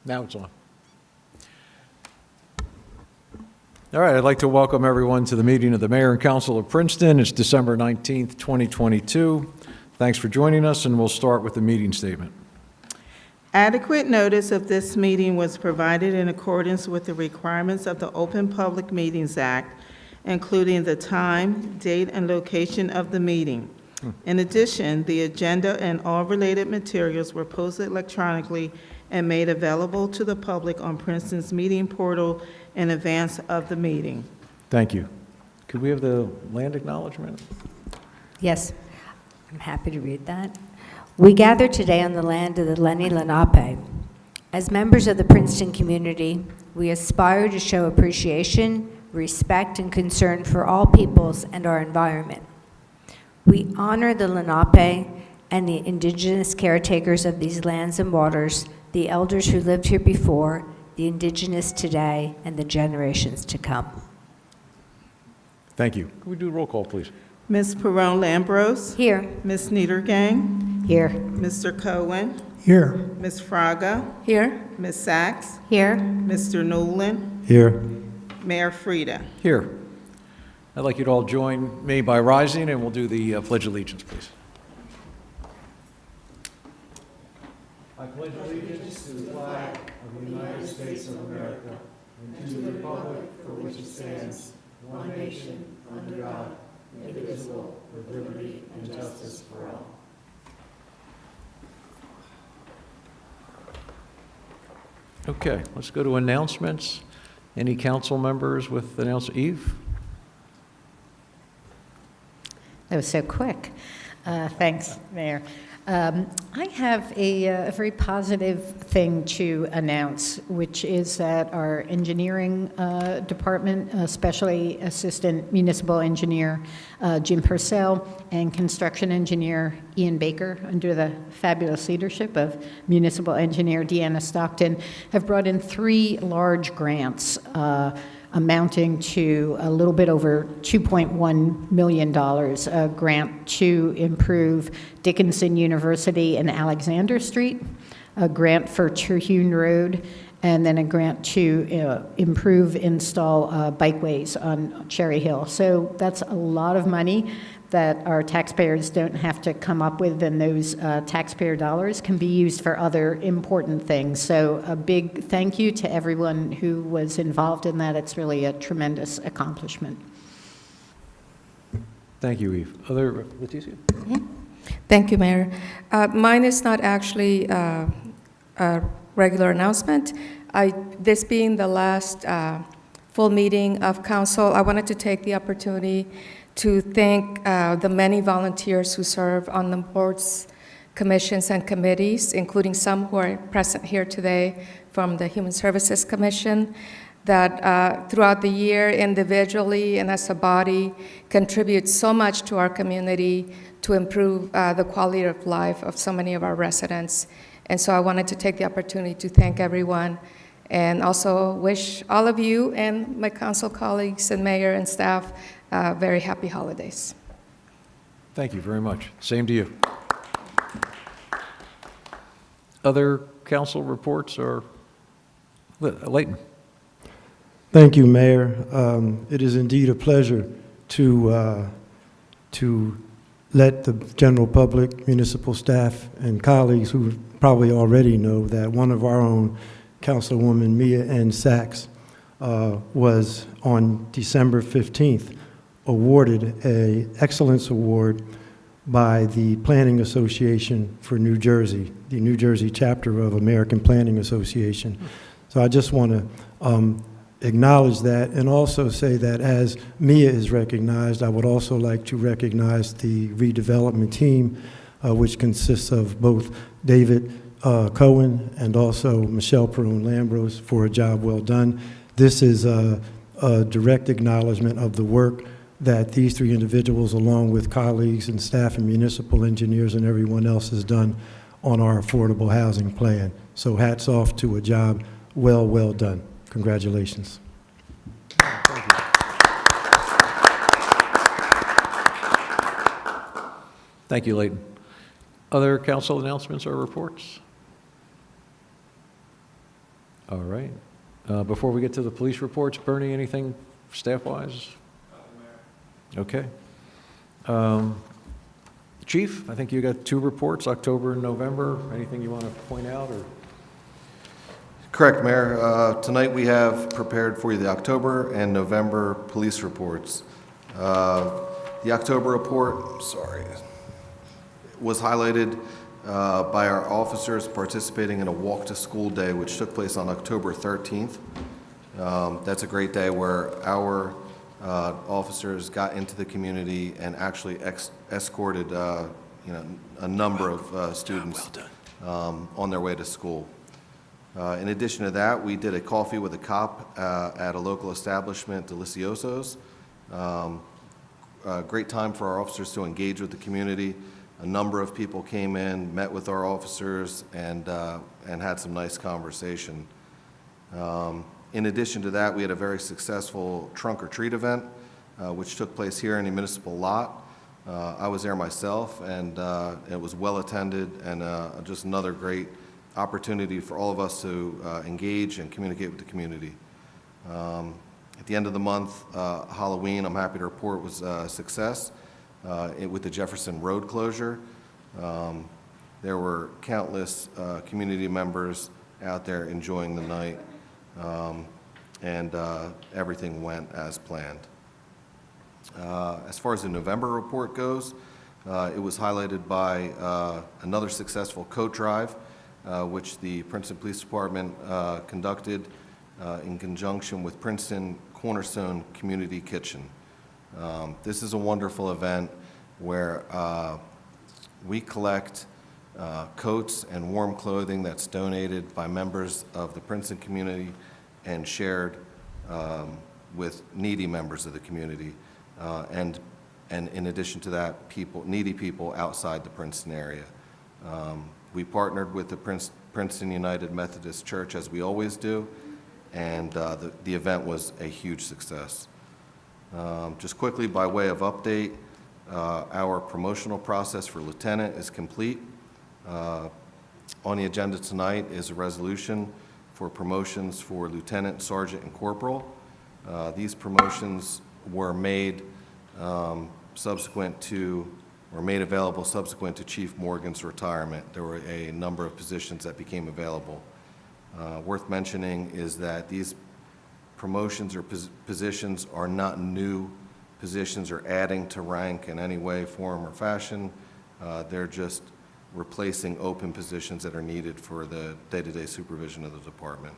Now it's on. All right, I'd like to welcome everyone to the meeting of the Mayor and Council of Princeton. It's December 19th, 2022. Thanks for joining us, and we'll start with the meeting statement. Adequate notice of this meeting was provided in accordance with the requirements of the Open Public Meetings Act, including the time, date, and location of the meeting. In addition, the agenda and all related materials were posted electronically and made available to the public on Princeton's meeting portal in advance of the meeting. Thank you. Could we have the land acknowledgement? Yes, I'm happy to read that. We gather today on the land of the Lenni Lenape. As members of the Princeton community, we aspire to show appreciation, respect, and concern for all peoples and our environment. We honor the Lenape and the indigenous caretakers of these lands and waters, the elders who lived here before, the indigenous today, and the generations to come. Thank you. Could we do a roll call, please? Ms. Perrone-Lambros? Here. Ms. Niedergang? Here. Mr. Cohen? Here. Ms. Fraga? Here. Ms. Sachs? Here. Mr. Newland? Here. Mayor Frida? Here. I'd like you to all join me by rising, and we'll do the Pledge of Allegiance, please. I pledge allegiance to the flag of the United States of America and to the republic for which it stands, one nation, under God, indivisible, with liberty and justice for all. Okay, let's go to announcements. Any council members with announcements? Eve? That was so quick. Thanks, Mayor. I have a very positive thing to announce, which is that our engineering department, especially Assistant Municipal Engineer Jim Purcell and Construction Engineer Ian Baker, under the fabulous leadership of Municipal Engineer Deanna Stockton, have brought in 3 large grants amounting to a little bit over $2.1 million, a grant to improve Dickinson University and Alexander Street, a grant for Terhune Road, and then a grant to install bikeways on Cherry Hill. So that's a lot of money that our taxpayers don't have to come up with, and those taxpayer dollars can be used for other important things. So a big thank you to everyone who was involved in that. It's really a tremendous accomplishment. Thank you, Eve. Other, Leticia? Thank you, Mayor. Mine is not actually a regular announcement. This being the last full meeting of council, I wanted to take the opportunity to thank the many volunteers who serve on the boards, commissions, and committees, including some who are present here today from the Human Services Commission, that throughout the year, individually and as a body, contribute so much to our community to improve the quality of life of so many of our residents. And so I wanted to take the opportunity to thank everyone and also wish all of you and my council colleagues and mayor and staff very happy holidays. Thank you very much. Same to you. Other council reports or Leighton? Thank you, Mayor. It is indeed a pleasure to let the general public, municipal staff, and colleagues who probably already know that one of our own, Councilwoman Mia N. Sachs, was on December 15th awarded an Excellence Award by the Planning Association for New Jersey, the New Jersey chapter of American Planning Association. So I just want to acknowledge that and also say that as Mia is recognized, I would also like to recognize the redevelopment team, which consists of both David Cohen and also Michelle Perrone-Lambros for a job well done. This is a direct acknowledgement of the work that these 3 individuals, along with colleagues and staff and municipal engineers and everyone else, has done on our affordable housing plan. So hats off to a job well done. Congratulations. Thank you. Thank you, Leighton. Other council announcements or reports? All right. Before we get to the police reports, Bernie, anything staff-wise? Okay. Chief, I think you got 2 reports, October and November. Anything you want to point out, or? Correct, Mayor. Tonight we have prepared for you the October and November police reports. The October report, was highlighted by our officers participating in a walk to school day, which took place on October 13th. That's a great day where our officers got into the community and actually escorted a number of students on their way to school. In addition to that, we did a coffee with a cop at a local establishment, Delicioso's. Great time for our officers to engage with the community. A number of people came in, met with our officers, and had some nice conversation. In addition to that, we had a very successful trunk or treat event, which took place here in the municipal lot. I was there myself, and it was well attended, and just another great opportunity for all of us to engage and communicate with the community. At the end of the month, Halloween, I'm happy to report, was a success with the Jefferson Road closure. There were countless community members out there enjoying the night, and everything went as planned. As far as the November report goes, it was highlighted by another successful coat drive, which the Princeton Police Department conducted in conjunction with Princeton Cornerstone Community Kitchen. This is a wonderful event where we collect coats and warm clothing that's donated by members of the Princeton community and shared with needy members of the community. And in addition to that, needy people outside the Princeton area. We partnered with the Princeton United Methodist Church, as we always do, and the event was a huge success. Just quickly, by way of update, our promotional process for lieutenant is complete. On the agenda tonight is a resolution for promotions for lieutenant, sergeant, and corporal. These promotions were made made available subsequent to Chief Morgan's retirement. There were a number of positions that became available. Worth mentioning is that these promotions or positions are not new positions or adding to rank in any way, form, or fashion. They're just replacing open positions that are needed for the day-to-day supervision of the department.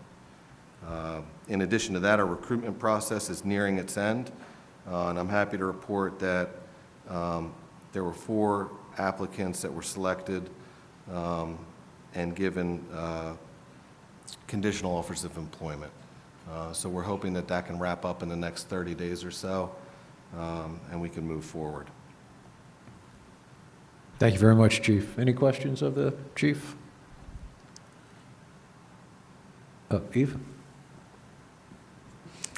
In addition to that, our recruitment process is nearing its end, and I'm happy to report that there were 4 applicants that were selected and given conditional offers of employment. So we're hoping that that can wrap up in the next 30 days or so, and we can move forward. Thank you very much, Chief. Any questions of the Chief? Eve?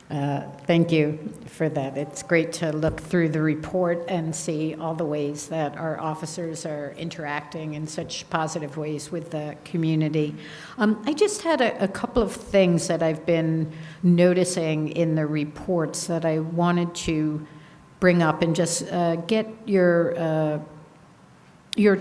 Thank you for that. It's great to look through the report and see all the ways that our officers are interacting in such positive ways with the community. I just had a couple of things that I've been noticing in the reports that I wanted to bring up and just get your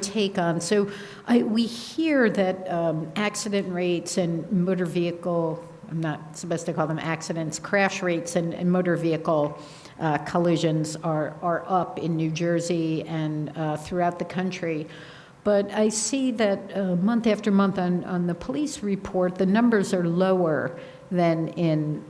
take on. So we hear that accident rates and motor vehicle, I'm not supposed to call them accidents, crash rates and motor vehicle collisions are up in New Jersey and throughout the country. But I see that month after month on the police report, the numbers are lower than in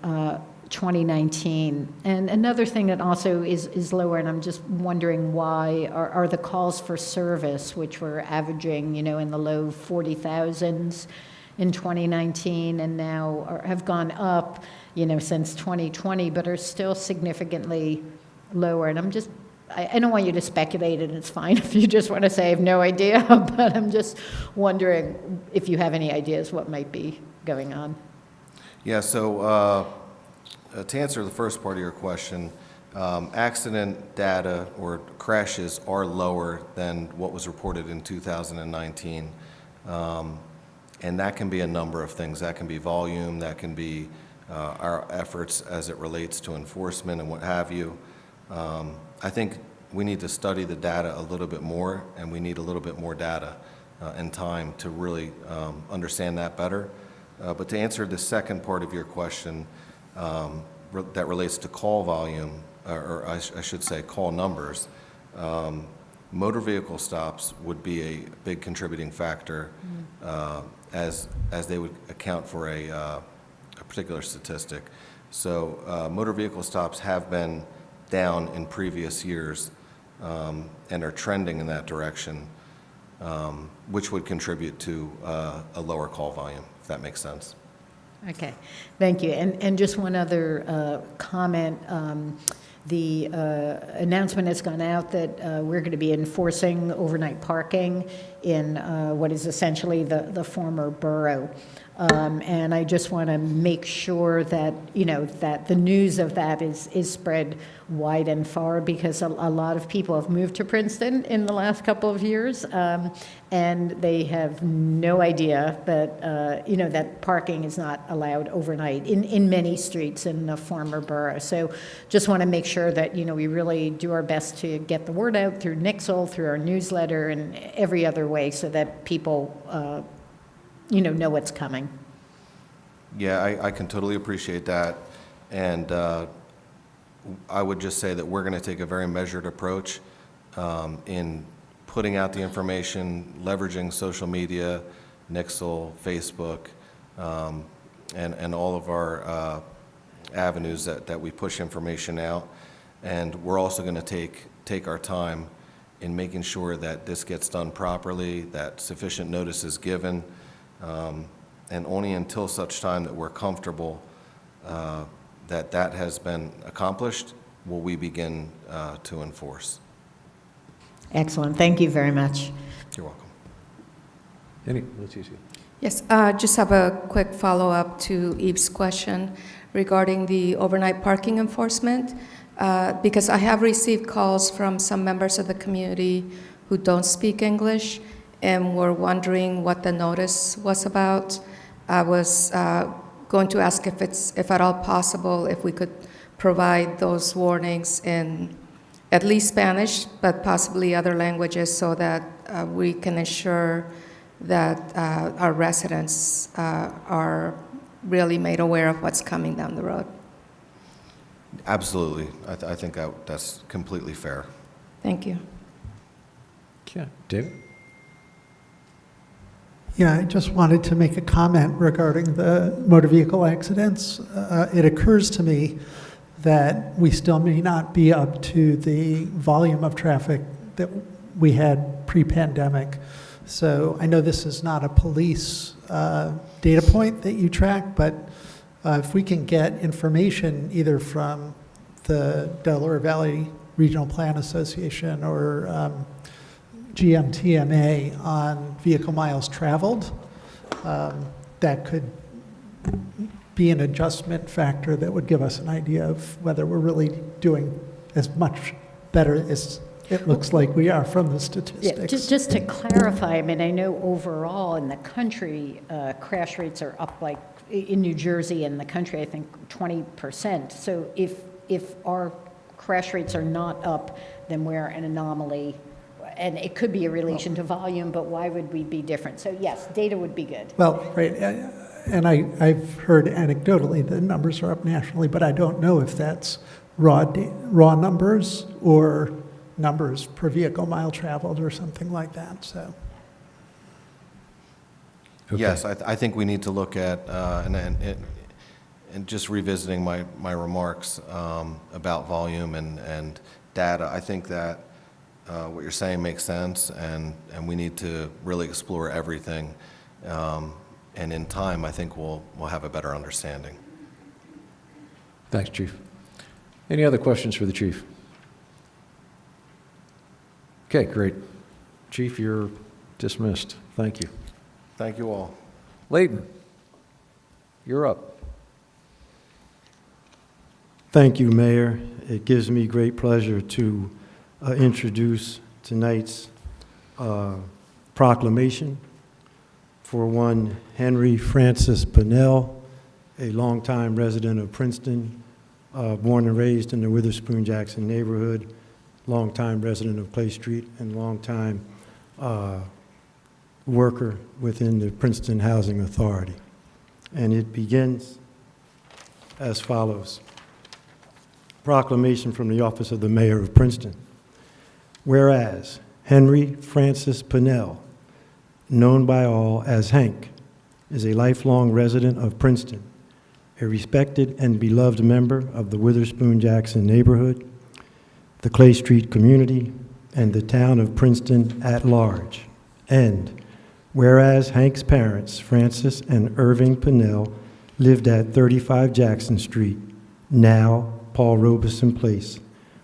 2019. And another thing that also is lower, and I'm just wondering why, are the calls for service, which were averaging, in the low 40,000s in 2019, and now have gone up, since 2020, but are still significantly lower. And I don't want you to speculate, and it's fine if you just want to say I have no idea, but I'm just wondering if you have any ideas what might be going on. Yeah, so to answer the first part of your question, accident data or crashes are lower than what was reported in 2019. And that can be a number of things. That can be volume, that can be our efforts as it relates to enforcement and what have you. I think we need to study the data a little bit more, and we need a little bit more data and time to really understand that better. But to answer the second part of your question that relates to call volume, or I should say call numbers, motor vehicle stops would be a big contributing factor as they would account for a particular statistic. So motor vehicle stops have been down in previous years and are trending in that direction, which would contribute to a lower call volume, if that makes sense. Okay, thank you. And just one other comment. The announcement has gone out that we're going to be enforcing overnight parking in what is essentially the former borough. And I just want to make sure that, that the news of that is spread wide and far, because a lot of people have moved to Princeton in the last couple of years, and they have no idea that, that parking is not allowed overnight in many streets in the former borough. So just want to make sure that, we really do our best to get the word out through Nixle, through our newsletter, and every other way, so that people know what's coming. Yeah, I can totally appreciate that. And I would just say that we're going to take a very measured approach in putting out the information, leveraging social media, Nixle, Facebook, and all of our avenues that we push information out. And we're also going to take our time in making sure that this gets done properly, that sufficient notice is given, and only until such time that we're comfortable that has been accomplished will we begin to enforce. Excellent. Thank you very much. You're welcome. Leticia. Yes, just have a quick follow-up to Eve's question regarding the overnight parking enforcement, because I have received calls from some members of the community who don't speak English and were wondering what the notice was about. I was going to ask if at all possible, if we could provide those warnings in at least Spanish, but possibly other languages, so that we can ensure that our residents are really made aware of what's coming down the road. Absolutely. I think that's completely fair. Thank you. Yeah, David? Yeah, I just wanted to make a comment regarding the motor vehicle accidents. It occurs to me that we still may not be up to the volume of traffic that we had pre-pandemic. So I know this is not a police data point that you track, but if we can get information either from the Delaware Valley Regional Plan Association or GMTMA on vehicle miles traveled, that could be an adjustment factor that would give us an idea of whether we're really doing as much better as it looks like we are from the statistics. Yeah, just to clarify, I mean, I know overall in the country, crash rates are up, like in New Jersey and the country, I think 20%. So if our crash rates are not up, then we're an anomaly. And it could be a relation to volume, but why would we be different? So yes, data would be good. Well, right, and I've heard anecdotally the numbers are up nationally, but I don't know if that's raw numbers or numbers per vehicle mile traveled or something like that. So. Okay. Yes, I think we need to look at, and just revisiting my remarks about volume and data, I think that what you're saying makes sense, and we need to really explore everything. And in time, I think we'll have a better understanding. Thanks, Chief. Any other questions for the Chief? Okay, great. Chief, you're dismissed. Thank you. Thank you all. Layton, you're up. Thank you, Mayor. It gives me great pleasure to introduce tonight's proclamation for one Henry Francis Pennell, a longtime resident of Princeton, born and raised in the Witherspoon-Jackson neighborhood, longtime resident of Clay Street, and longtime worker within the Princeton Housing Authority. And it begins as follows. Proclamation from the office of the Mayor of Princeton. Whereas Henry Francis Pennell, known by all as Hank, is a lifelong resident of Princeton, a respected and beloved member of the Witherspoon-Jackson neighborhood, the Clay Street community, and the town of Princeton at large. And whereas Hank's parents, Francis and Irving Pennell, lived at 35 Jackson Street, now Paul Robeson Place,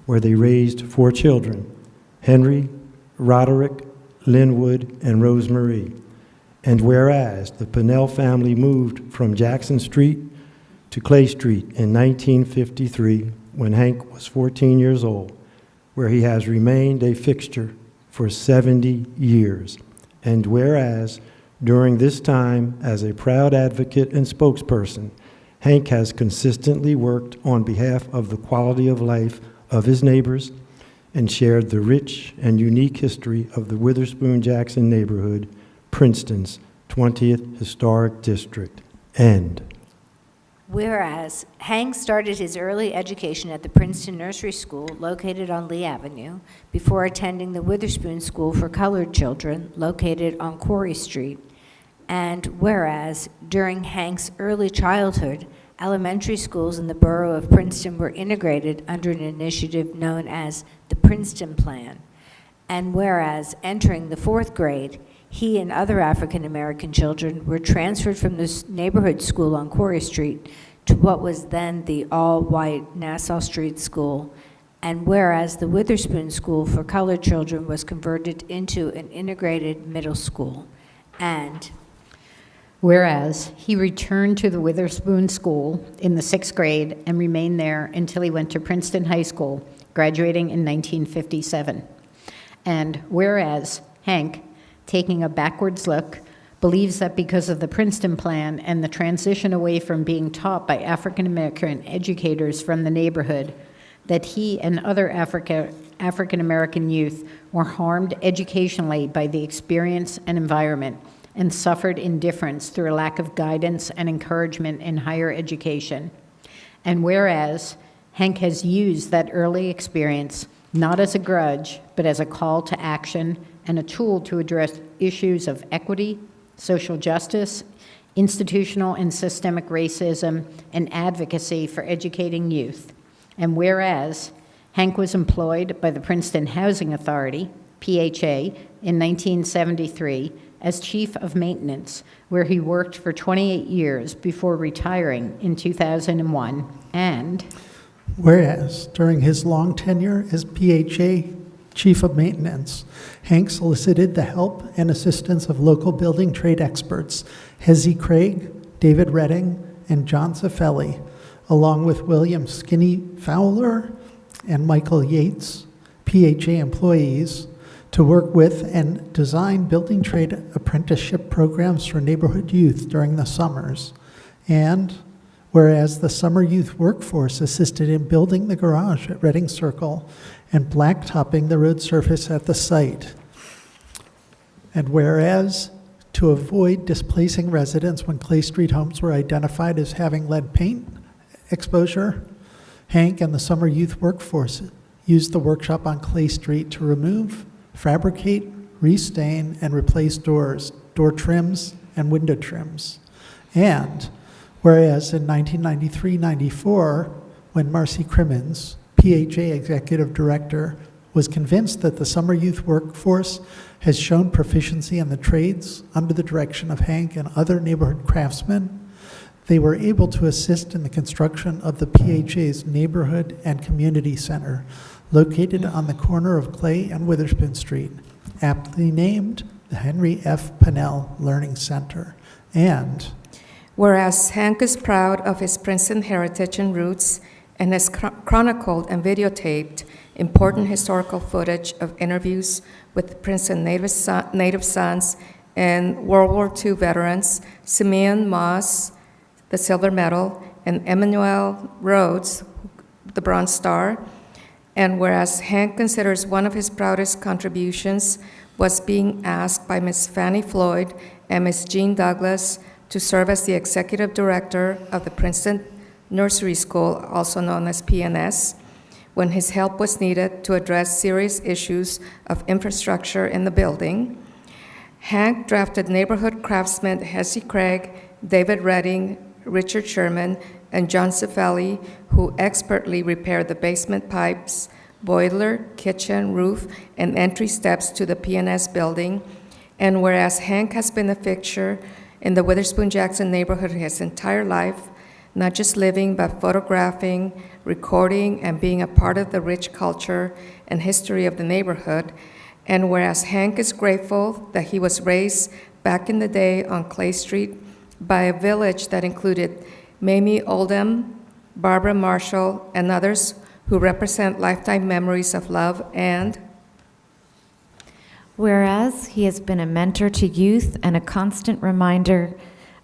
where they raised 4 children, Henry, Roderick, Linwood, and Rosemarie. And whereas the Pennell family moved from Jackson Street to Clay Street in 1953 when Hank was 14 years old, where he has remained a fixture for 70 years. And whereas during this time, as a proud advocate and spokesperson, Hank has consistently worked on behalf of the quality of life of his neighbors and shared the rich and unique history of the Witherspoon-Jackson neighborhood, Princeton's 20th Historic District. And whereas Hank started his early education at the Princeton Nursery School located on Lee Avenue before attending the Witherspoon School for Colored Children located on Quarry Street. And whereas during Hank's early childhood, elementary schools in the borough of Princeton were integrated under an initiative known as the Princeton Plan. And whereas entering the 4th grade, he and other African American children were transferred from this neighborhood school on Quarry Street to what was then the all-white Nassau Street School. And whereas the Witherspoon School for Colored Children was converted into an integrated middle school. And whereas he returned to the Witherspoon School in the 6th grade and remained there until he went to Princeton High School, graduating in 1957. And whereas Hank, taking a backwards look, believes that because of the Princeton Plan and the transition away from being taught by African American educators from the neighborhood, that he and other African American youth were harmed educationally by the experience and environment and suffered indifference through a lack of guidance and encouragement in higher education. And whereas Hank has used that early experience not as a grudge, but as a call to action and a tool to address issues of equity, social justice, institutional and systemic racism, and advocacy for educating youth. And whereas Hank was employed by the Princeton Housing Authority, PHA, in 1973 as chief of maintenance, where he worked for 28 years before retiring in 2001. And whereas during his long tenure as PHA Chief of Maintenance, Hank solicited the help and assistance of local building trade experts, Hezzy Craig, David Redding, and John Zaffelli, along with William Skinny Fowler and Michael Yates, PHA employees, to work with and design building trade apprenticeship programs for neighborhood youth during the summers. And whereas the summer youth workforce assisted in building the garage at Reading Circle and blacktopping the road surface at the site. And whereas, to avoid displacing residents when Clay Street homes were identified as having lead paint exposure, Hank and the summer youth workforce used the workshop on Clay Street to remove, fabricate, restain, and replace doors, door trims, and window trims. And whereas in 1993-94, when Marcy Crimmins, PHA Executive Director, was convinced that the summer youth workforce has shown proficiency in the trades under the direction of Hank and other neighborhood craftsmen, they were able to assist in the construction of the PHA's Neighborhood and Community Center, located on the corner of Clay and Witherspoon Street, aptly named the Henry F. Pennell Learning Center. And whereas Hank is proud of his Princeton heritage and roots and has chronicled and videotaped important historical footage of interviews with Princeton native sons and World War II veterans Simeon Moss, the Silver Medal, and Emmanuel Rhodes, the Bronze Star. And whereas Hank considers one of his proudest contributions was being asked by Ms. Fannie Floyd and Ms. Jean Douglas to serve as the executive director of the Princeton Nursery School, also known as PNS, when his help was needed to address serious issues of infrastructure in the building. Hank drafted neighborhood craftsmen Hesse Craig, David Redding, Richard Sherman, and John Cifelli, who expertly repaired the basement pipes, boiler, kitchen, roof, and entry steps to the PNS building. And whereas Hank has been a fixture in the Witherspoon-Jackson neighborhood his entire life, not just living, but photographing, recording, and being a part of the rich culture and history of the neighborhood. And whereas Hank is grateful that he was raised back in the day on Clay Street by a village that included Mamie Oldham, Barbara Marshall, and others who represent lifetime memories of love, and whereas he has been a mentor to youth and a constant reminder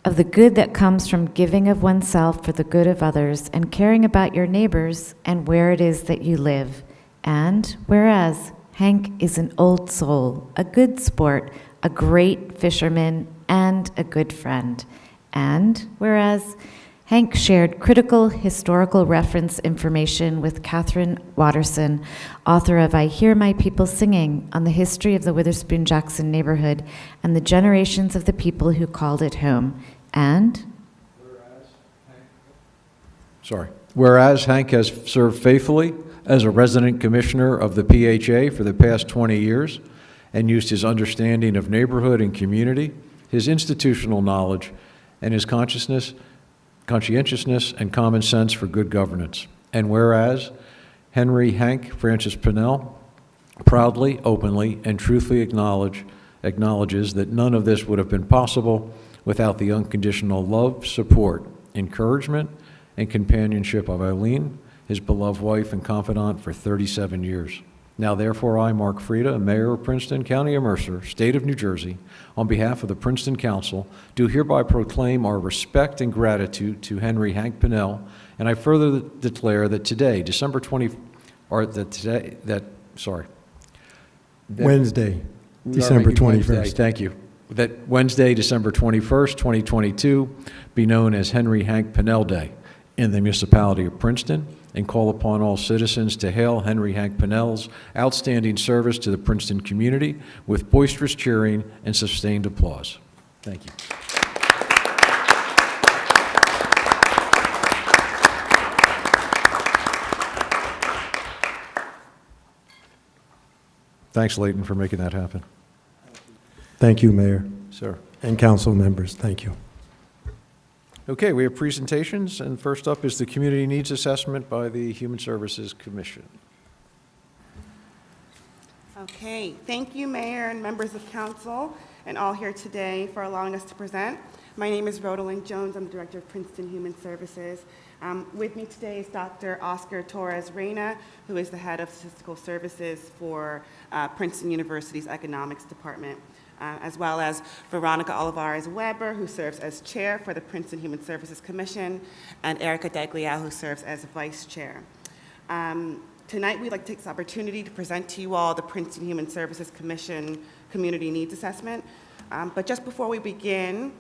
of the good that comes from giving of oneself for the good of others and caring about your neighbors and where it is that you live. And whereas Hank is an old soul, a good sport, a great fisherman, and a good friend. And whereas Hank shared critical historical reference information with Catherine Watterson, author of I Hear My People Singing, on the history of the Witherspoon-Jackson neighborhood and the generations of the people who called it home. And whereas Hank has served faithfully as a resident commissioner of the PHA for the past 20 years and used his understanding of neighborhood and community, his institutional knowledge, and his conscientiousness and common sense for good governance. And whereas Henry Hank Francis Pinnell proudly, openly, and truthfully acknowledges that none of this would have been possible without the unconditional love, support, encouragement, and companionship of Eileen, his beloved wife and confidant for 37 years. Now, therefore, I, Mark Frieda, Mayor of Princeton, County of Mercer, State of New Jersey, on behalf of the Princeton Council, do hereby proclaim our respect and gratitude to Henry Hank Pinnell, and I further declare that today, Wednesday, December 21st. Thank you. That Wednesday, December 21st, 2022, be known as Henry Hank Pinnell Day in the municipality of Princeton, and call upon all citizens to hail Henry Hank Pinnell's outstanding service to the Princeton community with boisterous cheering and sustained applause. Thank you. Thanks, Leighton, for making that happen. Thank you, Mayor. Sir. And council members, thank you. Okay, we have presentations, and first up is the Community Needs Assessment by the Human Services Commission. Okay, thank you, Mayor and members of council, and all here today for allowing us to present. My name is Rhoda Jones. I'm the Director of Princeton Human Services. With me today is Dr. Oscar Torres Reyna, who is the Head of Statistical Services for Princeton University's Economics Department, as well as Veronica Olivares Weber, who serves as Chair for the Princeton Human Services Commission, and Erica Dagliao, who serves as Vice Chair. Tonight, we'd like to take this opportunity to present to you all the Princeton Human Services Commission Community Needs Assessment. But just before we begin,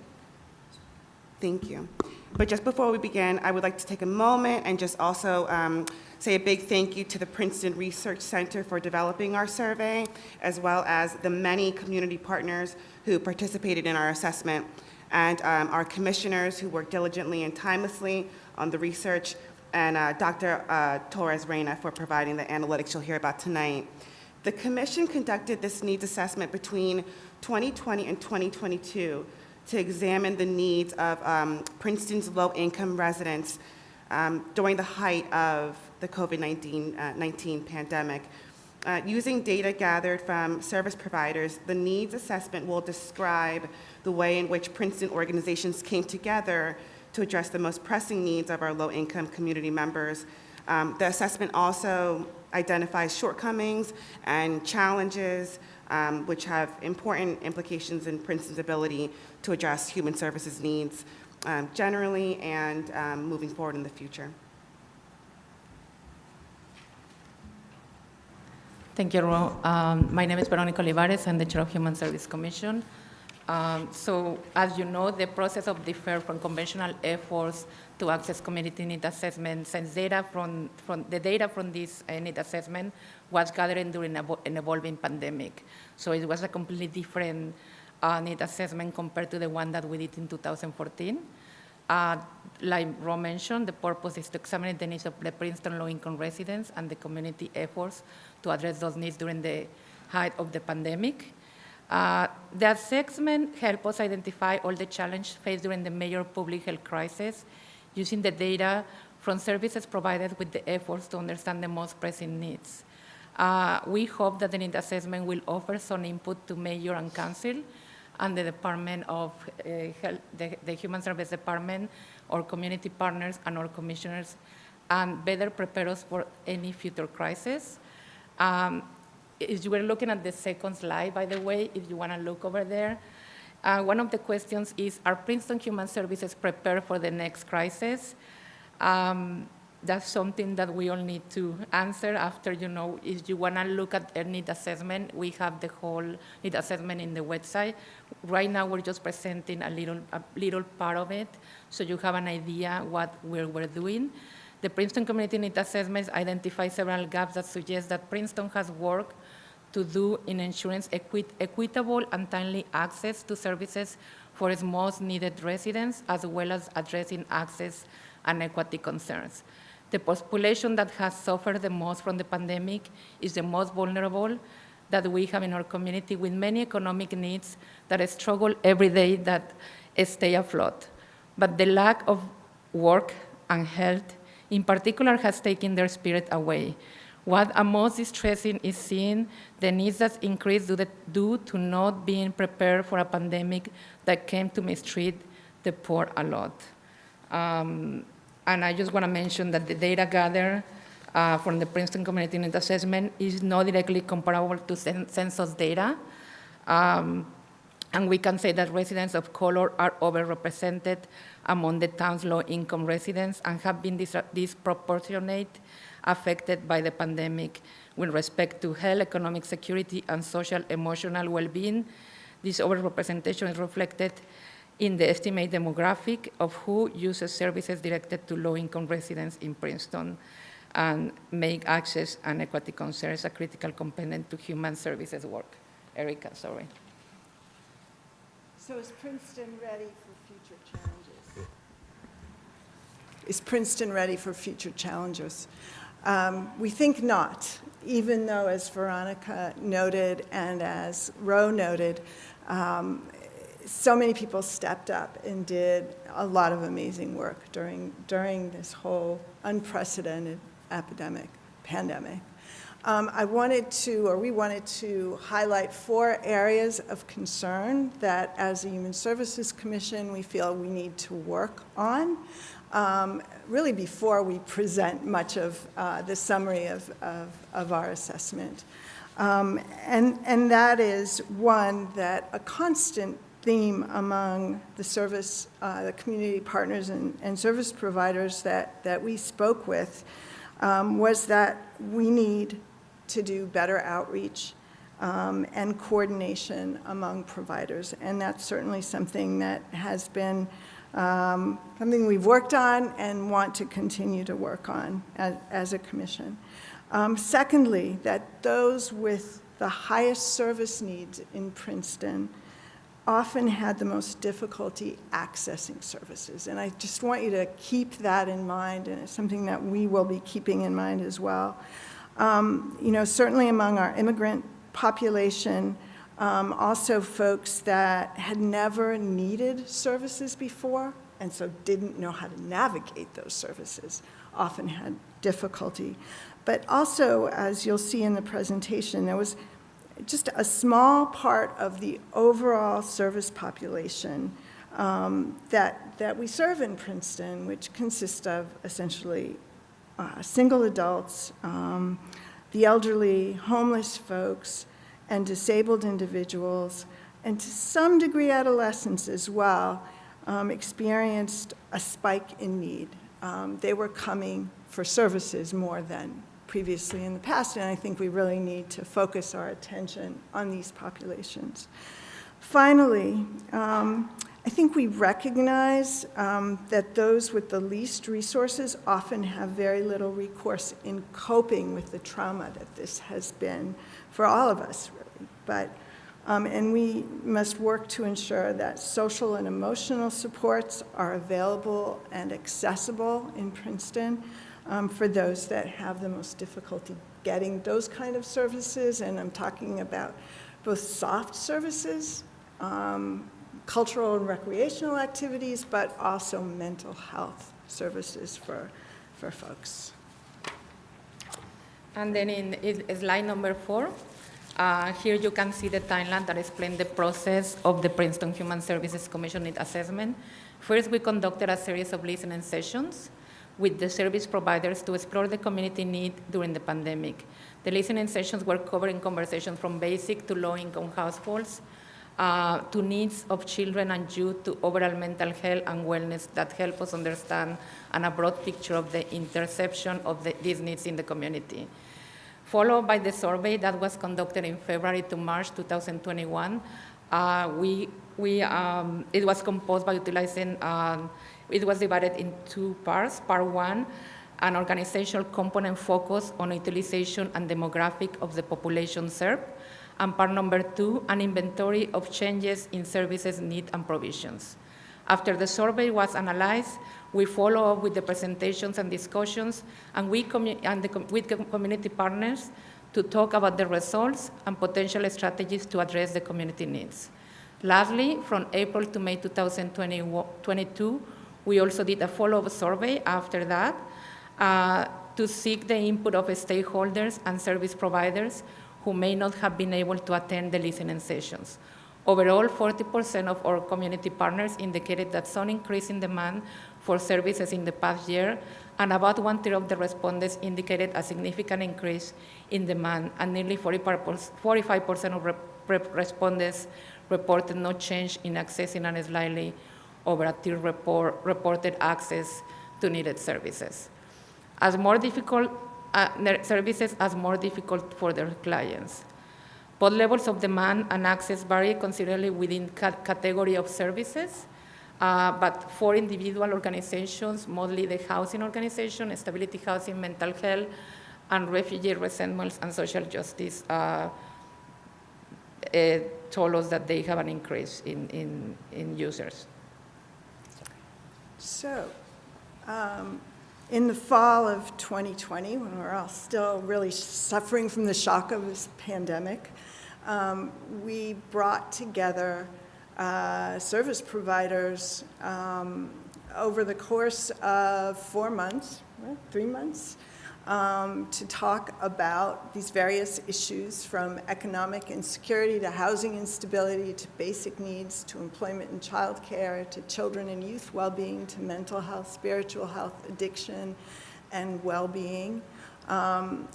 thank you. But just before we begin, I would like to take a moment and just also say a big thank you to the Princeton Research Center for developing our survey, as well as the many community partners who participated in our assessment, and our commissioners who worked diligently and timelessly on the research, and Dr. Torres Reyna for providing the analytics you'll hear about tonight. The commission conducted this needs assessment between 2020 and 2022 to examine the needs of Princeton's low-income residents during the height of the COVID-19 pandemic. Using data gathered from service providers, the needs assessment will describe the way in which Princeton organizations came together to address the most pressing needs of our low-income community members. The assessment also identifies shortcomings and challenges which have important implications in Princeton's ability to address human services needs generally and moving forward in the future. Thank you, Ro. My name is Veronica Olivares. I'm the Chair of Human Service Commission. So, as you know, the process of defer from conventional efforts to access community need assessment, since data from this need assessment was gathered during an evolving pandemic. So it was a completely different need assessment compared to the one that we did in 2014. Like Ro mentioned, the purpose is to examine the needs of the Princeton low-income residents and the community efforts to address those needs during the height of the pandemic. The assessment helped us identify all the challenges faced during the major public health crisis, using the data from services provided with the efforts to understand the most pressing needs. We hope that the need assessment will offer some input to Mayor and Council and the Department of Health, the Human Service Department, our community partners, and our commissioners, and better prepare us for any future crisis. If you were looking at the second slide, by the way, if you want to look over there, one of the questions is, are Princeton Human Services prepared for the next crisis? That's something that we all need to answer after, if you want to look at a need assessment, we have the whole need assessment in the website. Right now, we're just presenting a little part of it, so you have an idea what we're doing. The Princeton Community Need Assessments identify several gaps that suggest that Princeton has work to do in ensuring equitable and timely access to services for its most needed residents, as well as addressing access and equity concerns. The population that has suffered the most from the pandemic is the most vulnerable that we have in our community, with many economic needs that struggle every day that stay afloat. But the lack of work and health in particular has taken their spirit away. What is most distressing is seeing the needs that increase due to not being prepared for a pandemic that came to mistreat the poor a lot. And I just want to mention that the data gathered from the Princeton Community Need Assessment is not directly comparable to census data. And we can say that residents of color are overrepresented among the town's low-income residents and have been disproportionately affected by the pandemic with respect to health, economic security, and social emotional well-being. This overrepresentation is reflected in the estimated demographic of who uses services directed to low-income residents in Princeton, and make access and equity concerns a critical component to human services work. Erica, sorry. So is Princeton ready for future challenges? Is Princeton ready for future challenges? We think not, even though, as Veronica noted and as Ro noted, so many people stepped up and did a lot of amazing work during this whole unprecedented pandemic. We wanted to highlight 4 areas of concern that, as a Human Services Commission, we feel we need to work on, really before we present much of the summary of our assessment. And that is, one, that a constant theme among the community partners and service providers that we spoke with was that we need to do better outreach and coordination among providers. And that's certainly something that has been something we've worked on and want to continue to work on as a commission. Secondly, that those with the highest service needs in Princeton often had the most difficulty accessing services. And I just want you to keep that in mind, and it's something that we will be keeping in mind as well. Certainly among our immigrant population, also folks that had never needed services before and so didn't know how to navigate those services often had difficulty. But also, as you'll see in the presentation, there was just a small part of the overall service population that we serve in Princeton, which consists of essentially single adults, the elderly, homeless folks, and disabled individuals, and to some degree adolescents as well, experienced a spike in need. They were coming for services more than previously in the past, and I think we really need to focus our attention on these populations. Finally, I think we recognize that those with the least resources often have very little recourse in coping with the trauma that this has been for all of us, really. But, and we must work to ensure that social and emotional supports are available and accessible in Princeton for those that have the most difficulty getting those kind of services. And I'm talking about both soft services, cultural and recreational activities, but also mental health services for folks. And then in slide number 4, here you can see the timeline that explains the process of the Princeton Human Services Commission Need Assessment. First, we conducted a series of listening sessions with the service providers to explore the community need during the pandemic. The listening sessions were covering conversations from basic to low-income households, to needs of children and youth, to overall mental health and wellness that help us understand a broad picture of the intersection of these needs in the community. Followed by the survey that was conducted in February to March 2021, it was composed by utilizing, it was divided in 2 parts. Part 1, an organizational component focused on utilization and demographic of the population served. And part number 2, an inventory of changes in services, needs, and provisions. After the survey was analyzed, we follow up with the presentations and discussions, and with community partners to talk about the results and potential strategies to address the community needs. Lastly, from April to May 2022, we also did a follow-up survey after that to seek the input of stakeholders and service providers who may not have been able to attend the listening sessions. Overall, 40% of our community partners indicated that some increase in demand for services in the past year, and about 1/3 of the respondents indicated a significant increase in demand, and nearly 45% of respondents reported no change in accessing and slightly over a third reported access to needed services. As more difficult services as more difficult for their clients. Both levels of demand and access vary considerably within category of services, but for individual organizations, mostly the housing organization, stability housing, mental health, and refugee resettlements and social justice told us that they have an increase in users. So, in the fall of 2020, when we're all still really suffering from the shock of this pandemic, we brought together service providers over the course of 4 months, 3 months, to talk about these various issues, from economic insecurity to housing instability to basic needs to employment and childcare to children and youth well-being to mental health, spiritual health, addiction, and well-being.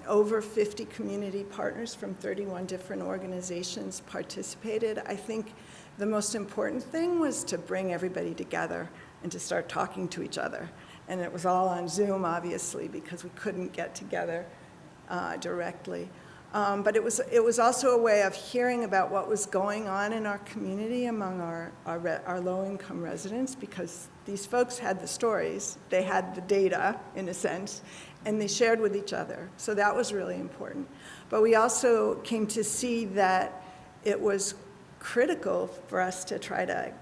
Over 50 community partners from 31 different organizations participated. I think the most important thing was to bring everybody together and to start talking to each other. And it was all on Zoom, obviously, because we couldn't get together directly. But it was also a way of hearing about what was going on in our community among our low-income residents, because these folks had the stories, they had the data, in a sense, and they shared with each other. So that was really important. But we also came to see that it was critical for us to try to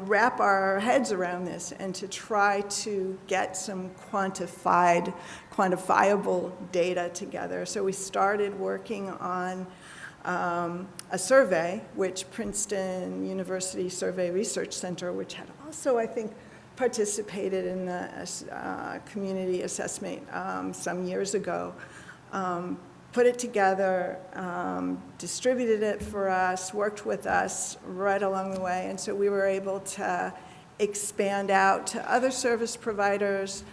wrap our heads around this and to try to get some quantifiable data together. So we started working on a survey, which Princeton University Survey Research Center, which had also, I think, participated in the community assessment some years ago, put it together, distributed it for us, worked with us right along the way. And so we were able to expand out to other service providers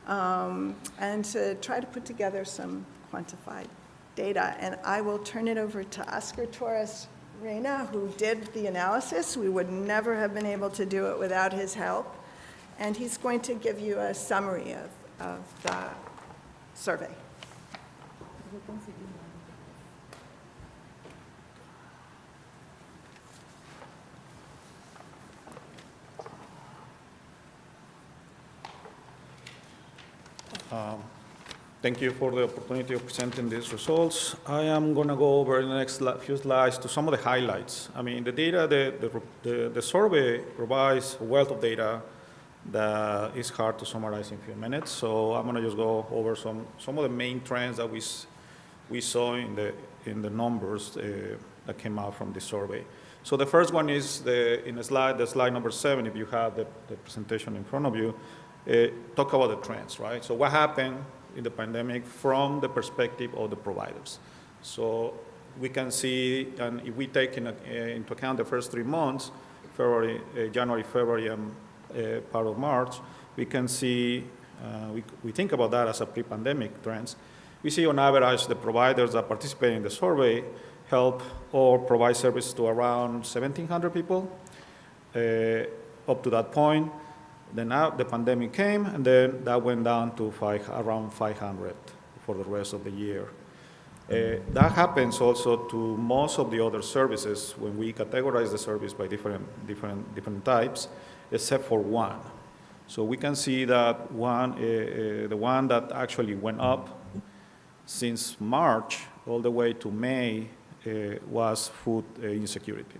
and to try to put together some quantified data. And I will turn it over to Oscar Torres Reyna, who did the analysis. We would never have been able to do it without his help. And he's going to give you a summary of the survey. Thank you for the opportunity of presenting these results. I am going to go over in the next few slides to some of the highlights. I mean, the data, the survey provides a wealth of data that is hard to summarize in a few minutes. So I'm going to just go over some of the main trends that we saw in the numbers that came out from the survey. So the first one is the slide number 7, if you have the presentation in front of you, talk about the trends, right? So what happened in the pandemic from the perspective of the providers. So we can see, and if we take into account the first 3 months, January, February, and part of March, we can see, we think about that as a pre-pandemic trends. We see on average the providers that participate in the survey help or provide service to around 1,700 people up to that point. Then now the pandemic came, and then that went down to around 500 for the rest of the year. That happens also to most of the other services when we categorize the service by different types, except for one. So we can see that the one that actually went up since March all the way to May was food insecurity.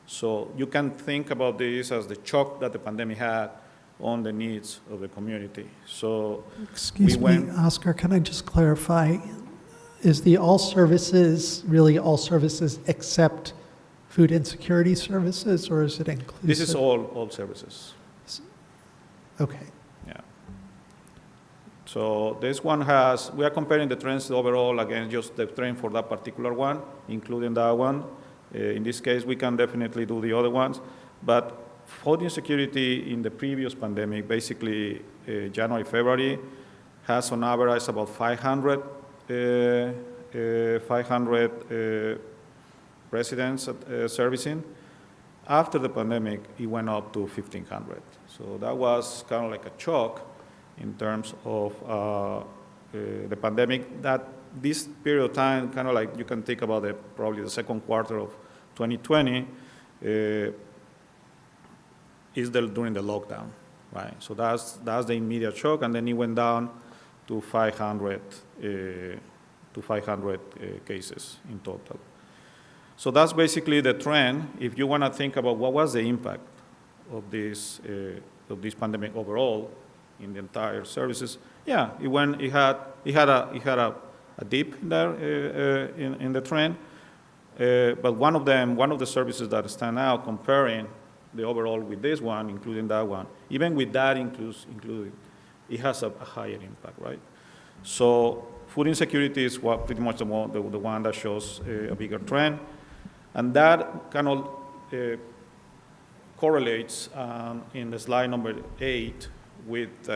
So you can think about this as the shock that the pandemic had on the needs of the community. So Excuse me, Oscar, can I just clarify? Is the all services really all services except food insecurity services, or is it inclusive? This is all services. Okay. Yeah. So this one we are comparing the trends overall against just the trend for that particular one, including that one. In this case, we can definitely do the other ones, but food insecurity in the previous pandemic, basically January, February, has on average about 500 residents servicing. After the pandemic, it went up to 1,500. So that was kind of like a shock in terms of the pandemic. That this period of time, kind of like you can think about probably the second quarter of 2020, is during the lockdown, right? So that's the immediate shock, and then it went down to 500 cases in total. So that's basically the trend. If you want to think about what was the impact of this pandemic overall in the entire services, yeah, it had a dip there in the trend, but one of the services that stand out comparing the overall with this one, including that one, even with that included, it has a higher impact, right? So food insecurity is pretty much the one that shows a bigger trend, and that kind of correlates in the slide number 8 with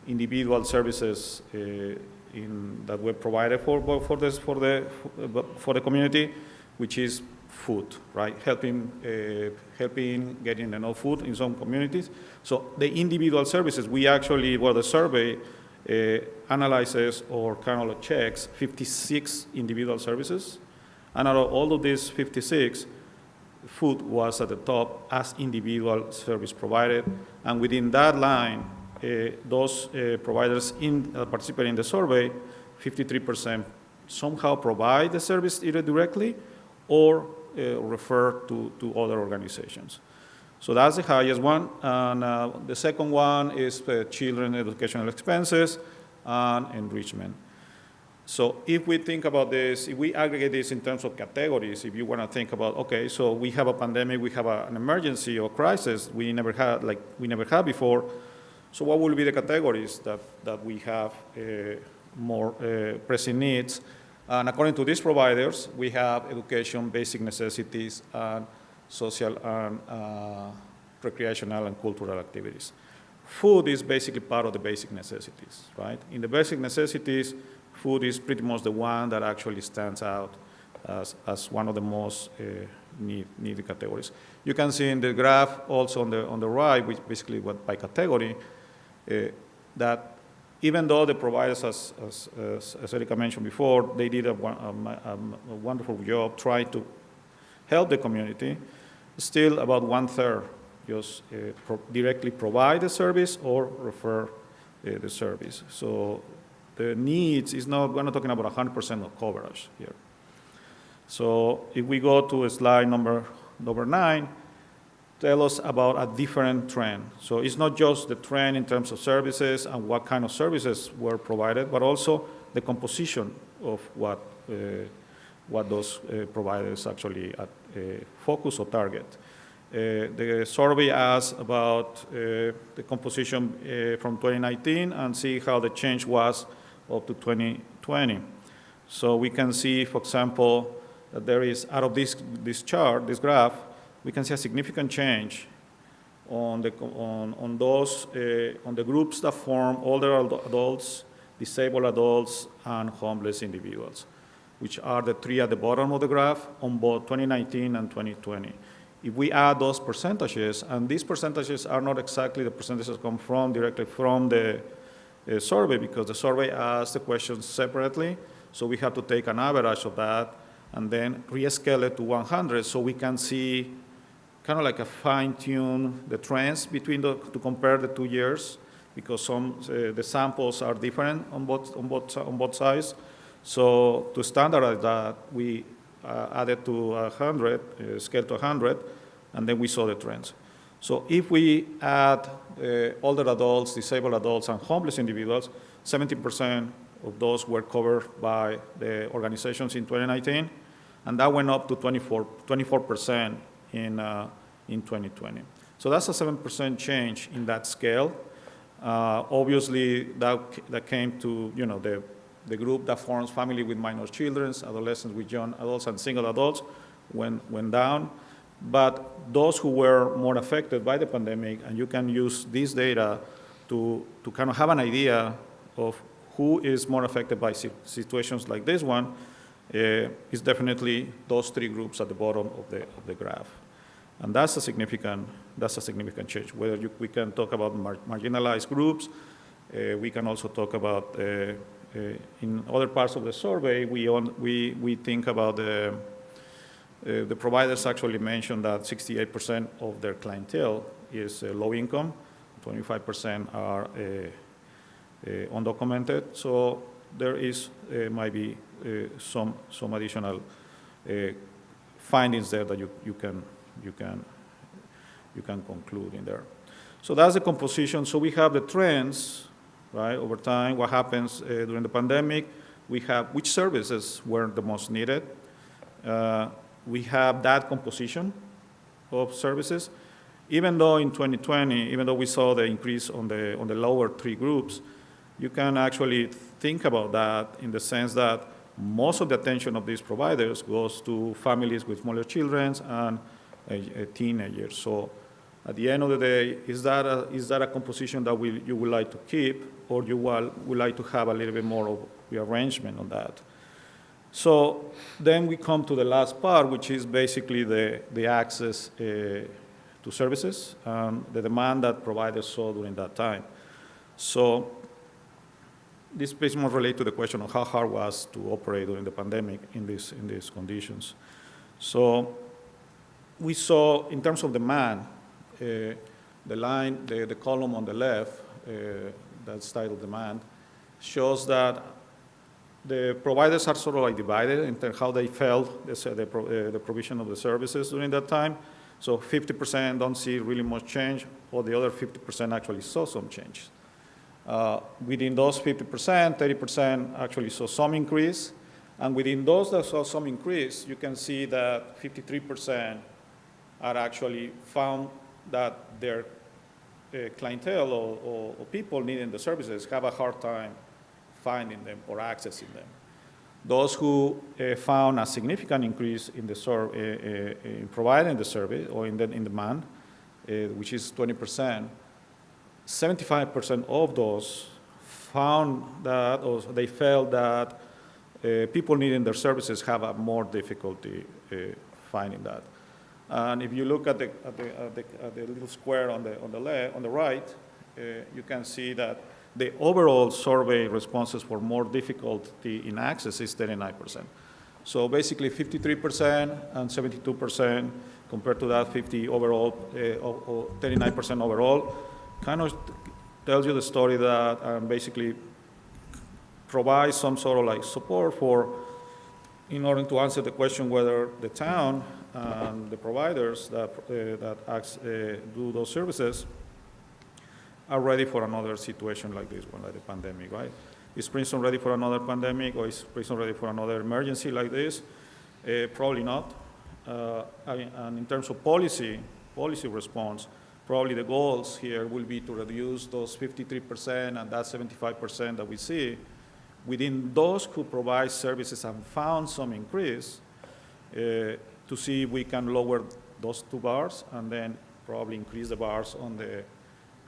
individual services that were provided for the community, which is food, right? Helping getting enough food in some communities. So the individual services, the survey analyzes or kind of checks 56 individual services, and out of all of these 56, food was at the top as individual service provided, and within that line, those providers participating in the survey, 53% somehow provide the service either directly or refer to other organizations. So that's the highest one. And the second one is children educational expenses and enrichment. So if we think about this, if we aggregate this in terms of categories, if you want to think about, okay, so we have a pandemic, we have an emergency or crisis we never had before. So what will be the categories that we have more pressing needs? And according to these providers, we have education, basic necessities, and social and recreational and cultural activities. Food is basically part of the basic necessities, right? In the basic necessities, food is pretty much the one that actually stands out as one of the most needed categories. You can see in the graph also on the right, which basically what by category, that even though the providers, as Erika mentioned before, they did a wonderful job trying to help the community, still about 1/3 just directly provide the service or refer the service. So the needs is not, we're not talking about 100% of coverage here. So if we go to slide number 9, tell us about a different trend. So it's not just the trend in terms of services and what kind of services were provided, but also the composition of what those providers actually focus or target. The survey asked about the composition from 2019 and see how the change was up to 2020. So we can see, for example, that there is, out of this chart, this graph, we can see a significant change on the groups that form older adults, disabled adults, and homeless individuals, which are the three at the bottom of the graph on both 2019 and 2020. If we add those percentages, and these percentages are not exactly the percentages that come from directly from the survey, because the survey asked the questions separately, so we have to take an average of that and then rescale it to 100 so we can see kind of like a fine-tune the trends between to compare the 2 years, because the samples are different on both sides. So to standardize that, we added to 100, scale to 100, and then we saw the trends. So if we add older adults, disabled adults, and homeless individuals, 70% of those were covered by the organizations in 2019, and that went up to 24% in 2020. So that's a 7% change in that scale. Obviously, that came to the group that forms family with minor children, adolescents with young adults, and single adults went down. But those who were more affected by the pandemic, and you can use this data to kind of have an idea of who is more affected by situations like this one, is definitely those three groups at the bottom of the graph. And that's a significant change. Whether we can talk about marginalized groups, we can also talk about in other parts of the survey, we think about the providers actually mentioned that 68% of their clientele is low income, 25% are undocumented. So there is might be some additional findings there that you can conclude in there. So that's the composition. So we have the trends, right, over time, what happens during the pandemic. We have which services were the most needed. We have that composition of services. Even though in 2020, even though we saw the increase on the lower three groups, you can actually think about that in the sense that most of the attention of these providers goes to families with smaller children and teenagers. So at the end of the day, is that a composition that you would like to keep, or you would like to have a little bit more of rearrangement on that? So then we come to the last part, which is basically the access to services, the demand that providers saw during that time. So this basically more relates to the question of how hard it was to operate during the pandemic in these conditions. So we saw, in terms of demand, the column on the left, that's titled demand, shows that the providers are sort of like divided in terms of how they felt the provision of the services during that time. So 50% don't see really much change, or the other 50% actually saw some change. Within those 50%, 30% actually saw some increase. And within those that saw some increase, you can see that 53% are actually found that their clientele or people needing the services have a hard time finding them or accessing them. Those who found a significant increase in in providing the service or in demand, which is 20%, 75% of those found that, or they felt that people needing their services have a more difficulty finding that. And if you look at the little square on the right, you can see that the overall survey responses for more difficulty in access is 39%. So basically 53% and 72% compared to that 50 overall, 39% overall, kind of tells you the story that basically provides some sort of like support for, in order to answer the question whether the town and the providers that do those services are ready for another situation like this one, like the pandemic, right? Is Princeton ready for another pandemic, or is Princeton ready for another emergency like this? Probably not. And in terms of policy response, probably the goals here will be to reduce those 53% and that 75% that we see within those who provide services and found some increase, to see if we can lower those two bars and then probably increase the bars on the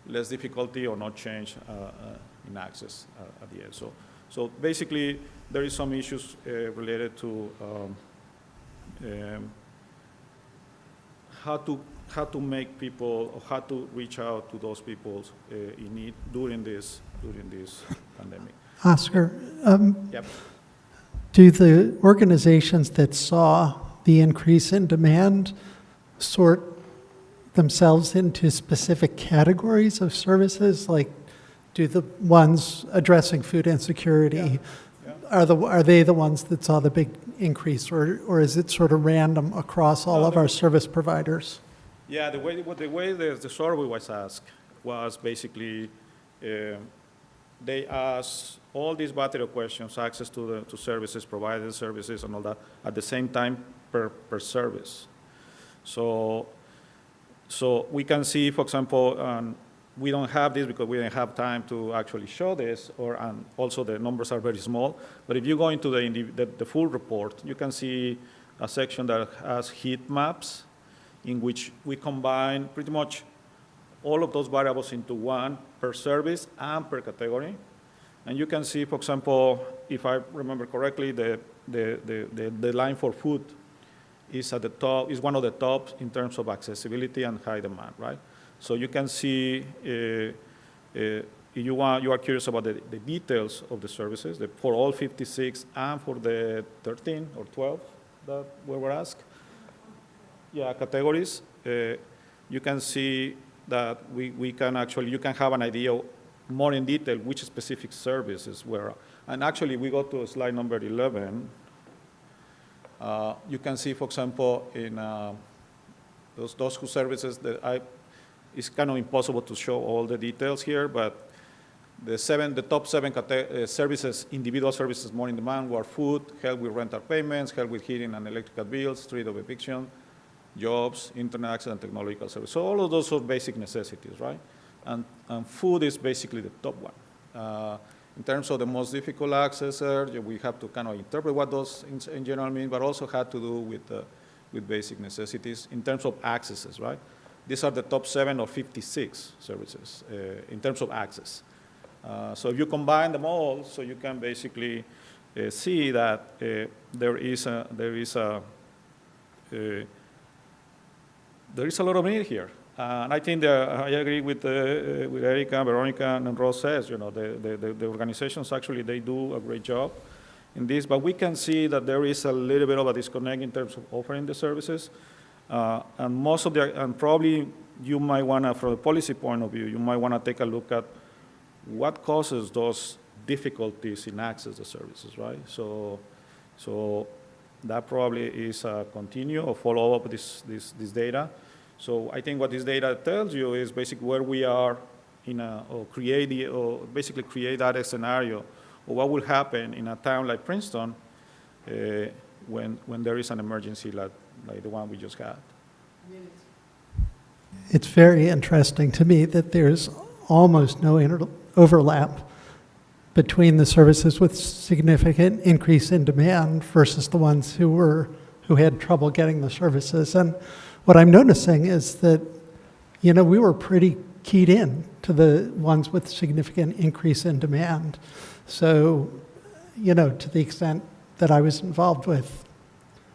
less difficulty or not change in access at the end. So basically, there is some issues related to how to make people, or how to reach out to those people in need during this pandemic. Oscar, Yep. do the organizations that saw the increase in demand sort themselves into specific categories of services? Like, do the ones addressing food insecurity, are they the ones that saw the big increase, or is it sort of random across all of our service providers? Yeah, the way the survey was asked was basically, they asked all these battery of questions, access to services, provided services, and all that, at the same time per service. So we can see, for example, we don't have this because we didn't have time to actually show this, and also the numbers are very small. But if you go into the full report, you can see a section that has heat maps, in which we combine pretty much all of those variables into one per service and per category. And you can see, for example, if I remember correctly, the line for food is at the top, is one of the tops in terms of accessibility and high demand, right? So you can see, if you are curious about the details of the services, for all 56 and for the 13 or 12 that were asked, categories, you can see that we can actually, you can have an idea more in detail which specific services were. And actually, we go to slide number 11. You can see, for example, in those who services that it's kind of impossible to show all the details here, but the top seven services, individual services more in demand, were food, help with rental payments, help with heating and electrical bills, street of eviction, jobs, internet access, and technological services. So all of those are basic necessities, right? And food is basically the top one. In terms of the most difficult access, we have to kind of interpret what those in general mean, but also had to do with basic necessities in terms of accesses, right? These are the top 7 or 56 services in terms of access. So if you combine them all, so you can basically see that there is a lot of need here. And I think I agree with Erica, Veronica, and Ross says, the organizations actually, they do a great job in this, but we can see that there is a little bit of a disconnect in terms of offering the services. And probably you might want to, from a policy point of view, you might want to take a look at what causes those difficulties in access to services, right? So that probably is a continue or follow up this data. So I think what this data tells you is basically where we are basically create that scenario, or what will happen in a town like Princeton when there is an emergency like the one we just had. It's very interesting to me that there's almost no overlap between the services with significant increase in demand versus the ones who had trouble getting the services. And what I'm noticing is that, we were pretty keyed in to the ones with significant increase in demand. So, you know, to the extent that I was involved with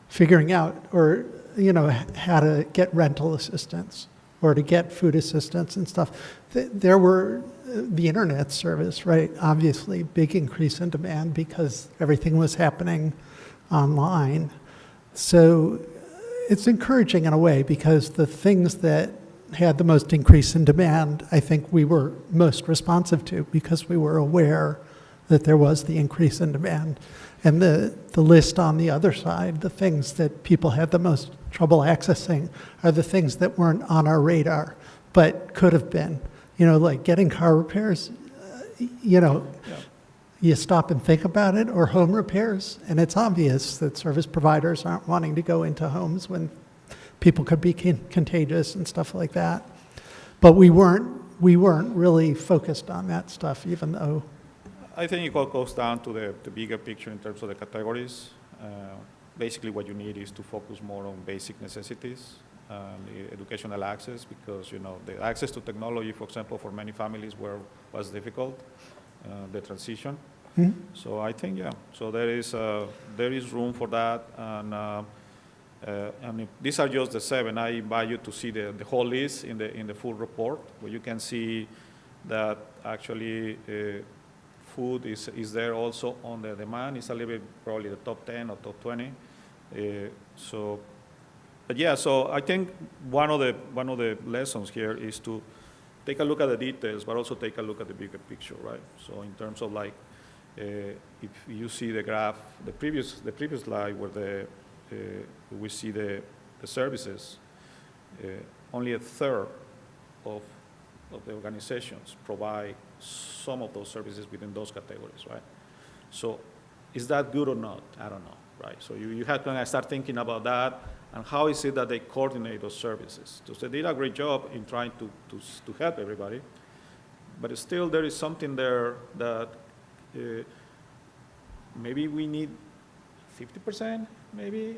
figuring out, or, you know, how to get rental assistance or to get food assistance and stuff, there were the internet service, right? Obviously, big increase in demand because everything was happening online. So it's encouraging in a way, because the things that had the most increase in demand, I think we were most responsive to, because we were aware that there was the increase in demand. And the list on the other side, the things that people had the most trouble accessing, are the things that weren't on our radar, but could have been. You know, like getting car repairs, you know, you stop and think about it, or home repairs, and it's obvious that service providers aren't wanting to go into homes when people could be contagious and stuff like that. But we weren't really focused on that stuff, even though. I think it all goes down to the bigger picture in terms of the categories. Basically, what you need is to focus more on basic necessities and educational access, because, you know, the access to technology, for example, for many families was difficult, the transition. Mm-hmm. So I think, yeah, so there is room for that. And I mean, these are just the 7. I invite you to see the whole list in the full report, where you can see that actually food is there also on the demand. It's a little bit probably the top 10 or top 20. But yeah, so I think one of the lessons here is to take a look at the details, but also take a look at the bigger picture, right? So in terms of, like, if you see the graph, the previous slide where we see the services, only a third of the organizations provide some of those services within those categories, right? So is that good or not? I don't know, right? So you have to start thinking about that, and how is it that they coordinate those services? So they did a great job in trying to help everybody, but still there is something there that maybe we need 50%, maybe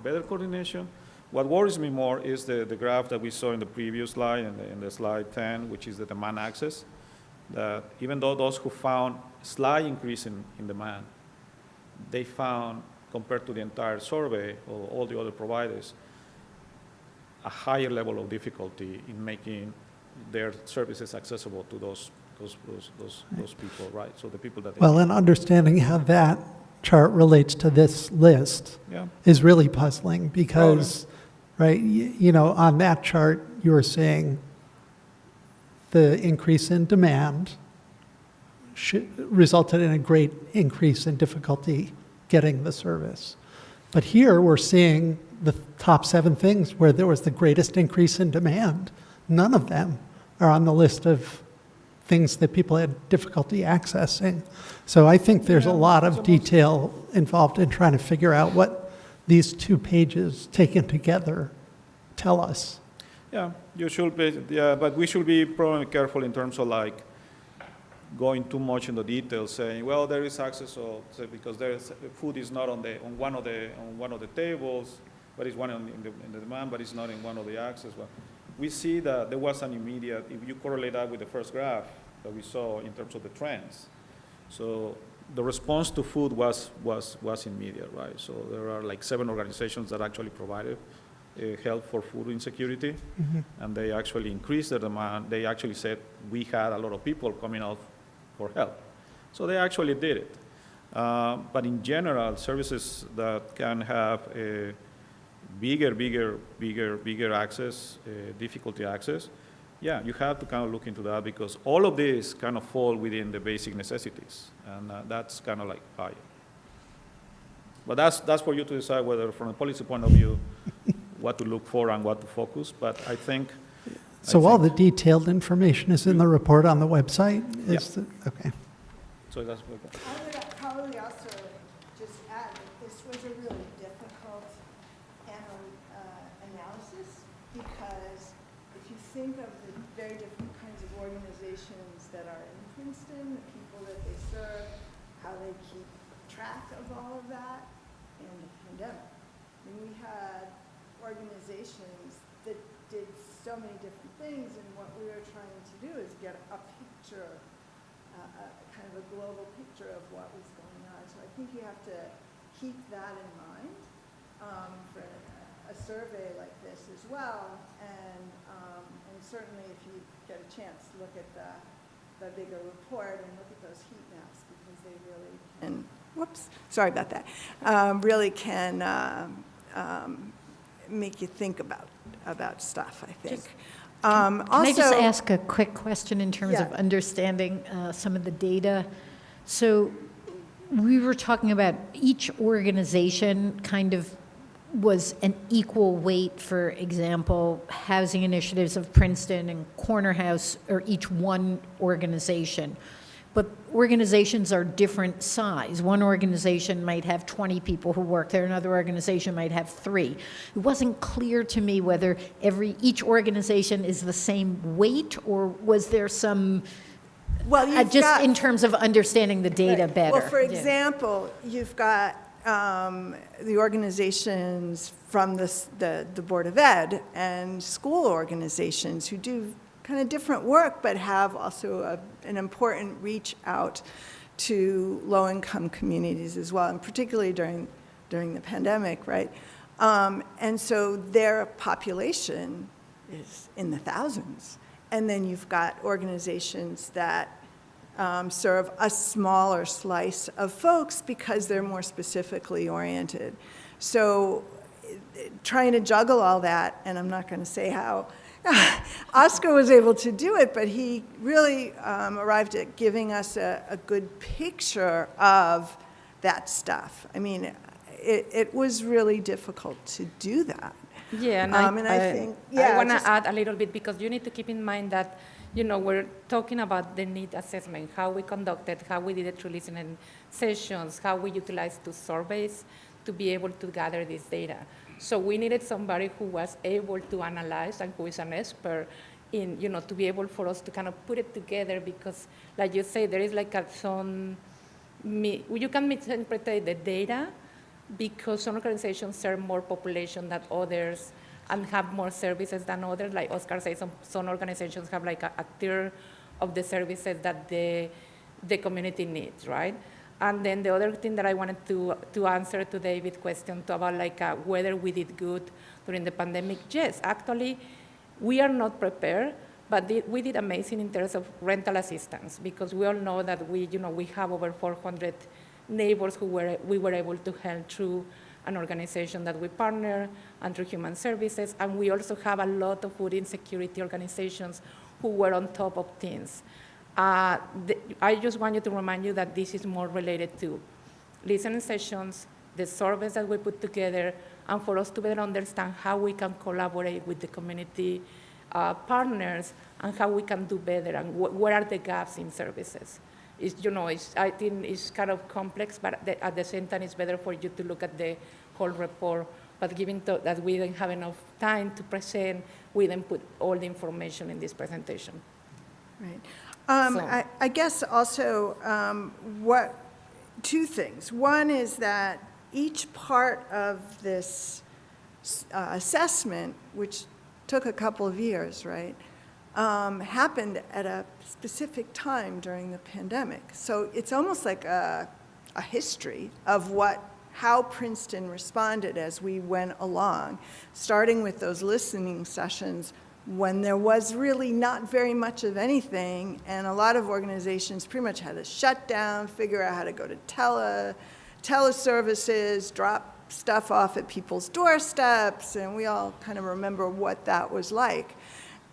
better coordination. What worries me more is the graph that we saw in the previous slide, in the slide 10, which is the demand access. That even though those who found slight increase in demand, they found, compared to the entire survey or all the other providers, a higher level of difficulty in making their services accessible to those people, right? So the people that. Well, and understanding how that chart relates to this list is really puzzling, because, right, you know, on that chart, you were saying the increase in demand resulted in a great increase in difficulty getting the service. But here we're seeing the top 7 things where there was the greatest increase in demand. None of them are on the list of things that people had difficulty accessing. So I think there's a lot of detail involved in trying to figure out what these 2 pages taken together tell us. Yeah, you should be. Yeah, but we should be probably careful in terms of, like, going too much into details, saying, well, there is access, because there is food is not on one of the tables, but it's one in the demand, but it's not in one of the access. Well, we see that there was an immediate. If you correlate that with the first graph that we saw in terms of the trends, so the response to food was immediate, right? So there are like 7 organizations that actually provided help for food insecurity, and they actually increased their demand. They actually said we had a lot of people coming out for help, so they actually did it. But in general, services that can have a bigger access, difficulty access, yeah, you have to kind of look into that, because all of these kind of fall within the basic necessities, and that's kind of like higher. But that's for you to decide whether, from a policy point of view, what to look for and what to focus. But I think. So all the detailed information is in the report on the website? Okay. So that's good. I would probably also just add that this was a really difficult analysis, because if you think of the very different kinds of organizations that are in Princeton, the people that they serve, how they keep track of all of that, and the pandemic. And we had organizations that did so many different things, and what we were trying to do is get a picture, kind of a global picture of what was going on. So I think you have to keep that in mind for a survey like this as well, and certainly if you get a chance, look at the bigger report and look at those heat maps, because they really can, whoops, sorry about that, really can make you think about stuff, I think. Can I just Also, ask a quick question in terms of Yeah. understanding some of the data? So we were talking about each organization kind of was an equal weight, for example, housing initiatives of Princeton and Corner House are each one organization. But organizations are different size. One organization might have 20 people who work there, another organization might have 3. It wasn't clear to me whether each organization is the same weight, or was there some, well, you've just got, in terms of understanding the data right. better. Well, for Yeah. example, you've got the organizations from the Board of Ed and school organizations who do kind of different work, but have also an important reach out to low-income communities as well, and particularly during the pandemic, right? And so their population is in the thousands. And then you've got organizations that serve a smaller slice of folks because they're more specifically oriented. So trying to juggle all that, and I'm not going to say how Oscar was able to do it, but he really arrived at giving us a good picture of that stuff. I mean, it was really difficult to do that. Yeah, and I think, yeah, I want to just- add a little bit, because you need to keep in mind that, we're talking about the need assessment, how we conducted, how we did the true listening sessions, how we utilized 2 surveys to be able to gather this data. So we needed somebody who was able to analyze and who is an expert in, to be able for us to kind of put it together, because, like you say, there is like you can misinterpret the data because some organizations serve more population than others and have more services than others. Like Oscar said, some organizations have like a tier of the services that the community needs, right? And then the other thing that I wanted to answer to David's question about like whether we did good during the pandemic. Yes, actually, we are not prepared, but we did amazing in terms of rental assistance, because we all know that we have over 400 neighbors who we were able to help through an organization that we partner and through Human Services, and we also have a lot of food insecurity organizations who were on top of things. I just want you to remind you that this is more related to listening sessions, the surveys that we put together, and for us to better understand how we can collaborate with the community partners and how we can do better and where are the gaps in services. I think it's kind of complex, but at the same time, it's better for you to look at the whole report. But given that we didn't have enough time to present, we didn't put all the information in this presentation. Right. I guess also 2 things. One is that each part of this assessment, which took a couple of years, right, happened at a specific time during the pandemic. So it's almost like a history of how Princeton responded as we went along, starting with those listening sessions when there was really not very much of anything, and a lot of organizations pretty much had to shut down, figure out how to go to teleservices, drop stuff off at people's doorsteps, and we all kind of remember what that was like.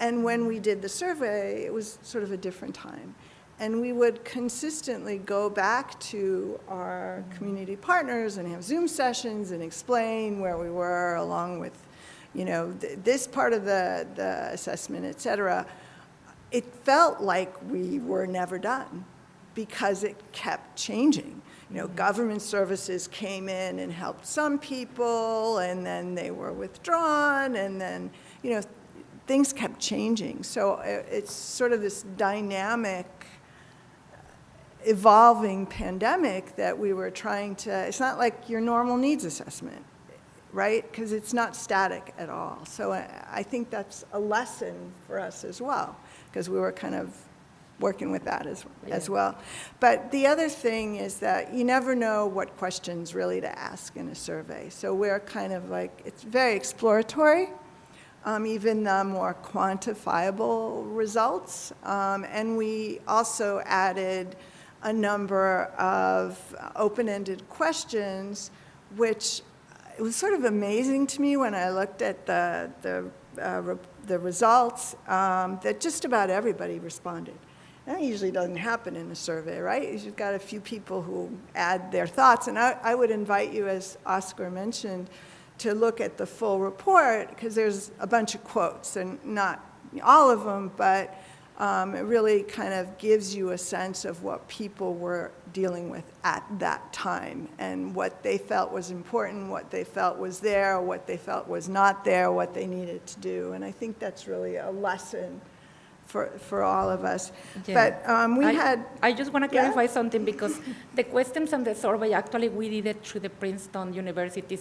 And when we did the survey, it was sort of a different time. And we would consistently go back to our community partners and have Zoom sessions and explain where we were, along with this part of the assessment, et cetera. It felt like we were never done because it kept changing. Government services came in and helped some people, and then they were withdrawn, and then, things kept changing. So it's sort of this dynamic, evolving pandemic that we were trying to, it's not like your normal needs assessment. right? Because it's not static at all. So I think that's a lesson for us as well, because we were kind of working with that as well. But the other thing is that you never know what questions really to ask in a survey. So we're kind of like, it's very exploratory, even the more quantifiable results. And we also added a number of open-ended questions, which it was sort of amazing to me when I looked at the results, that just about everybody responded. That usually doesn't happen in a survey, right? You've got a few people who add their thoughts, and I would invite you, as Oscar mentioned, to look at the full report, because there's a bunch of quotes, and not all of them, but it really kind of gives you a sense of what people were dealing with at that time, and what they felt was important, what they felt was there, what they felt was not there, what they needed to do. And I think that's really a lesson for all of us. Yeah. But I just want to clarify something, because the questions on the survey, actually we did it through the Princeton University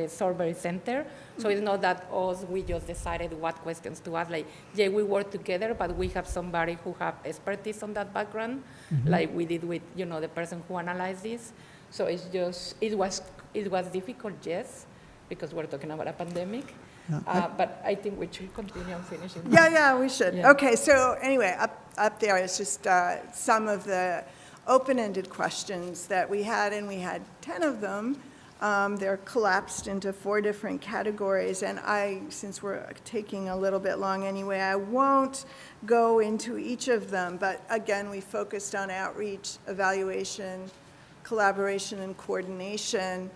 Survey Center. So it's not that we just decided what questions to ask. Like, yeah, we work together, but we have somebody who have expertise on that background, like we did with, the person who analyzed this. So it's just, it was difficult, yes, because we're talking about a pandemic. But I think we should continue on finishing. Yeah, we should. Yeah. Okay, so anyway, up there is just some of the open-ended questions that we had, and we had 10 of them. They're collapsed into 4 different categories, and since we're taking a little bit long anyway, I won't go into each of them, but again, we focused on outreach, evaluation, collaboration, and coordination.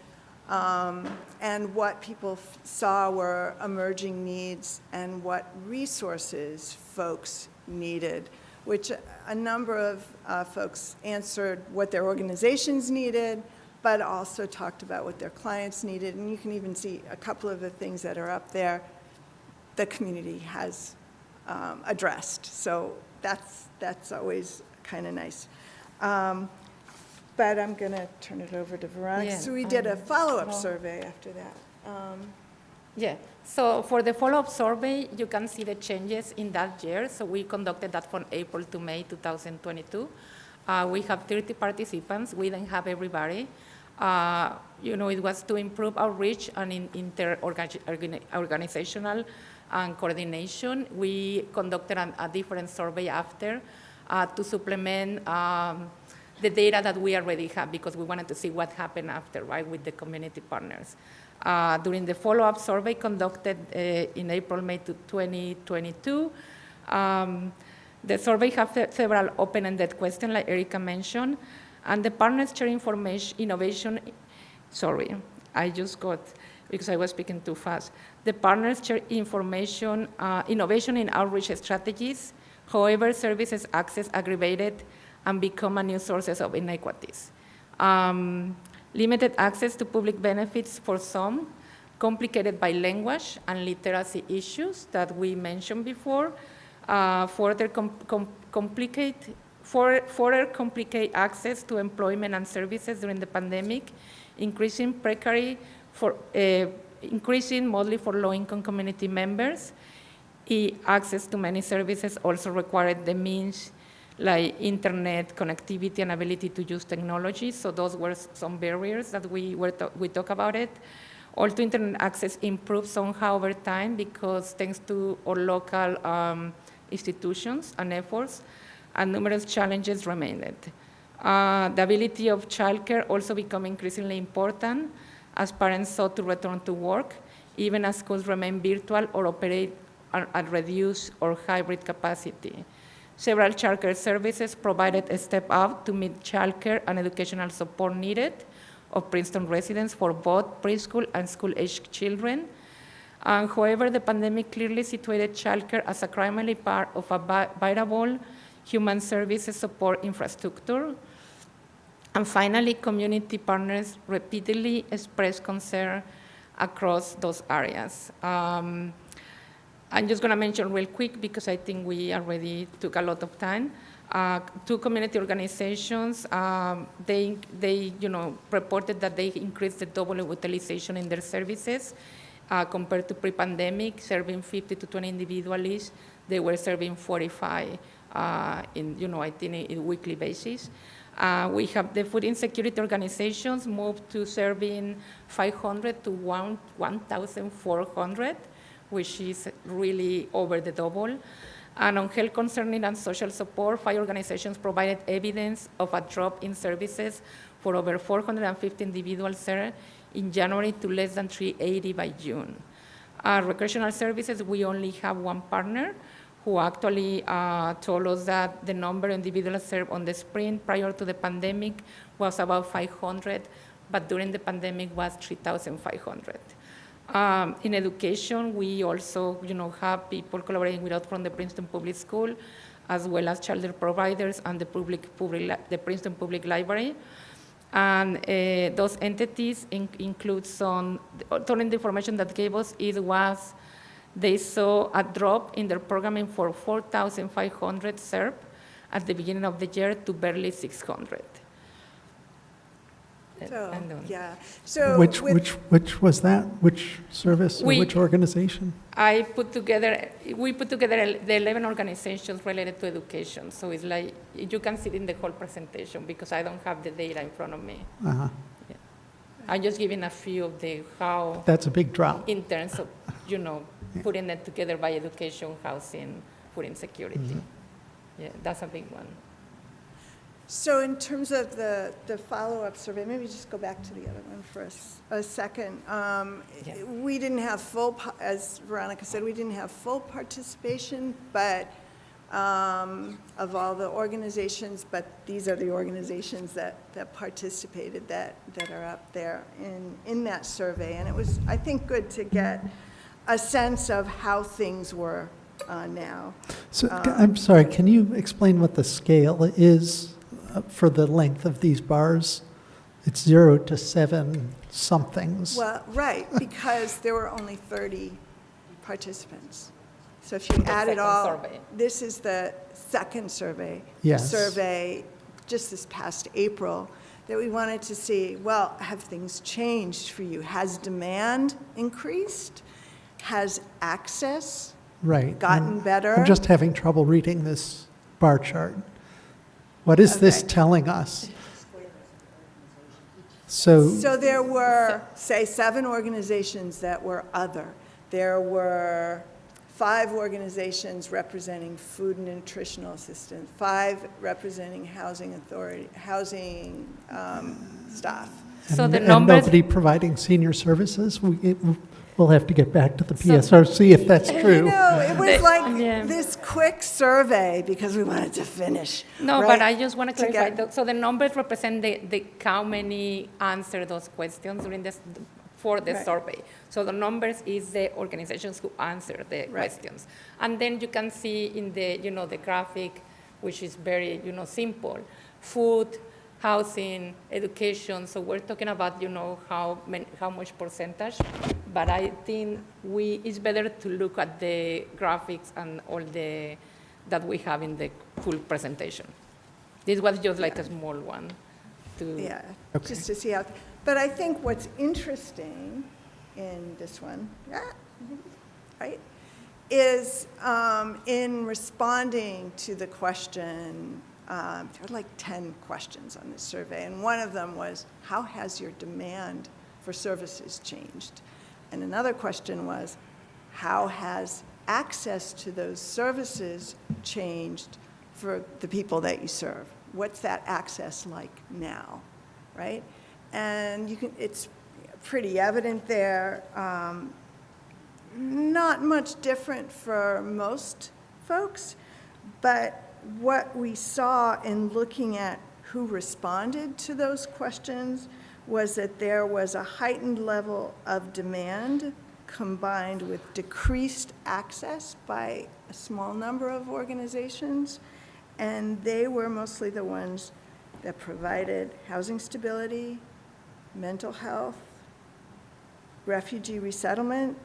And what people saw were emerging needs and what resources folks needed, which a number of folks answered what their organizations needed, but also talked about what their clients needed. And you can even see a couple of the things that are up there the community has addressed. So that's always kind of nice. But I'm going to turn it over to Veronica. Yeah, So we did a follow-up survey after that. Yeah, so for the follow-up survey, you can see the changes in that year. So we conducted that from April to May 2022. We have 30 participants. We didn't have everybody. It was to improve outreach and inter-organizational and coordination. We conducted a different survey after to supplement the data that we already have, because we wanted to see what happened after, right, with the community partners. During the follow-up survey conducted in April, May 2022, the survey had several open-ended questions, like Erica mentioned, and the partners share innovation, because I was speaking too fast. The partners share innovation in outreach strategies. However, services access aggravated and become a new sources of inequities. Limited access to public benefits for some, complicated by language and literacy issues that we mentioned before, further complicate access to employment and services during the pandemic, increasing mostly for low-income community members. Access to many services also required the means like internet connectivity and ability to use technology. So those were some barriers that we talk about it. Also, internet access improved somehow over time, because thanks to our local institutions and efforts, and numerous challenges remained. The ability of childcare also became increasingly important as parents sought to return to work, even as schools remain virtual or operate at reduced or hybrid capacity. Several childcare services provided a step up to meet childcare and educational support needed of Princeton residents for both preschool and school-aged children. However, the pandemic clearly situated childcare as a primary part of a viable human services support infrastructure. And finally, community partners repeatedly expressed concern across those areas. I'm just going to mention real quick, because I think we already took a lot of time. Two community organizations, they reported that they increased the double utilization in their services compared to pre-pandemic, serving 50 to 20 individuals. They were serving 45 in a weekly basis. We have the food insecurity organizations moved to serving 500 to 1,400, which is really over the double. And on health concerning and social support, 5 organizations provided evidence of a drop in services for over 450 individuals served in January to less than 380 by June. Recreational services, we only have one partner who actually told us that the number of individuals served on the spring prior to the pandemic was about 500, but during the pandemic was 3,500. In education, we also have people collaborating with us from the Princeton Public School, as well as child providers and the Princeton Public Library. And those entities include some the information that gave us was they saw a drop in their programming for 4,500 served at the beginning of the year to barely 600. So, yeah. So Which was that? Which service or which organization? We put together the 11 organizations related to education. So it's like, you can see it in the whole presentation because I don't have the data in front of me. Uh-huh. Yeah. I'm just giving a few of how. That's a big drop. In terms of, putting it together by education, housing, food insecurity. Mm-hmm. Yeah, that's a big one. So in terms of the follow-up survey, maybe just go back to the other one for a second. We didn't have as Veronica said, we didn't have full participation, but of all the organizations, but these are the organizations that participated that are up there in that survey. And it was, I think, good to get a sense of how things were now. So, I'm sorry, can you explain what the scale is for the length of these bars? It's 0 to 7 somethings. Well, right, because there were only 30 participants. So if you add it all, survey. This is the second survey. Yes. Survey just this past April that we wanted to see, well, have things changed for you? Has demand increased? Has access gotten better? I'm just having trouble reading this bar chart. What is this telling us? So there were, say, 7 organizations that were other. There were 5 organizations representing food and nutritional assistance, 5 representing housing authority, housing staff. So the and numbers. nobody providing senior services? We'll have to get back to the PSRC if that's true. No, it was like this quick survey because we wanted to finish. No, right? but I just want to clarify. So the numbers represent the how many answered those questions during this for the survey. So the numbers is the organizations who answered the questions, and then you can see in the the graphic, which is very simple, food, housing, education. So we're talking about how much percentage. But I think it's better to look at the graphics and all that we have in the full presentation. This was just like a small one. Just to see how. But I think what's interesting in this one, right, is in responding to the question, there were like 10 questions on this survey, and one of them was, how has your demand for services changed? And another question was, how has access to those services changed for the people that you serve? What's that access like now, right? And it's pretty evident there. Not much different for most folks, but what we saw in looking at who responded to those questions was that there was a heightened level of demand combined with decreased access by a small number of organizations, and they were mostly the ones that provided housing stability, mental health, refugee resettlement,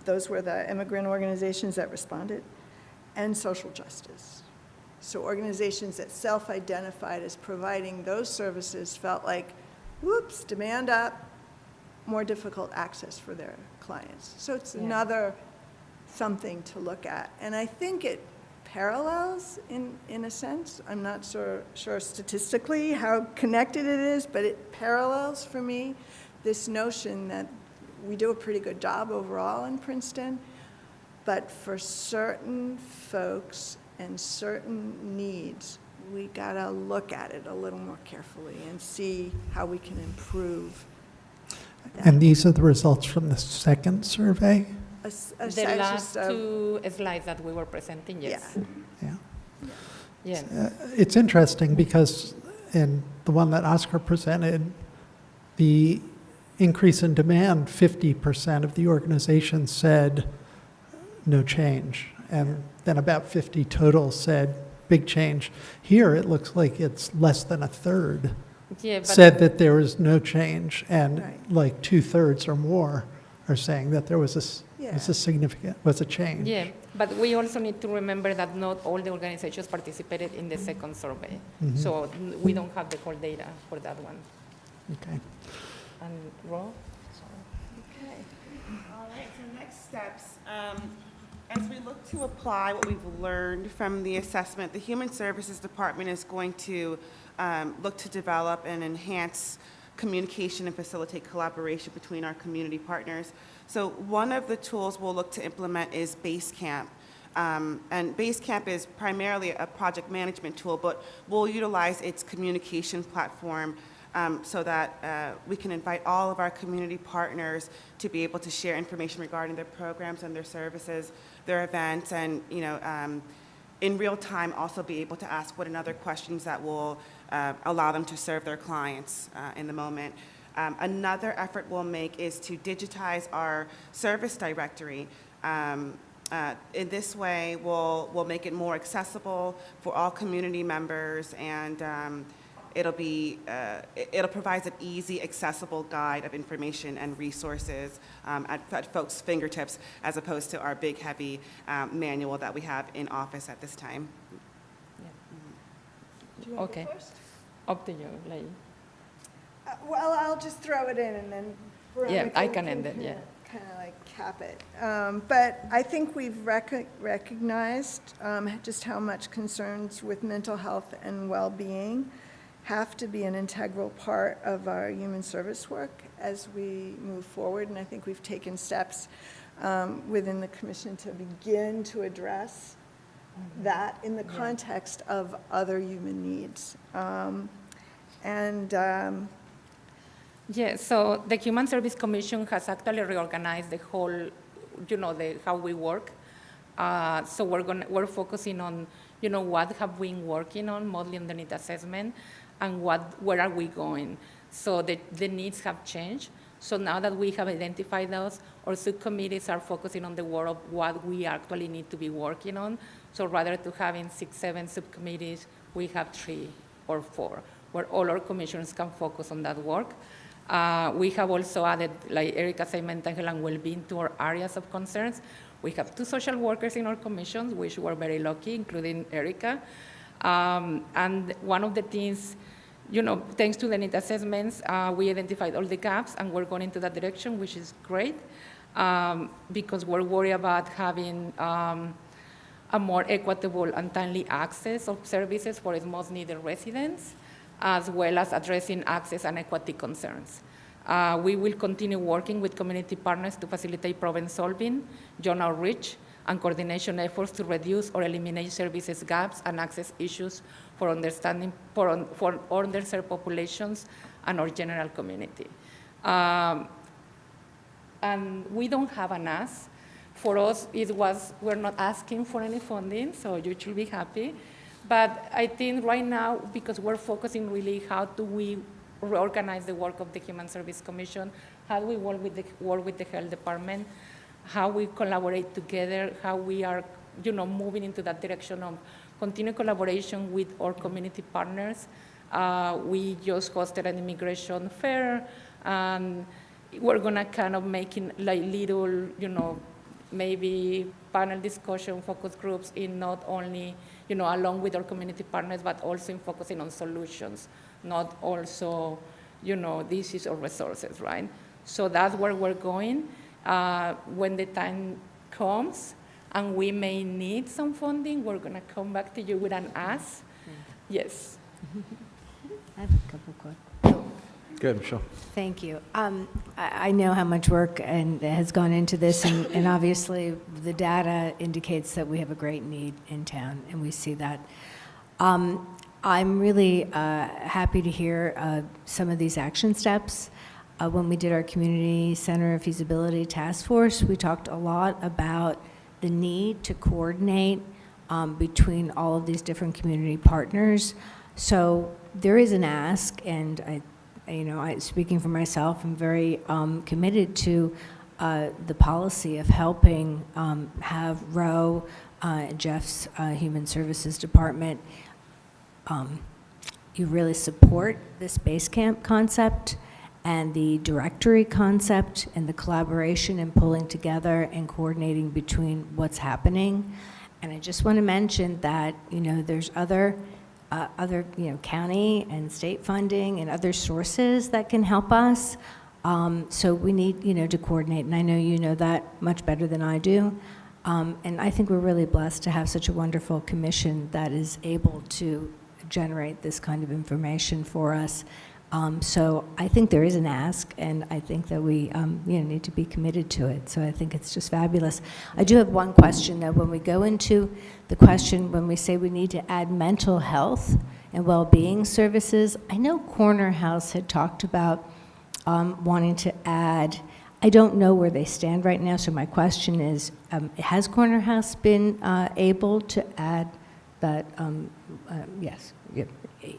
those were the immigrant organizations that responded, and social justice. So organizations that self-identified as providing those services felt like, whoops, demand up, more difficult access for their clients. So it's another something to look at. And I think it parallels in a sense. I'm not sure statistically how connected it is, but it parallels for me this notion that we do a pretty good job overall in Princeton, but for certain folks and certain needs, we gotta look at it a little more carefully and see how we can improve. And these are the results from the second survey? The last two slides that we were presenting, yes. Yeah. Yeah. It's interesting because in the one that Oscar presented, the increase in demand, 50% of the organizations said no change. And then about 50 total said big change. Here, it looks like it's less than a third said that there is no change. And like 2/3 or more are saying that there was a change. Yeah, but we also need to remember that not all the organizations participated in the second survey. Mm-hmm. So we don't have the whole data for that one. Okay. And Ro? Okay. All right, so next steps. As we look to apply what we've learned from the assessment, the Human Services Department is going to look to develop and enhance communication and facilitate collaboration between our community partners. So one of the tools we'll look to implement is Basecamp. And Basecamp is primarily a project management tool, but we'll utilize its communication platform so that we can invite all of our community partners to be able to share information regarding their programs and their services, their events, and in real time also be able to ask one another questions that will allow them to serve their clients in the moment. Another effort we'll make is to digitize our service directory. In this way, we'll make it more accessible for all community members, and it'll provide an easy, accessible guide of information and resources at folks' fingertips, as opposed to our big, heavy manual that we have in office at this time. Do you want to go first? Up to you, Lei. Well, I'll just throw it in and then Veronica I can end it, yeah. Kind of like cap it. But I think we've recognized just how much concerns with mental health and well-being have to be an integral part of our human service work as we move forward. And I think we've taken steps within the commission to begin to address that in the context of other human needs. Yeah, so the Human Service Commission has actually reorganized the whole, how we work. So we're focusing on, what have we been working on, mostly on the need assessment, and where are we going. So the needs have changed. So now that we have identified those, our subcommittees are focusing on the work of what we actually need to be working on. So rather to having 6, 7 subcommittees, we have 3 or 4, where all our commissioners can focus on that work. We have also added, like Erica said, mental health and well-being to our areas of concerns. We have 2 social workers in our commissions, which we're very lucky, including Erica. And one of the things, thanks to the need assessments, we identified all the gaps, and we're going into that direction, which is great, because we're worried about having a more equitable and timely access of services for its most needed residents, as well as addressing access and equity concerns. We will continue working with community partners to facilitate problem solving, joint outreach, and coordination efforts to reduce or eliminate services gaps and access issues for underserved populations and our general community. And we don't have an ask. For us, we're not asking for any funding, so you should be happy. But I think right now, because we're focusing really how do we reorganize the work of the Human Service Commission, how do we work with the Health Department, how we collaborate together, how we are moving into that direction of continued collaboration with our community partners. We just hosted an immigration fair, and we're gonna kind of making like little, maybe panel discussion, focus groups in not only along with our community partners, but also in focusing on solutions, not also, this is our resources, right? So that's where we're going. When the time comes and we may need some funding, we're going to come back to you with an ask. Yes. I have a couple questions. Go ahead, Michelle. Thank you. I know how much work has gone into this, and obviously the data indicates that we have a great need in town, and we see that. I'm really happy to hear some of these action steps. When we did our Community Center Feasibility Task Force, we talked a lot about the need to coordinate between all of these different community partners. So there is an ask, and speaking for myself, I'm very committed to the policy of helping have Roe, Jeff's Human Services Department, you really support this base camp concept and the directory concept and the collaboration and pulling together and coordinating between what's happening. And I just want to mention that, there's other county and state funding and other sources that can help us. So we need, to coordinate, and I know you know that much better than I do. And I think we're really blessed to have such a wonderful commission that is able to generate this kind of information for us. So I think there is an ask, and I think that we need to be committed to it. So I think it's just fabulous. I do have one question, though. When we go into the question, when we say we need to add mental health and well-being services, I know Corner House had talked about wanting to add. I don't know where they stand right now, so my question is, has Corner House been able to add that? Yes.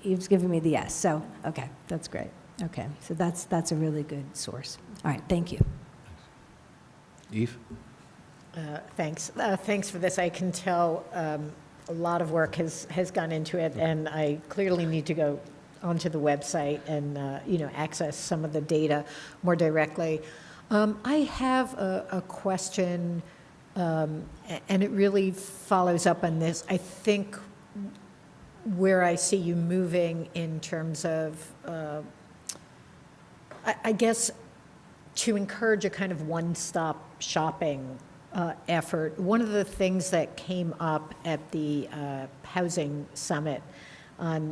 You've given me the yes, so, okay, that's great. Okay, so that's a really good source. All right, thank you. Eve? Thanks. Thanks for this. I can tell a lot of work has gone into it, and I clearly need to go onto the website and, access some of the data more directly. I have a question, and it really follows up on this. I think where I see you moving in terms of, I guess, to encourage a kind of one-stop shopping effort. One of the things that came up at the Housing Summit on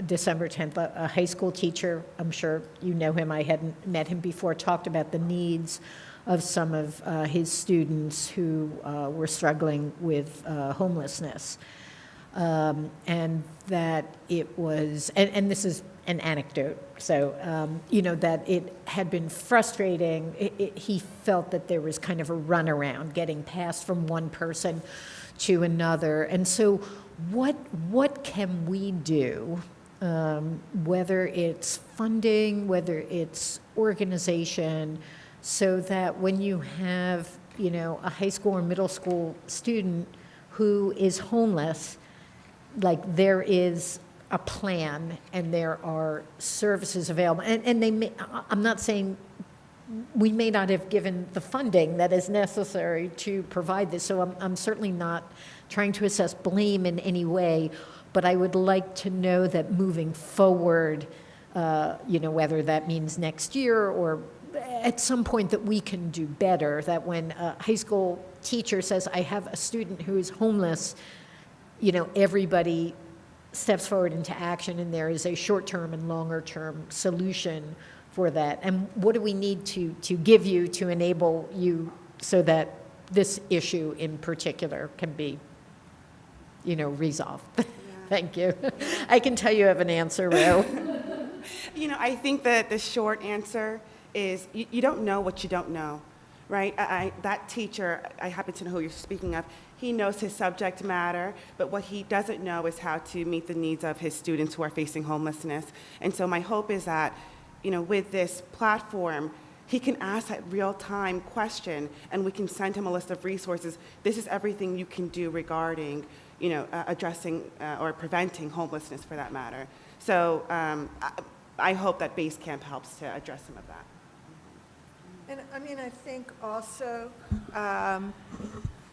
December 10th, a high school teacher, I'm sure you know him, I hadn't met him before, talked about the needs of some of his students who were struggling with homelessness. And that it was, and this is an anecdote, so, that it had been frustrating. He felt that there was kind of a runaround, getting passed from one person to another. And so what can we do, whether it's funding, whether it's organization, so that when you have, a high school or middle school student who is homeless, like there is a plan and there are services available. And they may, I'm not saying we may not have given the funding that is necessary to provide this, so I'm certainly not trying to assess blame in any way, but I would like to know that moving forward, whether that means next year or at some point, that we can do better, that when a high school teacher says, I have a student who is homeless, everybody steps forward into action, and there is a short-term and longer-term solution for that. And what do we need to give you to enable you so that this issue in particular can be, resolved? Yeah. Thank you. I can tell you have an answer, Ro. I think that the short answer is you don't know what you don't know, right? That teacher, I happen to know who you're speaking of, he knows his subject matter, but what he doesn't know is how to meet the needs of his students who are facing homelessness. And so my hope is that, with this platform, he can ask that real-time question, and we can send him a list of resources. This is everything you can do regarding, addressing or preventing homelessness, for that matter. So I hope that Base Camp helps to address some of that. And I think also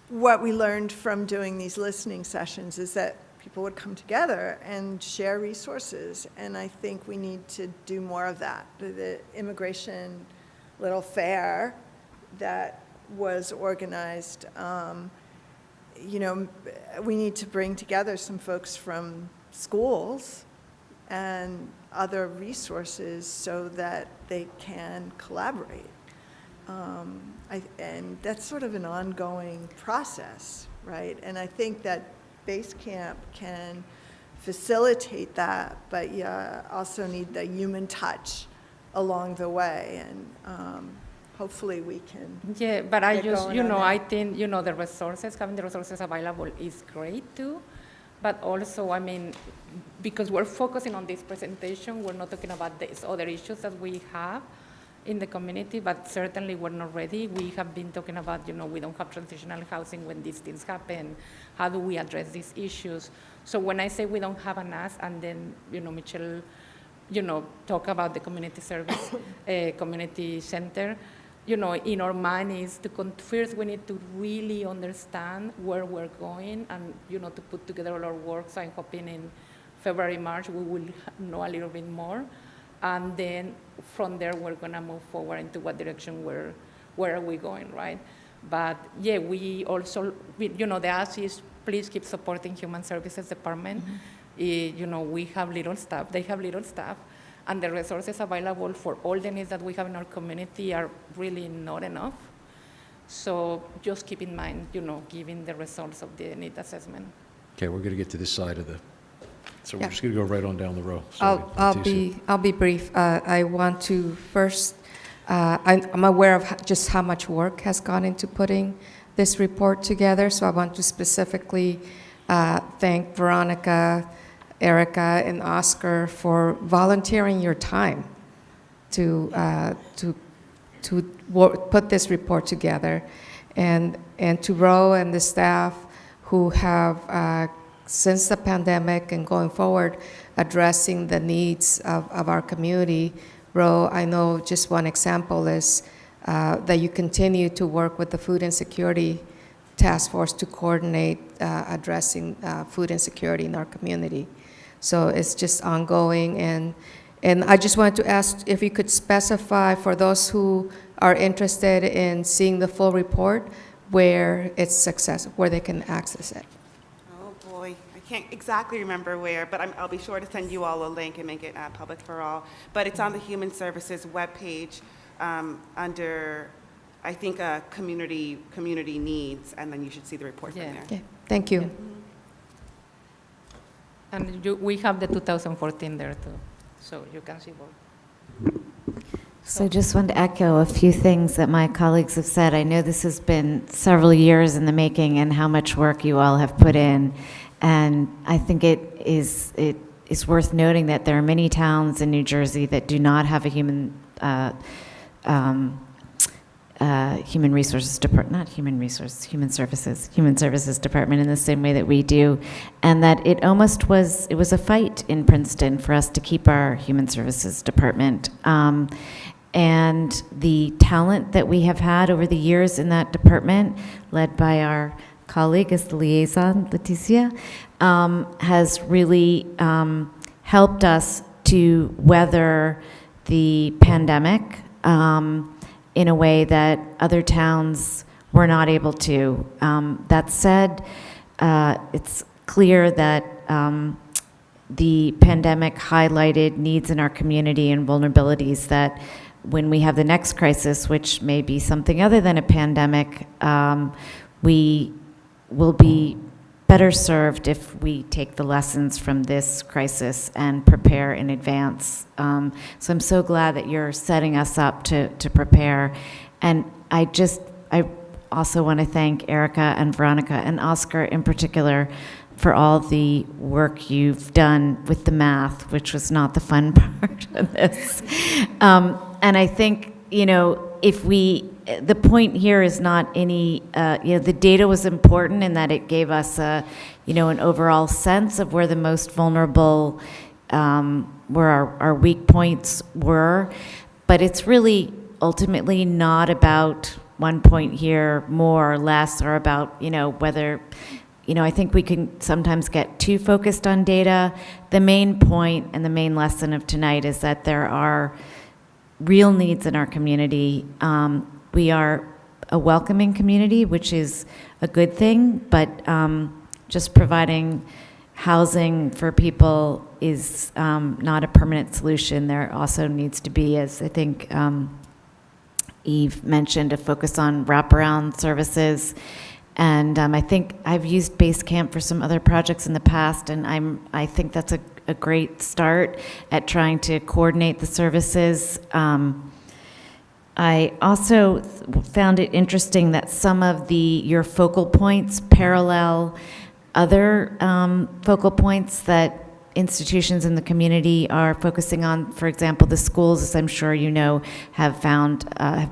what we learned from doing these listening sessions is that people would come together and share resources, and I think we need to do more of that. The immigration little fair that was organized, you know, we need to bring together some folks from schools and other resources so that they can collaborate. And that's sort of an ongoing process, right? And I think that Base Camp can facilitate that, but you also need the human touch along the way, and hopefully we can. Yeah, but I get just, going you on know, that. I think, you know, the resources, having the resources available is great too, but also, I mean, because we're focusing on this presentation, we're not talking about these other issues that we have in the community, but certainly we're not ready. We have been talking about, you know, we don't have transitional housing when these things happen. How do we address these issues? So when I say we don't have an ask, and then, you know, Michelle, you know, talk about the community service, community center, you know, in our mind is to, first we need to really understand where we're going and, you know, to put together all our work. So I'm hoping in February, March, we will know a little bit more. And then from there, we're gonna move forward into what direction where are we going, right? But yeah, we also, you know, the ask is please keep supporting Human Services Department. You know, we have little staff, they have little staff, and the resources available for all the needs that we have in our community are really not enough. So just keep in mind, you know, given the results of the need assessment. Okay, we're going to get to this side of the, so we're Yeah. just going to go right on down the row. Sorry, I'll be brief. I want to first, I'm aware of just how much work has gone into putting this report together, so I want to specifically thank Veronica, Erica, and Oscar for volunteering your time to put this report together, and to Ro and the staff who have, since the pandemic and going forward, addressing the needs of our community. Ro, I know just one example is that you continue to work with the Food Insecurity Task Force to coordinate addressing food insecurity in our community. So it's just ongoing, and I just wanted to ask if you could specify for those who are interested in seeing the full report where where they can access it. Oh, boy. I can't exactly remember where, but I'll be sure to send you all a link and make it public for all. But it's on the Human Services webpage under, I think, community needs, and then you should see the report from there. Okay, thank you. And we have the 2014 there too, so you can see both. So I just wanted to echo a few things that my colleagues have said. I know this has been several years in the making and how much work you all have put in. And I think it is worth noting that there are many towns in New Jersey that do not have a human services department in the same way that we do, and that it was a fight in Princeton for us to keep our human services department. And the talent that we have had over the years in that department, led by our colleague as the liaison, Leticia, has really helped us to weather the pandemic in a way that other towns were not able to. That said, it's clear that the pandemic highlighted needs in our community and vulnerabilities that when we have the next crisis, which may be something other than a pandemic, we will be better served if we take the lessons from this crisis and prepare in advance. So I'm so glad that you're setting us up to prepare. And I also want to thank Erica and Veronica and Oscar in particular for all the work you've done with the math, which was not the fun part of this. And I think, you know, the point here is not any, the data was important in that it gave us an overall sense of where the most vulnerable, where our weak points were. But it's really ultimately not about one point here more or less, or about, whether I think we can sometimes get too focused on data. The main point and the main lesson of tonight is that there are real needs in our community. We are a welcoming community, which is a good thing, but just providing housing for people is not a permanent solution. There also needs to be, as I think Eve mentioned, a focus on wraparound services. And I think I've used Basecamp for some other projects in the past, and I think that's a great start at trying to coordinate the services. I also found it interesting that some of your focal points parallel other focal points that institutions in the community are focusing on. For example, the schools, as I'm sure you know, have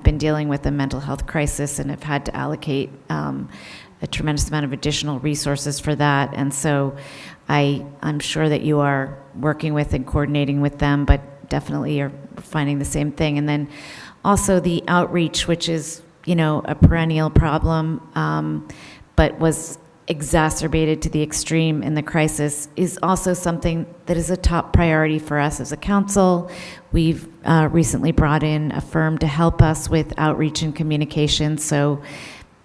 been dealing with a mental health crisis and have had to allocate a tremendous amount of additional resources for that. And so I'm sure that you are working with and coordinating with them, but definitely are finding the same thing. And then also the outreach, which is, a perennial problem, but was exacerbated to the extreme in the crisis, is also something that is a top priority for us as a council. We've recently brought in a firm to help us with outreach and communication, so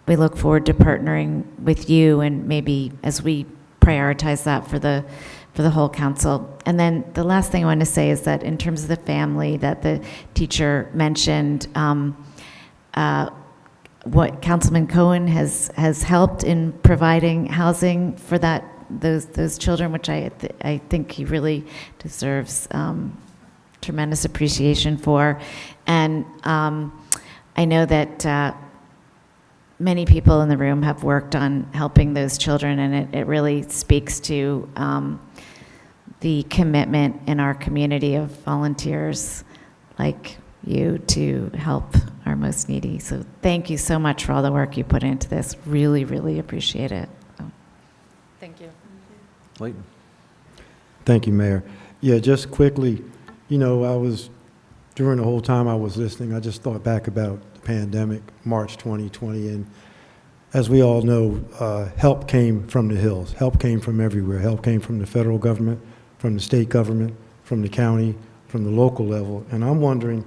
we look forward to partnering with you and maybe as we prioritize that for the whole council. And then the last thing I want to say is that in terms of the family that the teacher mentioned, what Councilman Cohen has helped in providing housing for those children, which I think he really deserves tremendous appreciation for. And I know that many people in the room have worked on helping those children, and it really speaks to the commitment in our community of volunteers like you to help our most needy. So thank you so much for all the work you put into this. Really, really appreciate it. Thank you. Leighton. Thank you, Mayor. Yeah, just quickly, during the whole time I was listening, I just thought back about the pandemic, March 2020, and as we all know, help came from the hills. Help came from everywhere. Help came from the federal government, from the state government, from the county, from the local level. And I'm wondering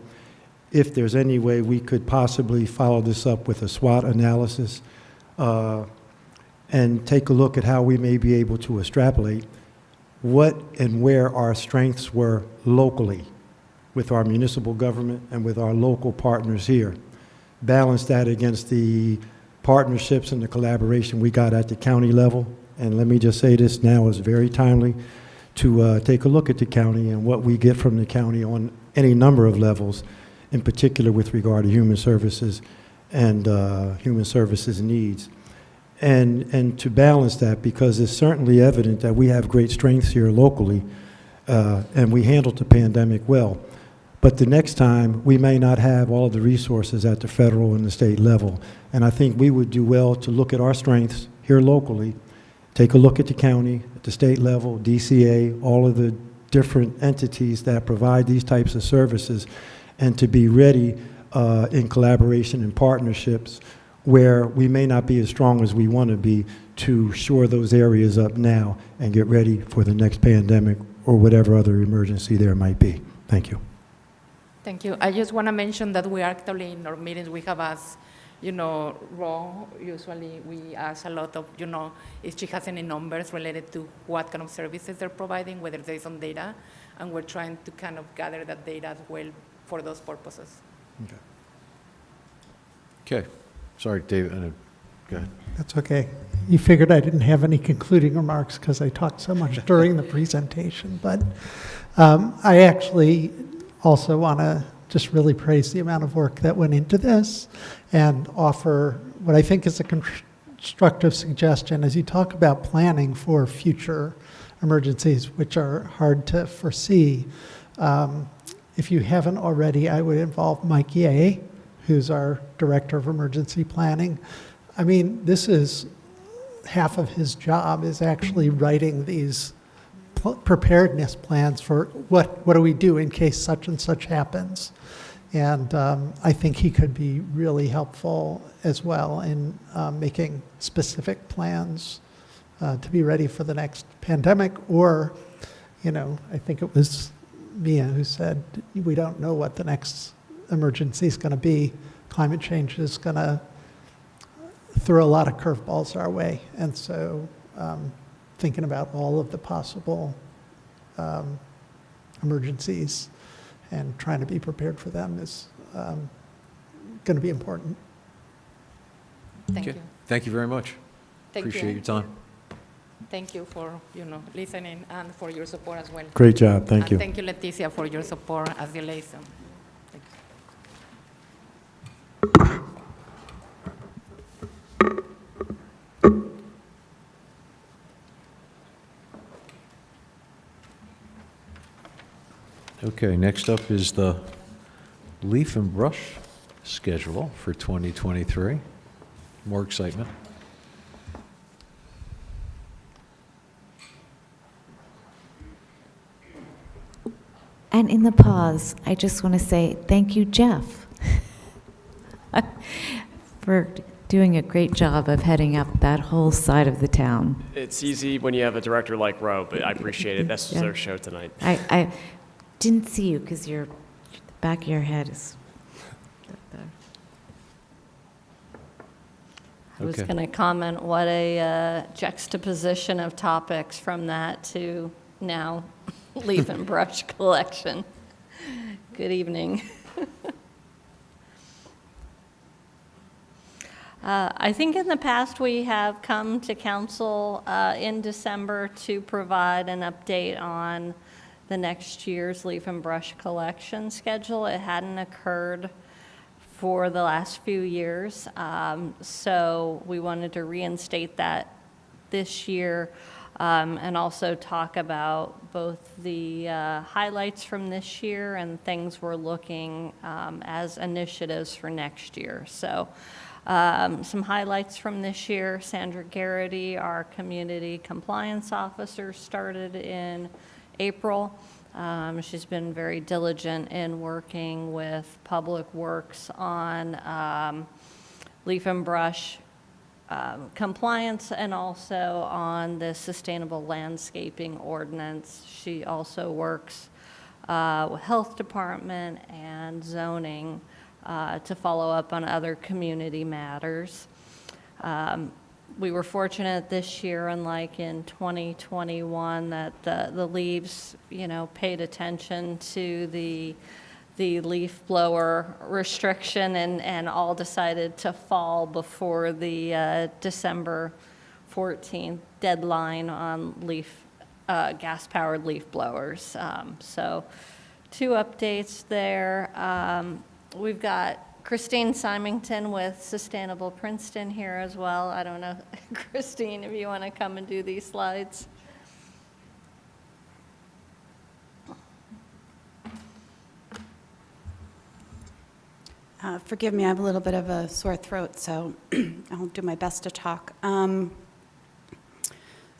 if there's any way we could possibly follow this up with a SWOT analysis and take a look at how we may be able to extrapolate what and where our strengths were locally with our municipal government and with our local partners here. Balance that against the partnerships and the collaboration we got at the county level. And let me just say this now is very timely to take a look at the county and what we get from the county on any number of levels, in particular with regard to human services and human services needs. And to balance that, because it's certainly evident that we have great strengths here locally, and we handled the pandemic well. But the next time, we may not have all of the resources at the federal and the state level. And I think we would do well to look at our strengths here locally, take a look at the county, at the state level, DCA, all of the different entities that provide these types of services, and to be ready in collaboration and partnerships where we may not be as strong as we want to be, to shore those areas up now and get ready for the next pandemic or whatever other emergency there might be. Thank you. Thank you. I just want to mention that we are actually in our meetings, we have asked, Ro, usually we ask a lot of, if she has any numbers related to what kind of services they're providing, whether there is some data, and we're trying to kind of gather that data as well for those purposes. Okay. Sorry, David. Go ahead. That's okay. You figured I didn't have any concluding remarks because I talked so much during the presentation, but I actually also want to just really praise the amount of work that went into this and offer what I think is a constructive suggestion as you talk about planning for future emergencies, which are hard to foresee. If you haven't already, I would involve Mike Ye, who's our Director of Emergency Planning. I mean, this is half of his job is actually writing these preparedness plans for what do we do in case such and such happens. And I think he could be really helpful as well in making specific plans to be ready for the next pandemic, or, I think it was Mia who said, we don't know what the next emergency is going to be. Climate change is going to throw a lot of curveballs our way. And so thinking about all of the possible emergencies and trying to be prepared for them is going to be important. Thank Okay. you. Thank you very much. Thank Appreciate you. your time. Thank you for, listening and for your support as well. Great job, thank And you. thank you, Leticia, for your support as the liaison. Thank you. Okay, next up is the leaf and brush schedule for 2023. More excitement. And in the pause, I just want to say thank you, Jeff, for doing a great job of heading up that whole side of the town. It's easy when you have a director like Ro, but I appreciate it. That's Yeah. their show tonight. I didn't see you because the back of your head is I was Okay. going to comment what a juxtaposition of topics from that to now leaf and brush collection. Good evening. I think in the past we have come to council in December to provide an update on the next year's leaf and brush collection schedule. It hadn't occurred for the last few years, so we wanted to reinstate that this year and also talk about both the highlights from this year and things we're looking as initiatives for next year. So some highlights from this year: Sandra Garrity, our community compliance officer, started in April. She's been very diligent in working with Public Works on leaf and brush compliance and also on the sustainable landscaping ordinance. She also works with Health Department and zoning to follow up on other community matters. We were fortunate this year, unlike in 2021, that the leaves, paid attention to the leaf blower restriction and all decided to fall before the December 14th deadline on gas-powered leaf blowers. So 2 updates there. We've got Christine Symington with Sustainable Princeton here as well. I don't know, Christine, if you want to come and do these slides. Forgive me, I have a little bit of a sore throat, so I'll do my best to talk.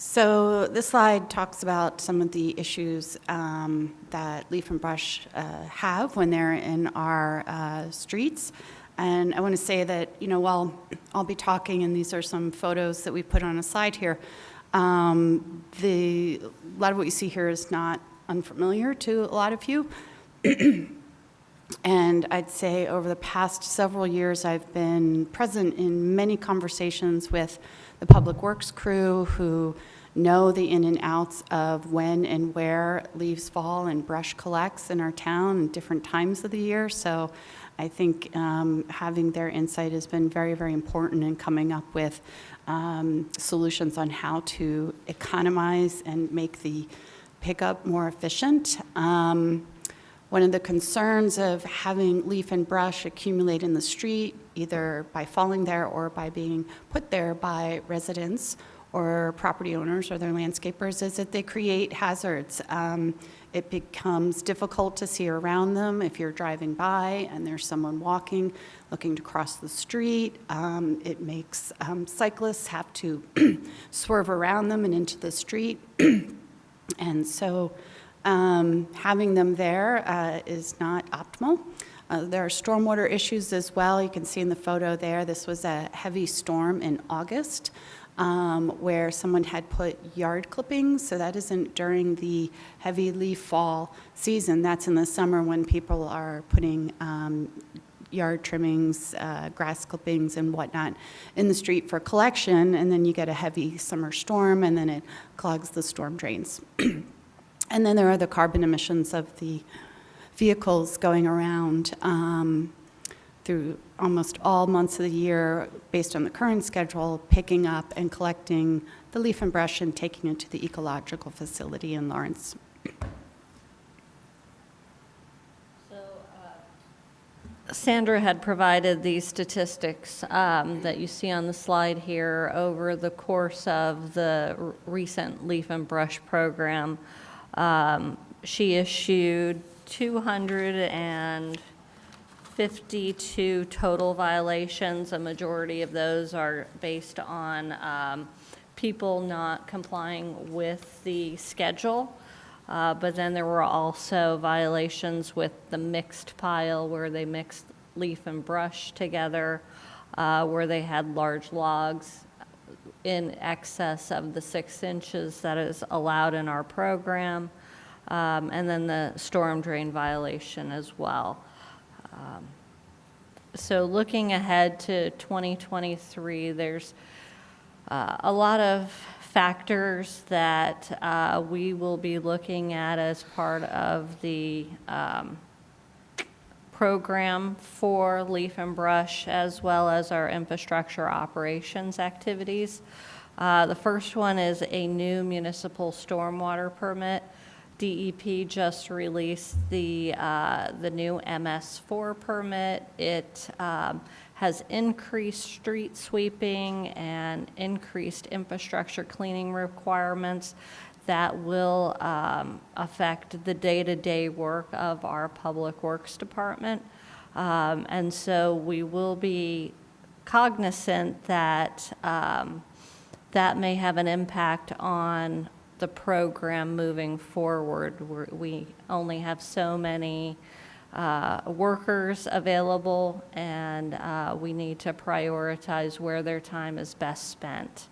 So this slide talks about some of the issues that Leaf and Brush have when they're in our streets. And I want to say that, while I'll be talking, and these are some photos that we put on a slide here, a lot of what you see here is not unfamiliar to a lot of you. And I'd say over the past several years, I've been present in many conversations with the Public Works crew who know the in and outs of when and where leaves fall and brush collects in our town at different times of the year. So I think having their insight has been very, very important in coming up with solutions on how to economize and make the pickup more efficient. One of the concerns of having leaf and brush accumulate in the street, either by falling there or by being put there by residents or property owners or their landscapers, is that they create hazards. It becomes difficult to see around them if you're driving by and there's someone walking, looking to cross the street. It makes cyclists have to swerve around them and into the street. And so having them there is not optimal. There are stormwater issues as well. You can see in the photo there, this was a heavy storm in August. where someone had put yard clippings, so that isn't during the heavy leaf fall season. That's in the summer when people are putting yard trimmings, grass clippings and whatnot in the street for collection, and then you get a heavy summer storm and then it clogs the storm drains. And then there are the carbon emissions of the vehicles going around through almost all months of the year based on the current schedule, picking up and collecting the leaf and brush and taking it to the ecological facility in Lawrence. Sandra had provided these statistics that you see on the slide here over the course of the recent leaf and brush program. She issued 252 total violations. A majority of those are based on people not complying with the schedule. But then there were also violations with the mixed pile where they mixed leaf and brush together, where they had large logs in excess of the 6 inches that is allowed in our program, and then the storm drain violation as well. So looking ahead to 2023, there's a lot of factors that we will be looking at as part of the program for leaf and brush, as well as our infrastructure operations activities. The first one is a new municipal stormwater permit. DEP just released the new MS4 permit. It has increased street sweeping and increased infrastructure cleaning requirements that will affect the day-to-day work of our Public Works Department. And so we will be cognizant that that may have an impact on the program moving forward. We only have so many workers available, and we need to prioritize where their time is best spent.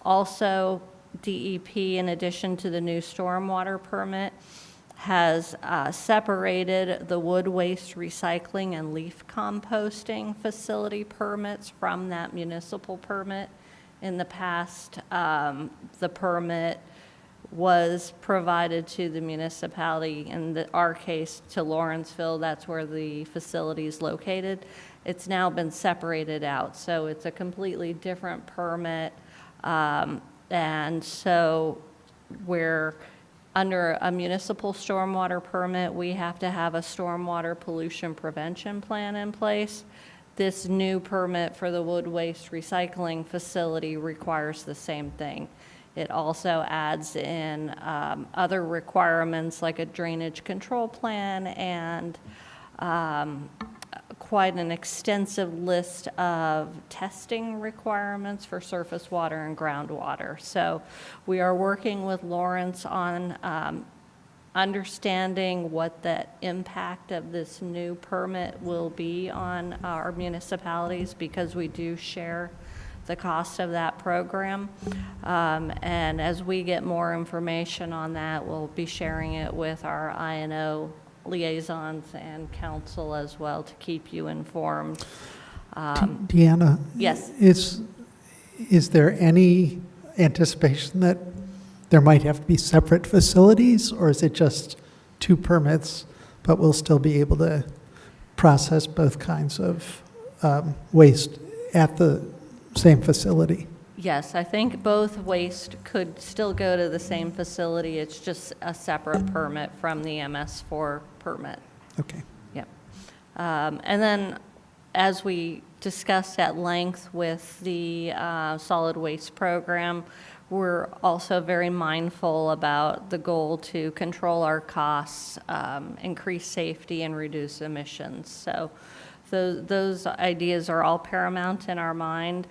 Also, DEP, in addition to the new stormwater permit, has separated the wood waste recycling and leaf composting facility permits from that municipal permit. In the past, the permit was provided to the municipality, in our case to Lawrenceville. That's where the facility is located. It's now been separated out, so it's a completely different permit. And so we're under a municipal stormwater permit, we have to have a stormwater pollution prevention plan in place. This new permit for the wood waste recycling facility requires the same thing. It also adds in other requirements like a drainage control plan and quite an extensive list of testing requirements for surface water and groundwater. So we are working with Lawrence on understanding what the impact of this new permit will be on our municipalities, because we do share the cost of that program. And as we get more information on that, we'll be sharing it with our INO liaisons and council as well to keep you informed. Deanna? Yes. Is there any anticipation that there might have to be separate facilities, or is it just 2 permits, but we'll still be able to process both kinds of waste at the same facility? Yes, I think both waste could still go to the same facility. It's just a separate permit from the MS4 permit. Okay. Yep. And then, as we discussed at length with the solid waste program, we're also very mindful about the goal to control our costs, increase safety, and reduce emissions. So those ideas are all paramount in our mind.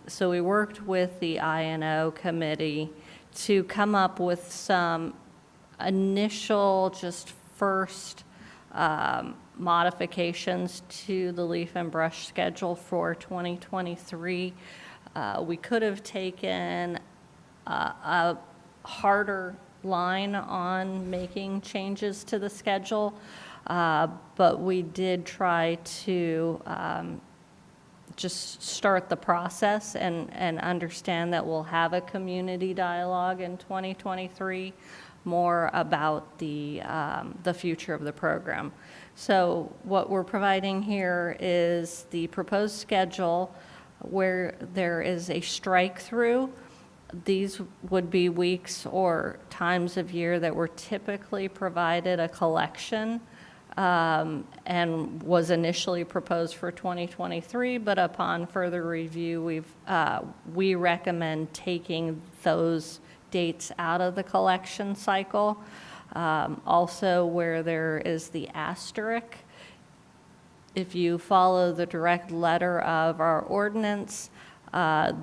So we worked with the INO committee to come up with some initial, just first modifications to the leaf and brush schedule for 2023. We could have taken a harder line on making changes to the schedule, but we did try to just start the process and understand that we'll have a community dialogue in 2023 more about the future of the program. So what we're providing here is the proposed schedule where there is a strike through. These would be weeks or times of year that were typically provided a collection and was initially proposed for 2023, but upon further review, we recommend taking those dates out of the collection cycle. Also, where there is the asterisk, if you follow the direct letter of our ordinance,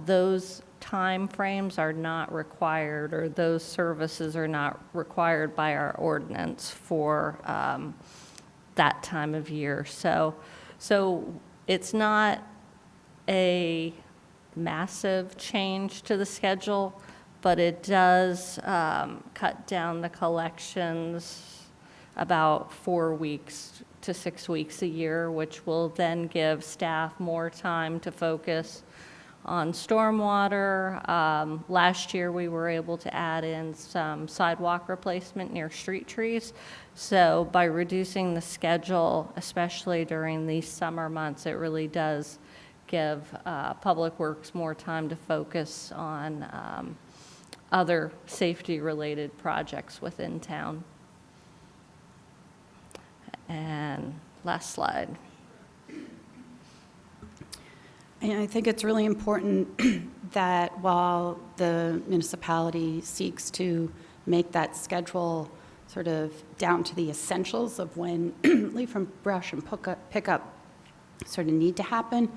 those time frames are not required, or those services are not required by our ordinance for that time of year. So it's not a massive change to the schedule, but it does cut down the collections about 4 weeks to 6 weeks a year, which will then give staff more time to focus on stormwater. Last year, we were able to add in some sidewalk replacement near street trees. So by reducing the schedule, especially during these summer months, it really does give Public Works more time to focus on other safety-related projects within town. And last slide. And I think it's really important that while the municipality seeks to make that schedule sort of down to the essentials of when leaf and brush and pickup sort of need to happen,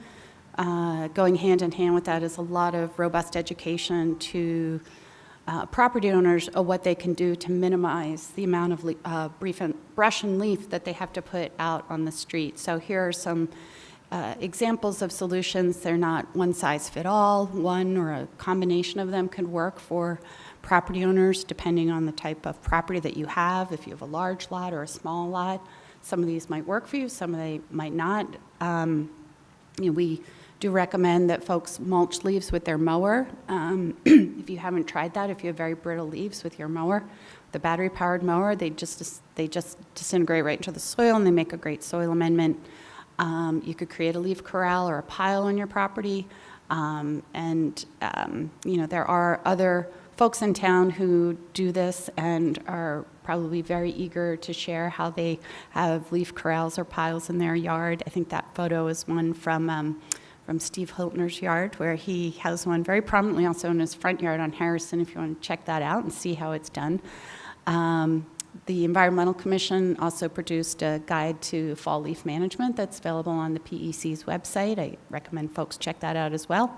going hand in hand with that is a lot of robust education to property owners of what they can do to minimize the amount of brush and leaf that they have to put out on the street. So here are some examples of solutions. They're not one size fit all. One or a combination of them could work for property owners depending on the type of property that you have. If you have a large lot or a small lot, some of these might work for you, some of they might not. We do recommend that folks mulch leaves with their mower. If you haven't tried that, if you have very brittle leaves with your mower, the battery-powered mower, they just disintegrate right into the soil, and they make a great soil amendment. You could create a leaf corral or a pile on your property, there are other folks in town who do this and are probably very eager to share how they have leaf corrals or piles in their yard. I think that photo is one from Steve Hiltner's yard, where he has one very prominently also in his front yard on Harrison, if you want to check that out and see how it's done. The Environmental Commission also produced a guide to fall leaf management that's available on the PEC's website. I recommend folks check that out as well.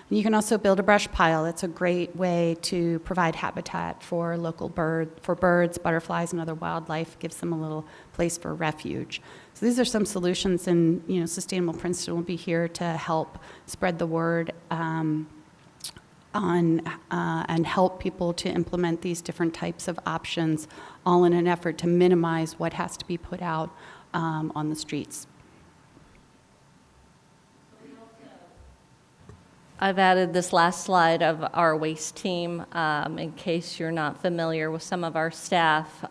And you can also build a brush pile. It's a great way to provide habitat for local birds, butterflies, and other wildlife. Gives them a little place for refuge. So these are some solutions, and Sustainable Princeton will be here to help spread the word and help people to implement these different types of options, all in an effort to minimize what has to be put out on the streets. I've added this last slide of our waste team in case you're not familiar with some of our staff.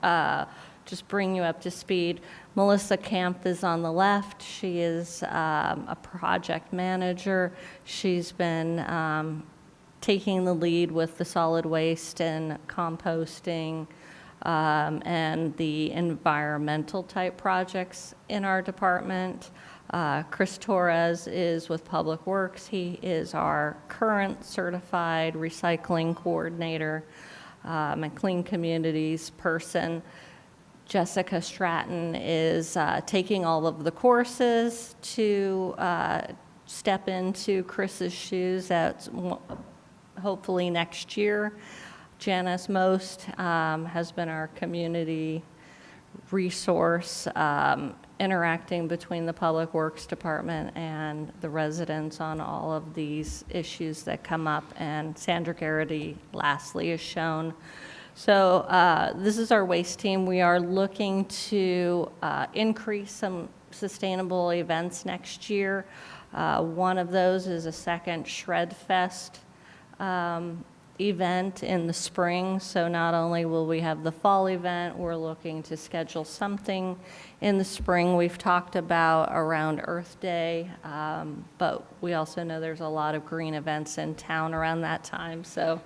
Just bring you up to speed. Melissa Camp is on the left. She is a project manager. She's been taking the lead with the solid waste and composting and the environmental type projects in our department. Chris Torres is with Public Works. He is our current certified recycling coordinator and clean communities person. Jessica Stratton is taking all of the courses to step into Chris's shoes. That's hopefully next year. Janice Most has been our community resource interacting between the Public Works Department and the residents on all of these issues that come up, and Sandra Garrity lastly is shown. So this is our waste team. We are looking to increase some sustainable events next year. One of those is a second Shred Fest event in the spring. So not only will we have the fall event, we're looking to schedule something in the spring. We've talked about around Earth Day, but we also know there's a lot of green events in town around that time. So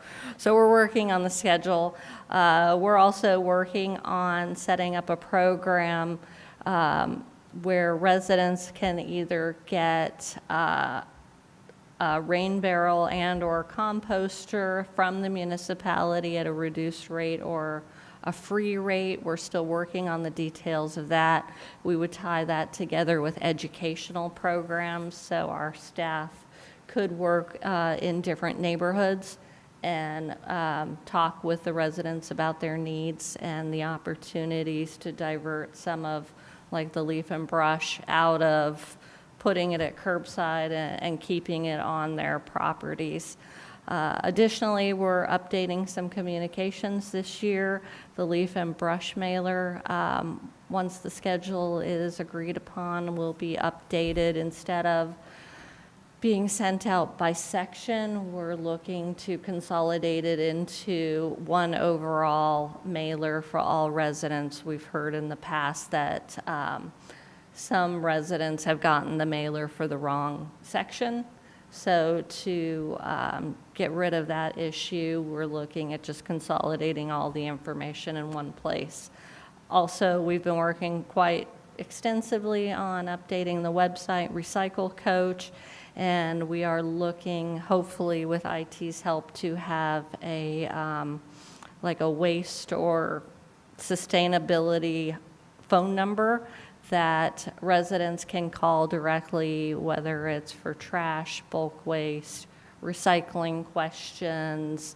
we're working on the schedule. We're also working on setting up a program where residents can either get a rain barrel and or composter from the municipality at a reduced rate or a free rate. We're still working on the details of that. We would tie that together with educational programs, so our staff could work in different neighborhoods and talk with the residents about their needs and the opportunities to divert some of like the leaf and brush out of putting it at curbside and keeping it on their properties. Additionally, we're updating some communications this year. The leaf and brush mailer, once the schedule is agreed upon, will be updated. Instead of being sent out by section, we're looking to consolidate it into one overall mailer for all residents. We've heard in the past that some residents have gotten the mailer for the wrong section. So to get rid of that issue, we're looking at just consolidating all the information in one place. Also, we've been working quite extensively on updating the website, Recycle Coach, and we are looking, hopefully with IT's help, to have a like a waste or sustainability phone number that residents can call directly, whether it's for trash, bulk waste, recycling questions,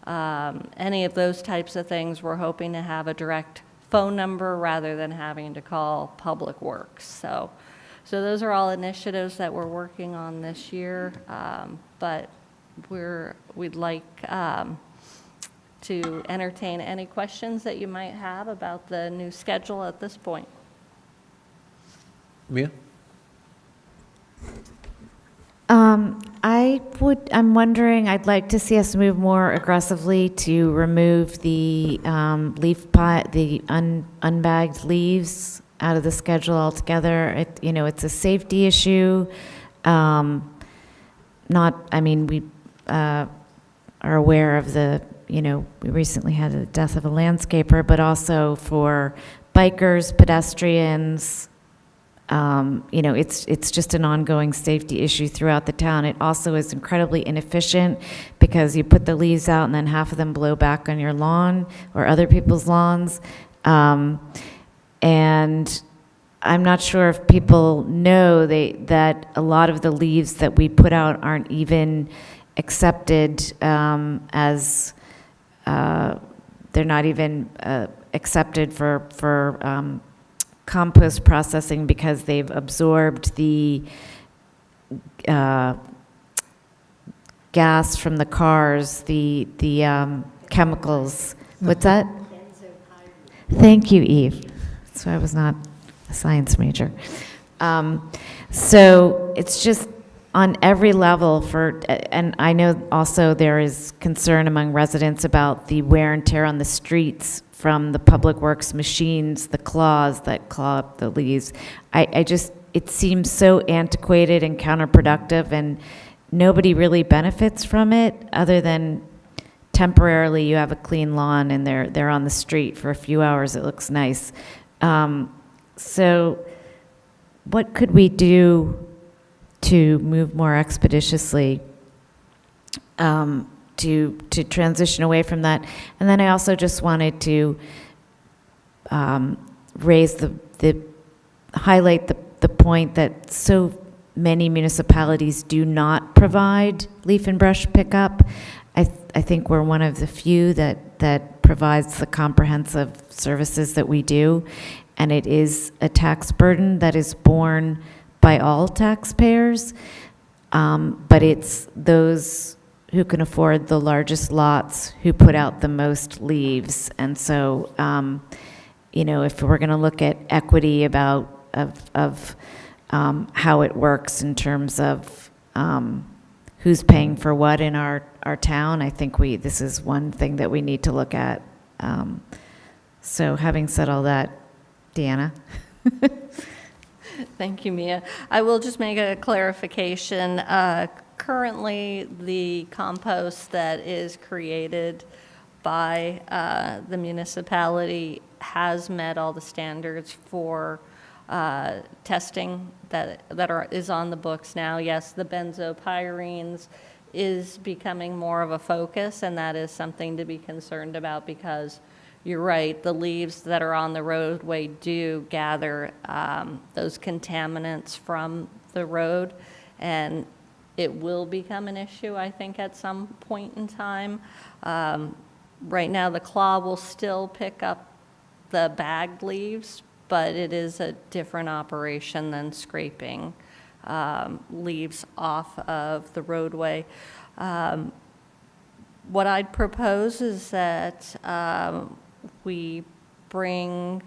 any of those types of things. We're hoping to have a direct phone number rather than having to call Public Works. So those are all initiatives that we're working on this year, but we'd like to entertain any questions that you might have about the new schedule at this point. Mia? I'm wondering, I'd like to see us move more aggressively to remove the leaf pot, the unbagged leaves out of the schedule altogether. It's a safety issue. We are aware of we recently had the death of a landscaper, but also for bikers, pedestrians. It's just an ongoing safety issue throughout the town. It also is incredibly inefficient because you put the leaves out and then half of them blow back on your lawn or other people's lawns. And I'm not sure if people know that a lot of the leaves that we put out aren't even accepted as they're not even accepted for compost processing because they've absorbed the gas from the cars, the chemicals. What's that? Thank you, Eve. So I was not a science major. So it's just on every level and I know also there is concern among residents about the wear and tear on the streets from the Public Works machines, the claws that claw up the leaves. It seems so antiquated and counterproductive, and nobody really benefits from it other than temporarily you have a clean lawn and they're on the street for a few hours. It looks nice. So what could we do to move more expeditiously to transition away from that? And then I also just wanted to highlight the point that so many municipalities do not provide leaf and brush pickup. I think we're one of the few that provides the comprehensive services that we do. and it is a tax burden that is borne by all taxpayers, but it's those who can afford the largest lots who put out the most leaves. And so, if we're going to look at equity of how it works in terms of who's paying for what in our town, I think this is one thing that we need to look at. So having said all that, Deanna? Thank you, Mia. I will just make a clarification. Currently, the compost that is created by the municipality has met all the standards for testing that is on the books now. Yes, the benzopyrenes is becoming more of a focus, and that is something to be concerned about because you're right, the leaves that are on the roadway do gather those contaminants from the road, and it will become an issue, I think, at some point in time. Right now, the claw will still pick up the bagged leaves, but it is a different operation than scraping leaves off of the roadway. What I'd propose is that we bring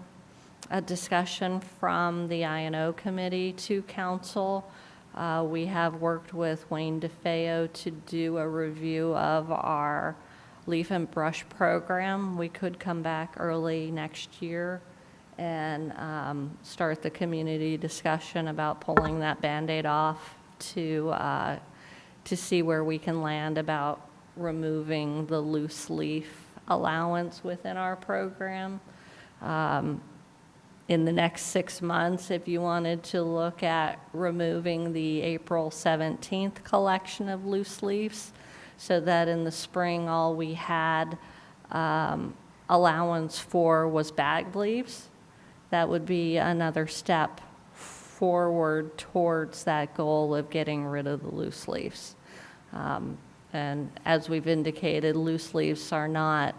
a discussion from the I&O committee to council. We have worked with Wayne DeFeo to do a review of our leaf and brush program. We could come back early next year and start the community discussion about pulling that Band-Aid off to see where we can land about removing the loose leaf allowance within our program. In the next 6 months, if you wanted to look at removing the April 17th collection of loose leaves, so that in the spring all we had allowance for was bagged leaves, that would be another step forward towards that goal of getting rid of the loose leaves. And as we've indicated, loose leaves are not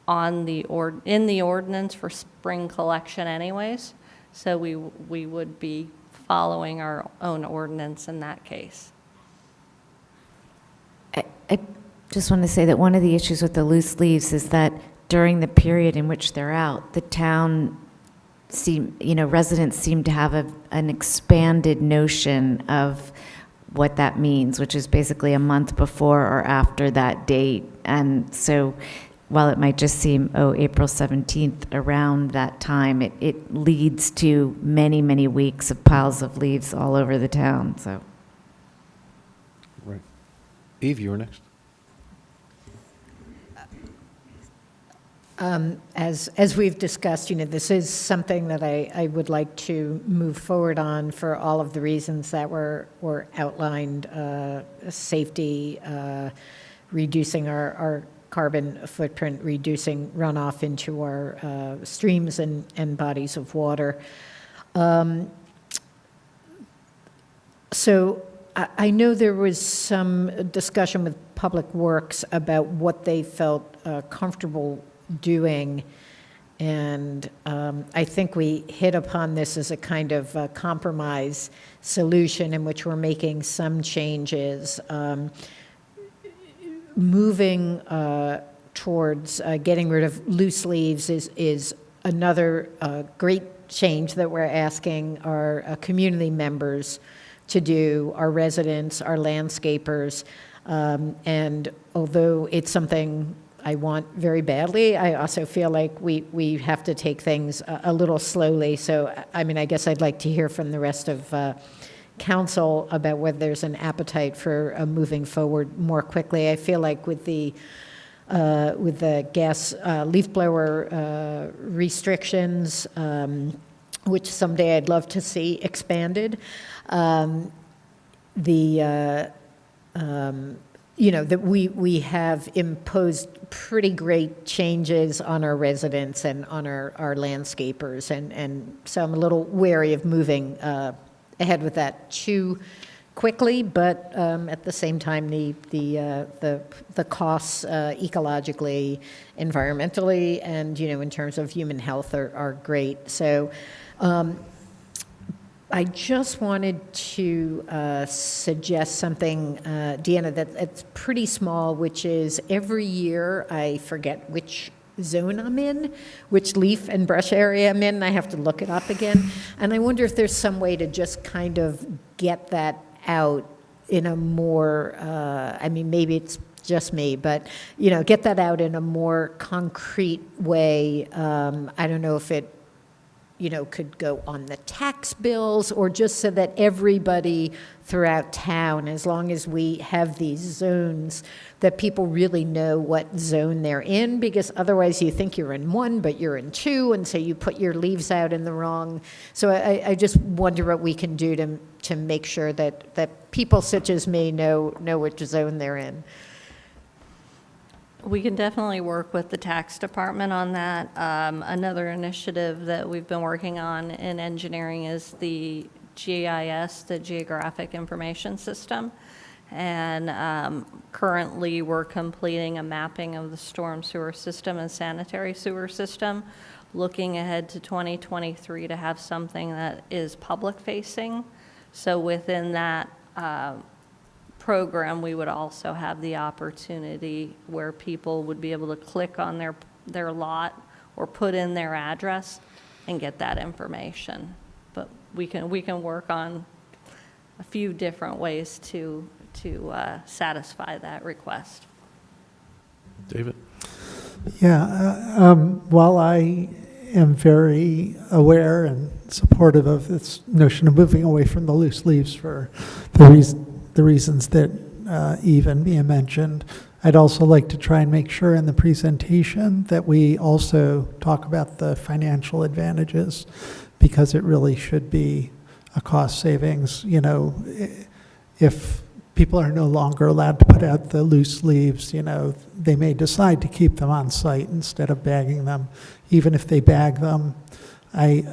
in the ordinance for spring collection anyways, so we would be following our own ordinance in that case. I just want to say that one of the issues with the loose leaves is that during the period in which they're out, the town residents seem to have an expanded notion of what that means, which is basically a month before or after that date. And so while it might just seem, April 17th, around that time, it leads to many, many weeks of piles of leaves all over the town, so. Right. Eve, you were next. As we've discussed, this is something that I would like to move forward on for all of the reasons that were outlined, safety, reducing our carbon footprint, reducing runoff into our streams and bodies of water. So I know there was some discussion with Public Works about what they felt comfortable doing, and I think we hit upon this as a kind of compromise solution in which we're making some changes. Moving towards getting rid of loose leaves is another great change that we're asking our community members to do, our residents, our landscapers, and although it's something I want very badly, I also feel like we have to take things a little slowly. So, I guess I'd like to hear from the rest of council about whether there's an appetite for moving forward more quickly. I feel like with the gas leaf blower restrictions, which someday I'd love to see expanded, that we have imposed pretty great changes on our residents and on our landscapers, and so I'm a little wary of moving ahead with that too quickly, but at the same time, the costs ecologically, environmentally, and, in terms of human health are great. So I just wanted to suggest something, Deanna, it's pretty small, which is every year, I forget which zone I'm in, which leaf and brush area I'm in, and I have to look it up again. And I wonder if there's some way to just kind of get that out in a more, maybe it's just me, but, get that out in a more concrete way. I don't know if it, could go on the tax bills, or just so that everybody throughout town, as long as we have these zones, that people really know what zone they're in, because otherwise you think you're in one, but you're in two, and so you put your leaves out in the wrong. So I just wonder what we can do to make sure that people such as me know which zone they're in. We can definitely work with the tax department on that. Another initiative that we've been working on in engineering is the GIS, the Geographic Information System. And currently we're completing a mapping of the storm sewer system and sanitary sewer system, looking ahead to 2023 to have something that is public facing. So within that program, we would also have the opportunity where people would be able to click on their lot or put in their address and get that information. But we can work on a few different ways to satisfy that request. David? Yeah, while I am very aware and supportive of this notion of moving away from the loose leaves for the reasons that Eve and Mia mentioned, I'd also like to try and make sure in the presentation that we also talk about the financial advantages, because it really should be a cost savings. If people are no longer allowed to put out the loose leaves, they may decide to keep them on site instead of bagging them. Even if they bag them, I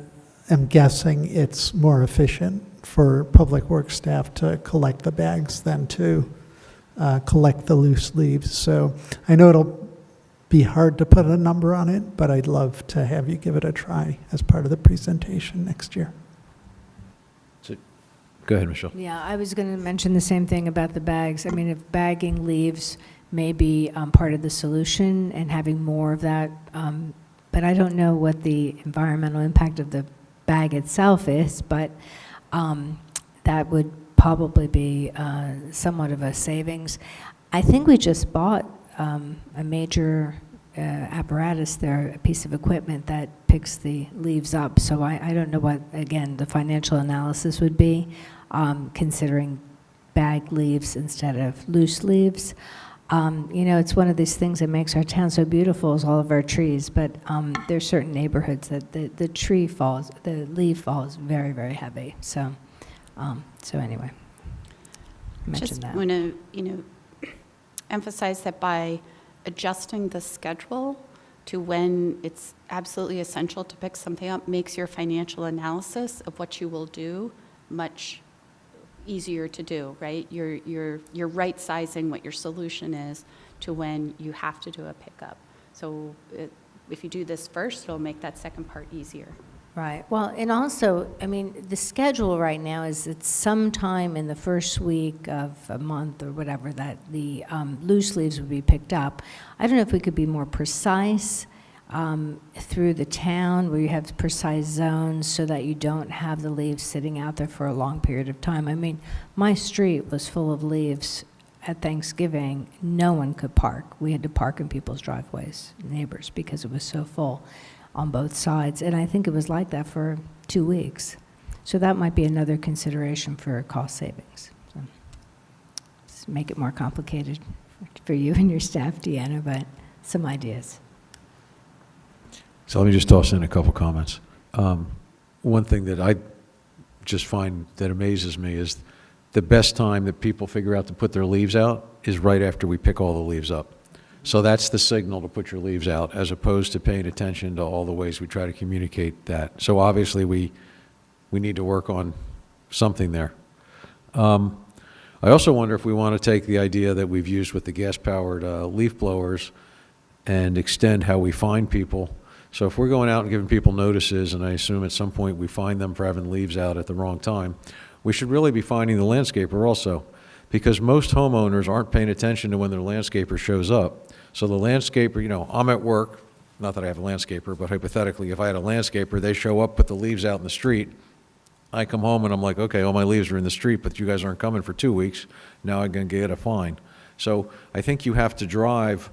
am guessing it's more efficient for public works staff to collect the bags than to collect the loose leaves. So I know it'll be hard to put a number on it, but I'd love to have you give it a try as part of the presentation next year. Go ahead, Michelle. Yeah, I was going to mention the same thing about the bags. I mean, if bagging leaves may be part of the solution and having more of that, but I don't know what the environmental impact of the bag itself is, but that would probably be somewhat of a savings. I think we just bought a major apparatus there, a piece of equipment that picks the leaves up. So I don't know what, again, the financial analysis would be, considering bag leaves instead of loose leaves. It's one of these things that makes our town so beautiful is all of our trees, but there's certain neighborhoods that the leaf falls very, very heavy. So anyway, I mentioned that. Just want to, emphasize that by adjusting the schedule to when it's absolutely essential to pick something up makes your financial analysis of what you will do much easier to do, right? You're right sizing what your solution is to when you have to do a pickup. So if you do this first, it'll make that second part easier. Right. Well, and also, I mean, the schedule right now is it's sometime in the first week of a month or whatever that the loose leaves would be picked up. I don't know if we could be more precise through the town where you have precise zones so that you don't have the leaves sitting out there for a long period of time. I mean, my street was full of leaves at Thanksgiving. No one could park. We had to park in people's driveways, neighbors, because it was so full on both sides. And I think it was like that for 2 weeks. So that might be another consideration for cost savings. So just make it more complicated for you and your staff, Deanna, but some ideas. So let me just toss in a couple comments. One thing that I just find that amazes me is the best time that people figure out to put their leaves out is right after we pick all the leaves up. So that's the signal to put your leaves out, as opposed to paying attention to all the ways we try to communicate that. So obviously we need to work on something there. I also wonder if we want to take the idea that we've used with the gas-powered leaf blowers and extend how we find people. So if we're going out and giving people notices, and I assume at some point we find them for having leaves out at the wrong time, we should really be finding the landscaper also, because most homeowners aren't paying attention to when their landscaper shows up. So the landscaper, you know, I'm at work, not that I have a landscaper, but hypothetically, if I had a landscaper, they show up, put the leaves out in the street, I come home and I'm like, okay, all my leaves are in the street, but you guys aren't coming for 2 weeks. Now I'm going to get a fine. So I think you have to drive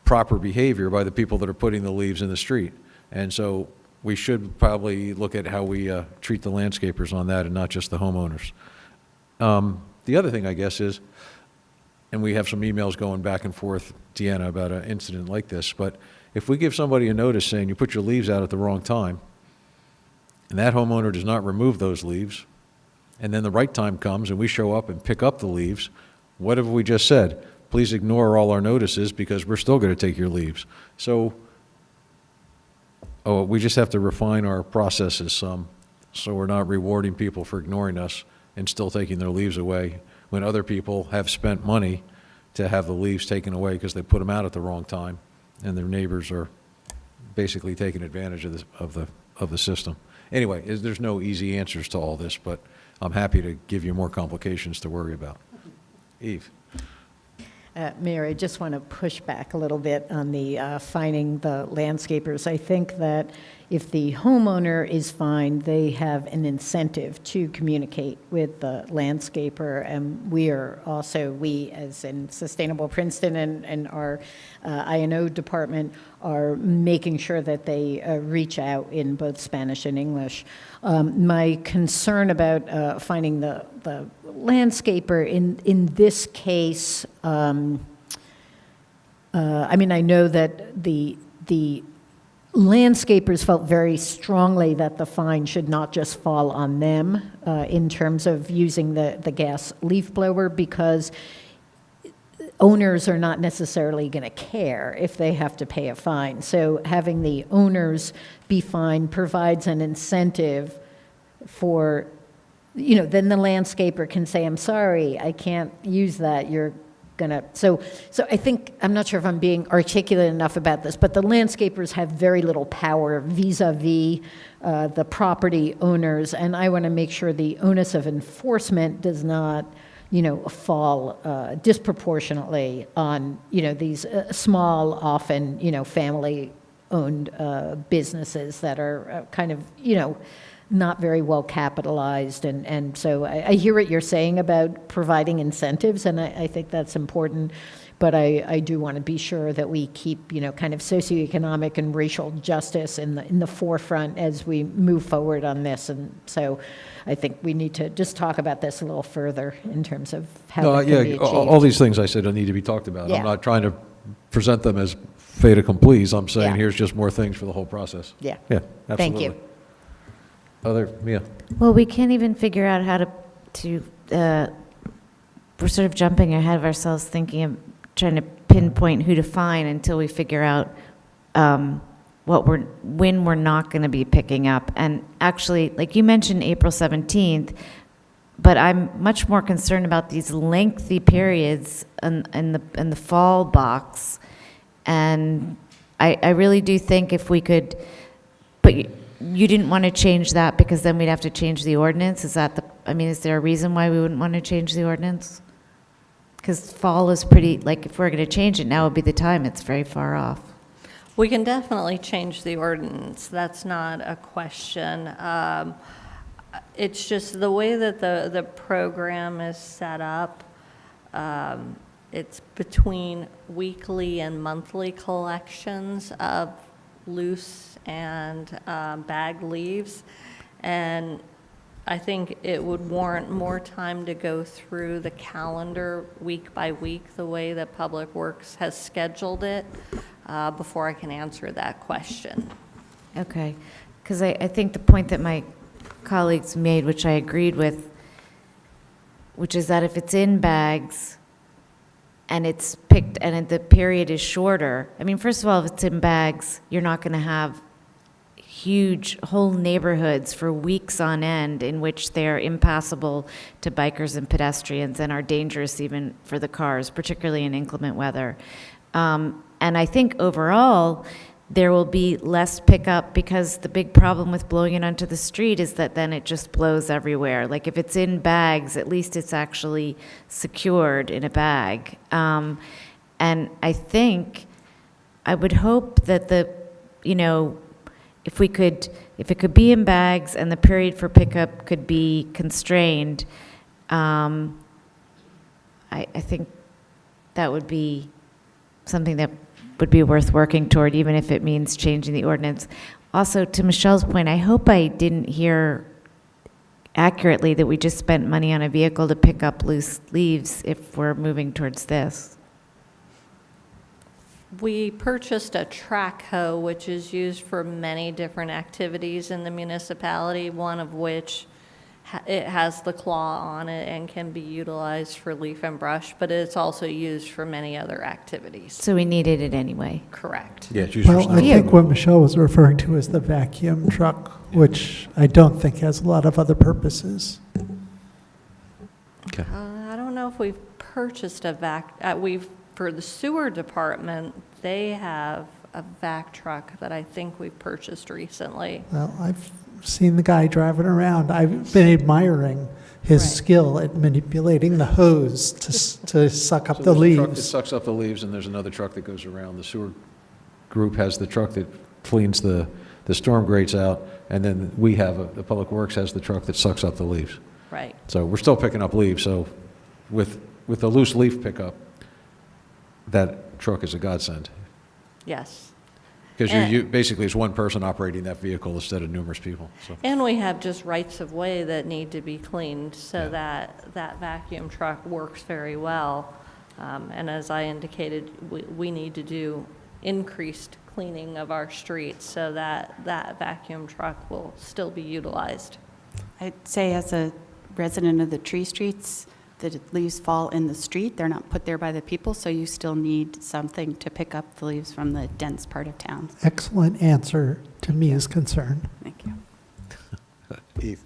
proper behavior by the people that are putting the leaves in the street. And so we should probably look at how we treat the landscapers on that and not just the homeowners. The other thing, I guess, is, and we have some emails going back and forth, Deanna, about an incident like this, but if we give somebody a notice saying you put your leaves out at the wrong time, and that homeowner does not remove those leaves, and then the right time comes and we show up and pick up the leaves, what have we just said? Please ignore all our notices because we're still going to take your leaves. So we just have to refine our processes some, so we're not rewarding people for ignoring us and still taking their leaves away when other people have spent money to have the leaves taken away because they put them out at the wrong time, and their neighbors are basically taking advantage of the system. Anyway, there's no easy answers to all this, but I'm happy to give you more complications to worry about. Eve. Mayor, I just want to push back a little bit on the fining the landscapers. I think that if the homeowner is fined, they have an incentive to communicate with the landscaper. And we as in Sustainable Princeton and our I&O department are making sure that they reach out in both Spanish and English. My concern about finding the landscaper in this case, I mean, I know that the landscapers felt very strongly that the fine should not just fall on them in terms of using the gas leaf blower, because owners are not necessarily going to care if they have to pay a fine. So having the owners be fined provides an incentive for, you know, then the landscaper can say, I'm sorry, I can't use that, you're gonna, so I think, I'm not sure if I'm being articulate enough about this, but the landscapers have very little power vis-a-vis the property owners, and I want to make sure the onus of enforcement does not, you know, fall disproportionately on, you know, these small, often, you know, family-owned businesses that are kind of, you know, not very well capitalized. And so I hear what you're saying about providing incentives, and I think that's important. But I do want to be sure that we keep, you know, kind of socioeconomic and racial justice in the forefront as we move forward on this. And so I think we need to just talk about this a little further in terms of how that can be achieved. All these things I said need to be talked about. Yeah. I'm not trying to present them as fait accomplis. I'm saying here's just more things for the whole process. Yeah. Yeah, absolutely. Thank you. Mia. Well, we can't even figure out how to we're sort of jumping ahead of ourselves, thinking of trying to pinpoint who to fine until we figure out when we're not going to be picking up. And actually, like you mentioned, April 17th, but I'm much more concerned about these lengthy periods in the fall box. And I really do think if we could, but you didn't want to change that because then we'd have to change the ordinance? Is there a reason why we wouldn't want to change the ordinance? Because fall is pretty, like, if we're going to change it, now would be the time. It's very far off. We can definitely change the ordinance. That's not a question. It's just the way that the program is set up. It's between weekly and monthly collections of loose and bag leaves, and I think it would warrant more time to go through the calendar week by week, the way that Public Works has scheduled it, before I can answer that question. Okay, because I think the point that my colleagues made, which I agreed with, which is that if it's in bags and it's picked and the period is shorter, I mean, first of all, if it's in bags, you're not going to have huge whole neighborhoods for weeks on end in which they are impassable to bikers and pedestrians and are dangerous even for the cars, particularly in inclement weather. And I think overall, there will be less pickup because the big problem with blowing it onto the street is that then it just blows everywhere. Like if it's in bags, at least it's actually secured in a bag. And I think, I would hope that if it could be in bags and the period for pickup could be constrained, I think that would be something that would be worth working toward, even if it means changing the ordinance. Also, to Michelle's point, I hope I didn't hear accurately that we just spent money on a vehicle to pick up loose leaves if we're moving towards this. We purchased a track hoe, which is used for many different activities in the municipality, one of which it has the claw on it and can be utilized for leaf and brush, but it's also used for many other activities. So we needed it anyway. Correct. Yeah, it's used for Well, I snow. think what Michelle was referring to is the vacuum truck, which I don't think has a lot of other purposes. Okay. I don't know if we've purchased a for the sewer department, they have a vac truck that I think we've purchased recently. Well, I've seen the guy driving around. I've been admiring his Right. skill at manipulating the hose to suck up So the there's a truck that leaves. sucks up the leaves, and there's another truck that goes around. The sewer group has the truck that cleans the storm grates out, and then we have, the Public Works has the truck that sucks up the leaves. Right. So we're still picking up leaves, so with the loose leaf pickup, that truck is a godsend. Yes. Because And- you basically, it's one person operating that vehicle instead of numerous people, so. And we have just rights of way that need to be cleaned so Yeah. that vacuum truck works very well. And as I indicated, we need to do increased cleaning of our streets so that vacuum truck will still be utilized. I'd say as a resident of the tree streets, the leaves fall in the street. They're not put there by the people, so you still need something to pick up the leaves from the dense part of town. Excellent answer to Mia's concern. Thank you. Eve.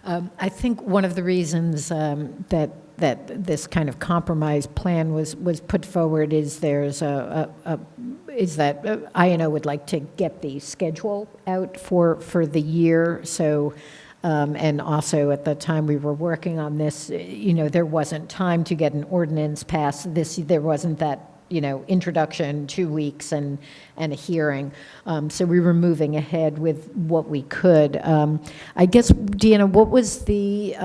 I think one of the reasons that this kind of compromise plan was put forward is there's is that INO would like to get the schedule out for the year. So, and also at the time we were working on this, there wasn't time to get an ordinance passed. There wasn't that, introduction, 2 weeks and a hearing. So we were moving ahead with what we could. I guess, Deanna, what was the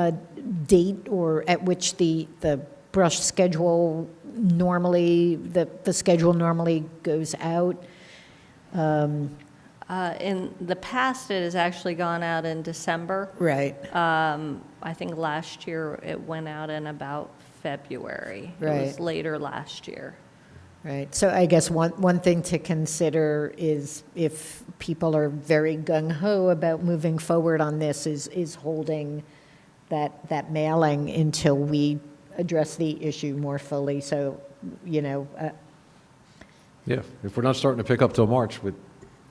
date or at which the brush schedule normally, the schedule normally goes out? In the past, it has actually gone out in December. Right. I think last year it went out in about February. It was Right. later last year. Right. So I guess one thing to consider is if people are very gung-ho about moving forward on this is holding that mailing until we address the issue more fully. So, Yeah, if we're not starting to pick up till March,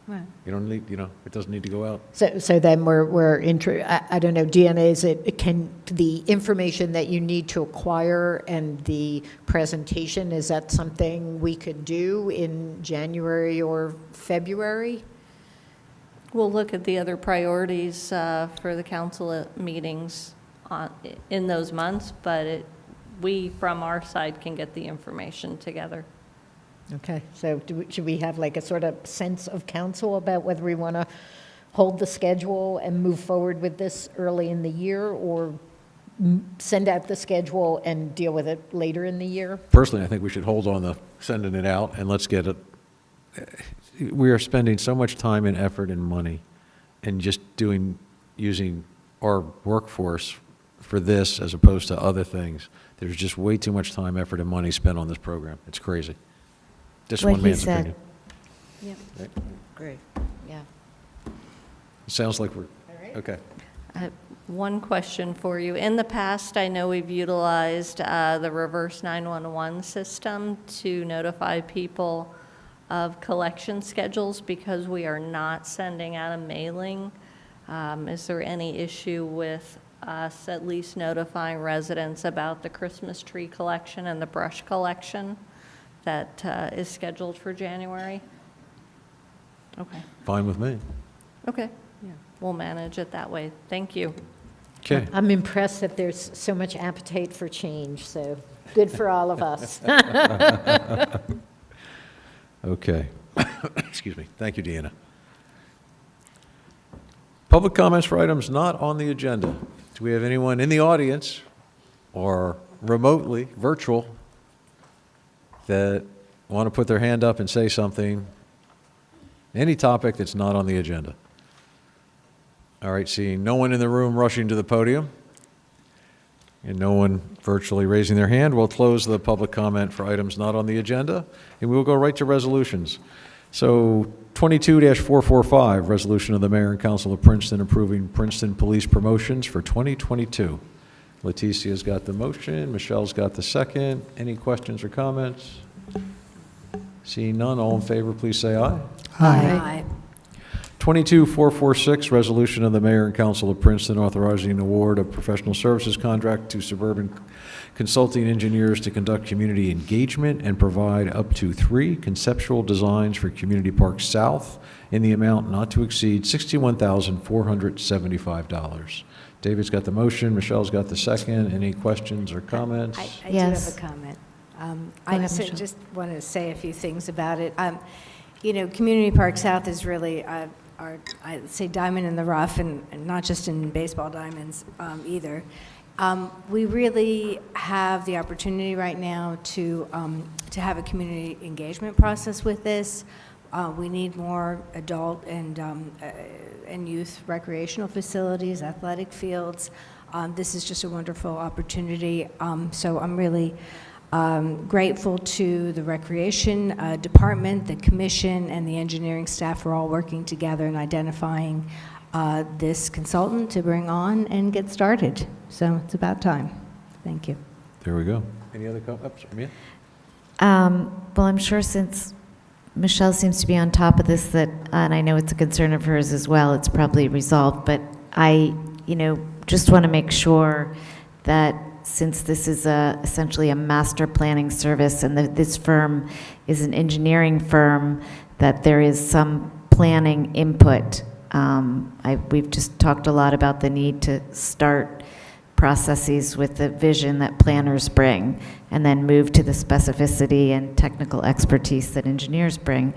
Right. you don't need, it doesn't need to go out. So then I don't know, Deanna, can the information that you need to acquire and the presentation, is that something we could do in January or February? We'll look at the other priorities for the council meetings in those months, but we, from our side, can get the information together. Okay, so should we have like a sort of sense of council about whether we want to hold the schedule and move forward with this early in the year, or send out the schedule and deal with it later in the year? Personally, I think we should hold on to sending it out and let's get it. We are spending so much time and effort and money and just using our workforce for this as opposed to other things. There's just way too much time, effort, and money spent on this program. It's crazy. Just What one he man's said. opinion. Yep. Right? Great. Yeah. It sounds like we're, okay. I have one question for you. In the past, I know we've utilized the reverse 911 system to notify people of collection schedules because we are not sending out a mailing. Is there any issue with us at least notifying residents about the Christmas tree collection and the brush collection that is scheduled for January? Okay. Fine with me. Okay. Yeah. We'll manage it that way. Thank you. Okay. I'm impressed that there's so much appetite for change, so good for all of us. Okay. Excuse me. Thank you, Deanna. Public comments for items not on the agenda. Do we have anyone in the audience or remotely, virtual, that want to put their hand up and say something, any topic that's not on the agenda? All right, seeing no one in the room rushing to the podium and no one virtually raising their hand, we'll close the public comment for items not on the agenda, and we will go right to resolutions. So 22-445, resolution of the Mayor and Council of Princeton approving Princeton police promotions for 2022. Leticia's got the motion, Michelle's got the second. Any questions or comments? Seeing none, all in favor, please say aye. Aye. 22-446, resolution of the Mayor and Council of Princeton authorizing an award of professional services contract to Suburban Consulting Engineers to conduct community engagement and provide up to 3 conceptual designs for Community Park South in the amount not to exceed $61,475. David's got the motion, Michelle's got the second. Any questions or comments? I Yes. do have a comment. Go I ahead, Michelle. just want to say a few things about it. You know, Community Park South is really our, I'd say, diamond in the rough, and not just in baseball diamonds either. We really have the opportunity right now to have a community engagement process with this. We need more adult and youth recreational facilities, athletic fields. This is just a wonderful opportunity. So I'm really grateful to the Recreation Department, the Commission, and the engineering staff for all working together and identifying this consultant to bring on and get started. So it's about time. Thank you. There we go. Any other comments? Mia? Well, I'm sure since Michelle seems to be on top of this, that, and I know it's a concern of hers as well, it's probably resolved, but I, just want to make sure that since this is essentially a master planning service and this firm is an engineering firm, that there is some planning input. We've just talked a lot about the need to start processes with the vision that planners bring and then move to the specificity and technical expertise that engineers bring.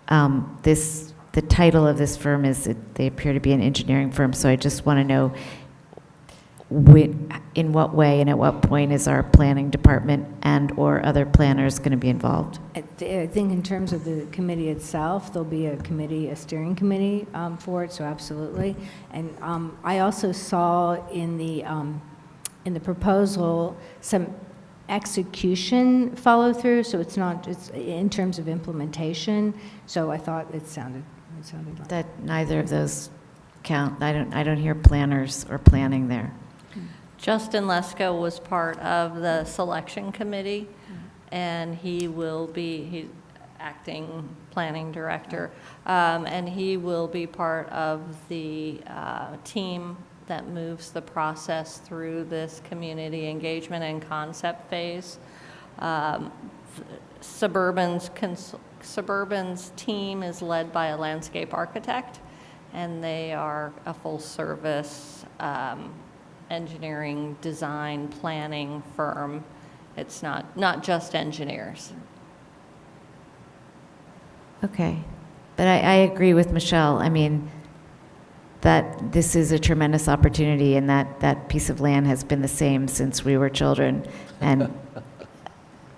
The title of this firm is, they appear to be an engineering firm, so I just want to know in what way and at what point is our planning department and or other planners going to be involved? I think in terms of the committee itself, there'll be a steering committee for it, so absolutely. And I also saw in the proposal some execution follow through, so it's in terms of implementation. So I thought it sounded like that. Neither of those count. I don't hear planners or planning there. Justin Lesko was part of the selection committee, and he's acting planning director, and he will be part of the team that moves the process through this community engagement and concept phase. Suburban's team is led by a landscape architect, and they are a full-service engineering, design, planning firm. It's not just engineers. Okay. But I agree with Michelle. I mean, that this is a tremendous opportunity, and that piece of land has been the same since we were children. And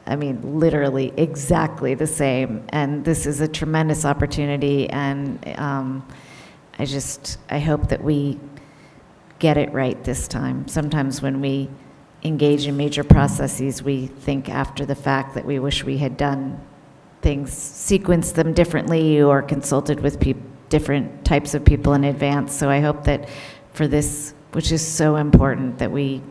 I mean, literally exactly the same. And this is a tremendous opportunity, and I hope that we get it right this time. Sometimes when we engage in major processes, we think after the fact that we wish we had done things, sequenced them differently, or consulted with different types of people in advance. So I hope that for this, which is so important, that we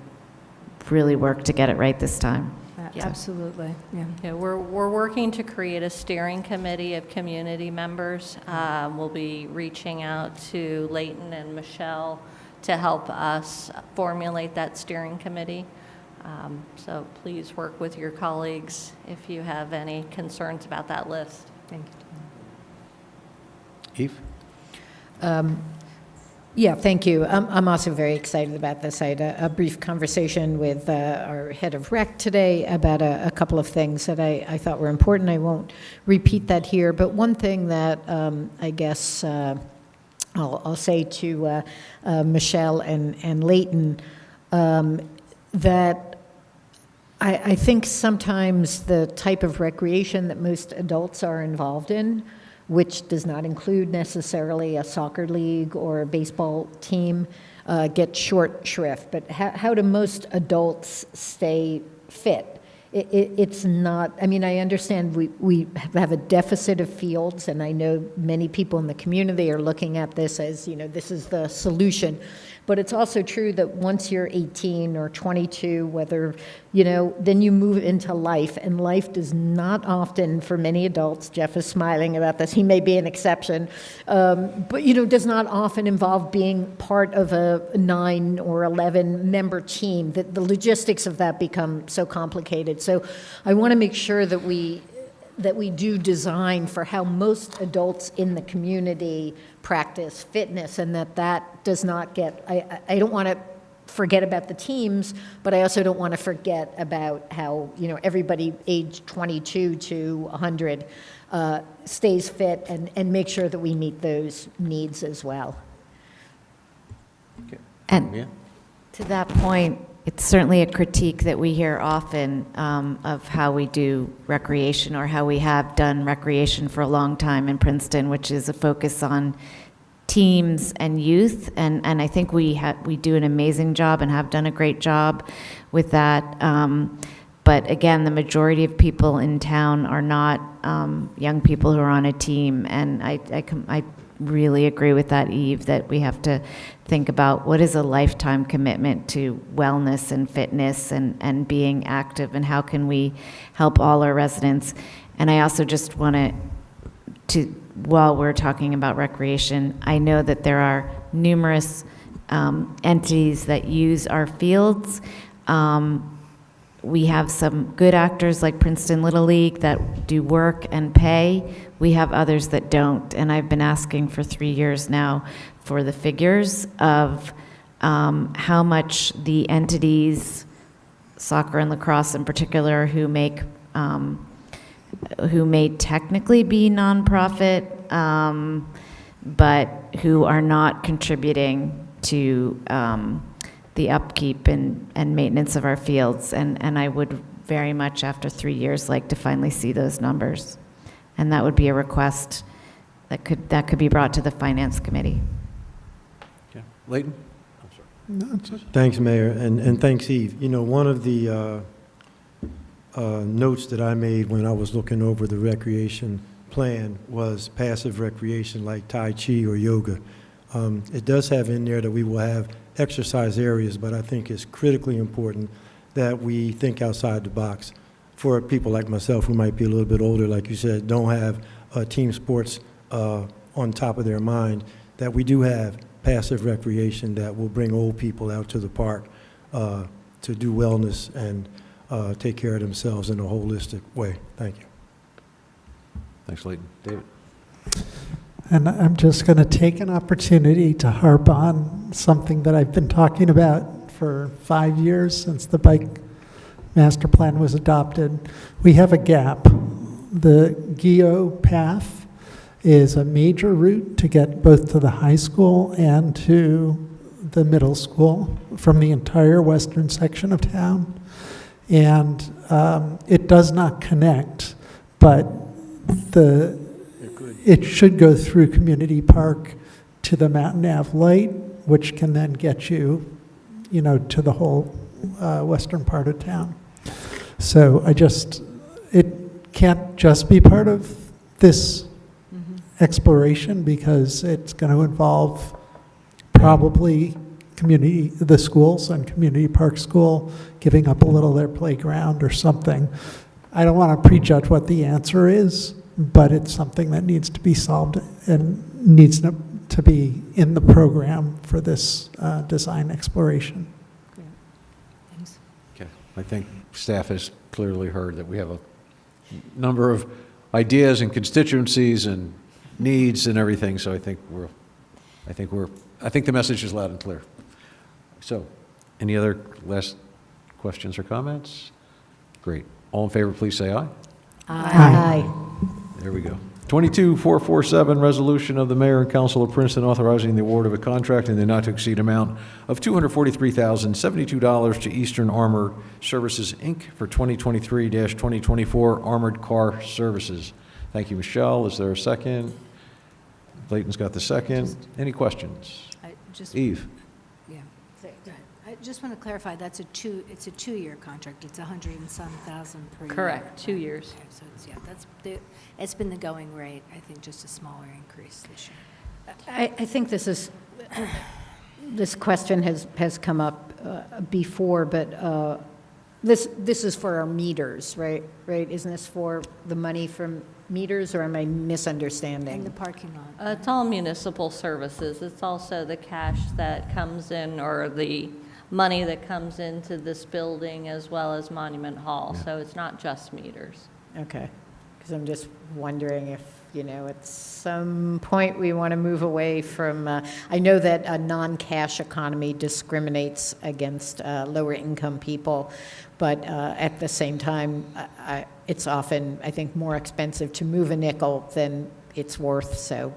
really work to get it right this time. that. Absolutely, yeah. Yeah, we're working to create a steering committee of community members. We'll be reaching out to Leighton and Michelle to help us formulate that steering committee. So please work with your colleagues if you have any concerns about that list. Thank Eve? you. Yeah, thank you. I'm also very excited about this. I had a brief conversation with our head of rec today about a couple of things that I thought were important. I won't repeat that here, but one thing that I guess I'll say to Michelle and Leighton, that I think sometimes the type of recreation that most adults are involved in, which does not include necessarily a soccer league or a baseball team, gets short shrift. But how do most adults stay fit? It's not, I mean, I understand we have a deficit of fields, and I know many people in the community are looking at this as, this is the solution. But it's also true that once you're 18 or 22, whether, then you move into life, and life does not often, for many adults, Jeff is smiling about this, he may be an exception, but, does not often involve being part of a 9 or 11 member team. The logistics of that become so complicated. So I want to make sure that we do design for how most adults in the community practice fitness, and that does not get, I don't want to forget about the teams, but I also don't want to forget about how, everybody aged 22 to 100 stays fit, and make sure that we meet those needs as well. Okay. And Yeah. to that point, it's certainly a critique that we hear often of how we do recreation, or how we have done recreation for a long time in Princeton, which is a focus on teams and youth. And I think we do an amazing job and have done a great job with that. But again, the majority of people in town are not young people who are on a team. And I really agree with that, Eve, that we have to think about what is a lifetime commitment to wellness and fitness and being active, and how can we help all our residents. And I also just want to, while we're talking about recreation, I know that there are numerous entities that use our fields. We have some good actors like Princeton Little League that do work and pay. We have others that don't, and I've been asking for 3 years now for the figures of how much the entities, soccer and lacrosse in particular, who may technically be nonprofit, but who are not contributing to the upkeep and maintenance of our fields. And I would very much, after 3 years, like to finally see those numbers. And that would be a request that could be brought to the Finance Committee. Okay. Leighton? I'm sorry. Thanks, Mayor, and thanks, Eve. One of the notes that I made when I was looking over the recreation plan was passive recreation like Tai Chi or yoga. It does have in there that we will have exercise areas, but I think it's critically important that we think outside the box. For people like myself who might be a little bit older, like you said, don't have team sports on top of their mind, that we do have passive recreation that will bring old people out to the park to do wellness and take care of themselves in a holistic way. Thank you. Thanks, Leighton. David? And I'm just going to take an opportunity to harp on something that I've been talking about for 5 years since the bike master plan was adopted. We have a gap. The GEO path is a major route to get both to the high school and to the middle school from the entire western section of town. And it does not connect, but it should go through Community Park to the Mountain Ave Light, which can then get you, to the whole western part of town. So it can't just be part of this exploration, because it's going to involve probably the schools and Community Park School giving up a little of their playground or something. I don't want to prejudge what the answer is, but it's something that needs to be solved and needs to be in the program for this design exploration. Okay, I think staff has clearly heard that we have a number of ideas and constituencies and needs and everything, so I think the message is loud and clear. So, any other last questions or comments? Great. All in favor, please say aye. Aye. There we go. 22447, resolution of the mayor and council of Princeton authorizing the award of a contract in the not-to-exceed amount of $243,072 to Eastern Armored Services, Inc. for 2023-2024 armored car services. Thank you, Michelle. Is there a second? Layton's got the second. Any questions? Eve? Yeah, go ahead. I just want to clarify, it's a two-year contract. It's 100 and some thousand per year. Correct, 2 years. Okay, so it's been the going rate. I think just a smaller increase this year. I think this question has come up before, but this is for our meters, right? Isn't this for the money from meters, or am I misunderstanding? In the parking lot. It's all municipal services. It's also the cash that comes in, or the money that comes into this building, as well as Monument Hall. So it's not just meters. Okay, because I'm just wondering if, at some point we want to move away from, I know that a non-cash economy discriminates against lower income people, but at the same time, it's often, I think, more expensive to move a nickel than it's worth. So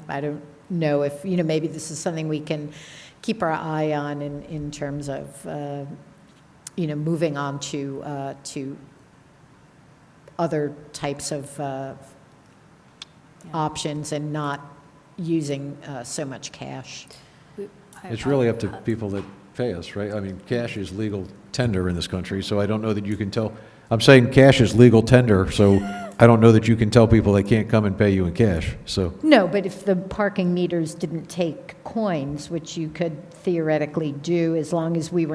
I don't know if, maybe this is something we can keep our eye on in terms of, moving on to other types of options and not using so much cash. It's really up to people that pay us, right? I mean, cash is legal tender in this country, so I don't know that you can tell. I'm saying cash is legal tender, so I don't know that you can tell people they can't come and pay you in cash, so. No, but if the parking meters didn't take coins, which you could theoretically do as long as we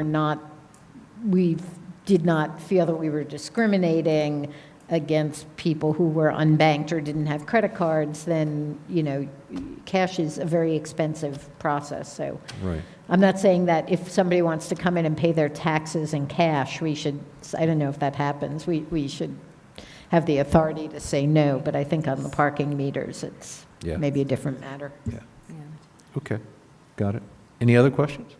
did not feel that we were discriminating against people who were unbanked or didn't have credit cards, then, cash is a very expensive process, so. Right. I'm not saying that if somebody wants to come in and pay their taxes in cash, we should, I don't know if that happens, we should have the authority to say no, but I think on the parking meters, it's maybe a different matter. Yeah. Okay, got it. Any other questions?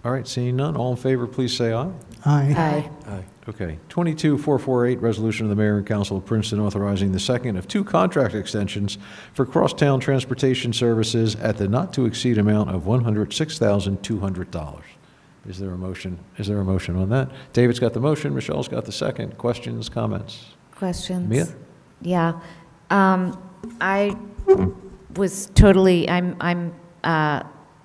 All right, seeing none, all in favor, please say aye. Aye. Aye. Okay. 22448, resolution of the mayor and council of Princeton authorizing the second of 2 contract extensions for crosstown transportation services at the not-to-exceed amount of $106,200. Is there a motion? Is there a motion on that? David's got the motion. Michelle's got the second. Questions, comments? Questions? Mia? Yeah. I was totally, I'm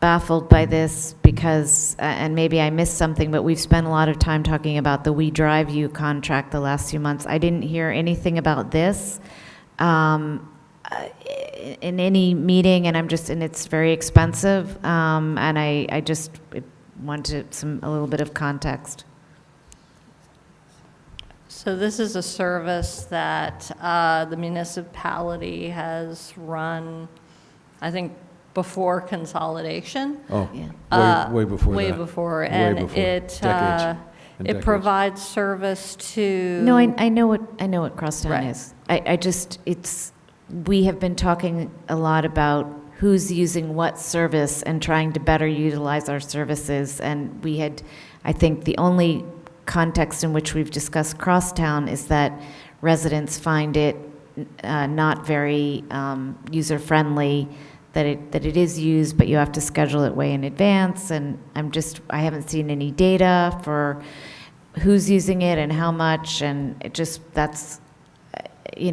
baffled by this because, and maybe I missed something, but we've spent a lot of time talking about the We Drive You contract the last few months. I didn't hear anything about this in any meeting, and it's very expensive, and I just wanted a little bit of context. So this is a service that the municipality has run, I think, before consolidation. Oh, Yeah. way before Way that. before, Way and before. it Decades and it decades. provides service to. No, I know what Crosstown Right. is. We have been talking a lot about who's using what service and trying to better utilize our services, and I think the only context in which we've discussed Crosstown is that residents find it not very user-friendly, that it is used, but you have to schedule it way in advance, and I haven't seen any data for who's using it and how much, and that's,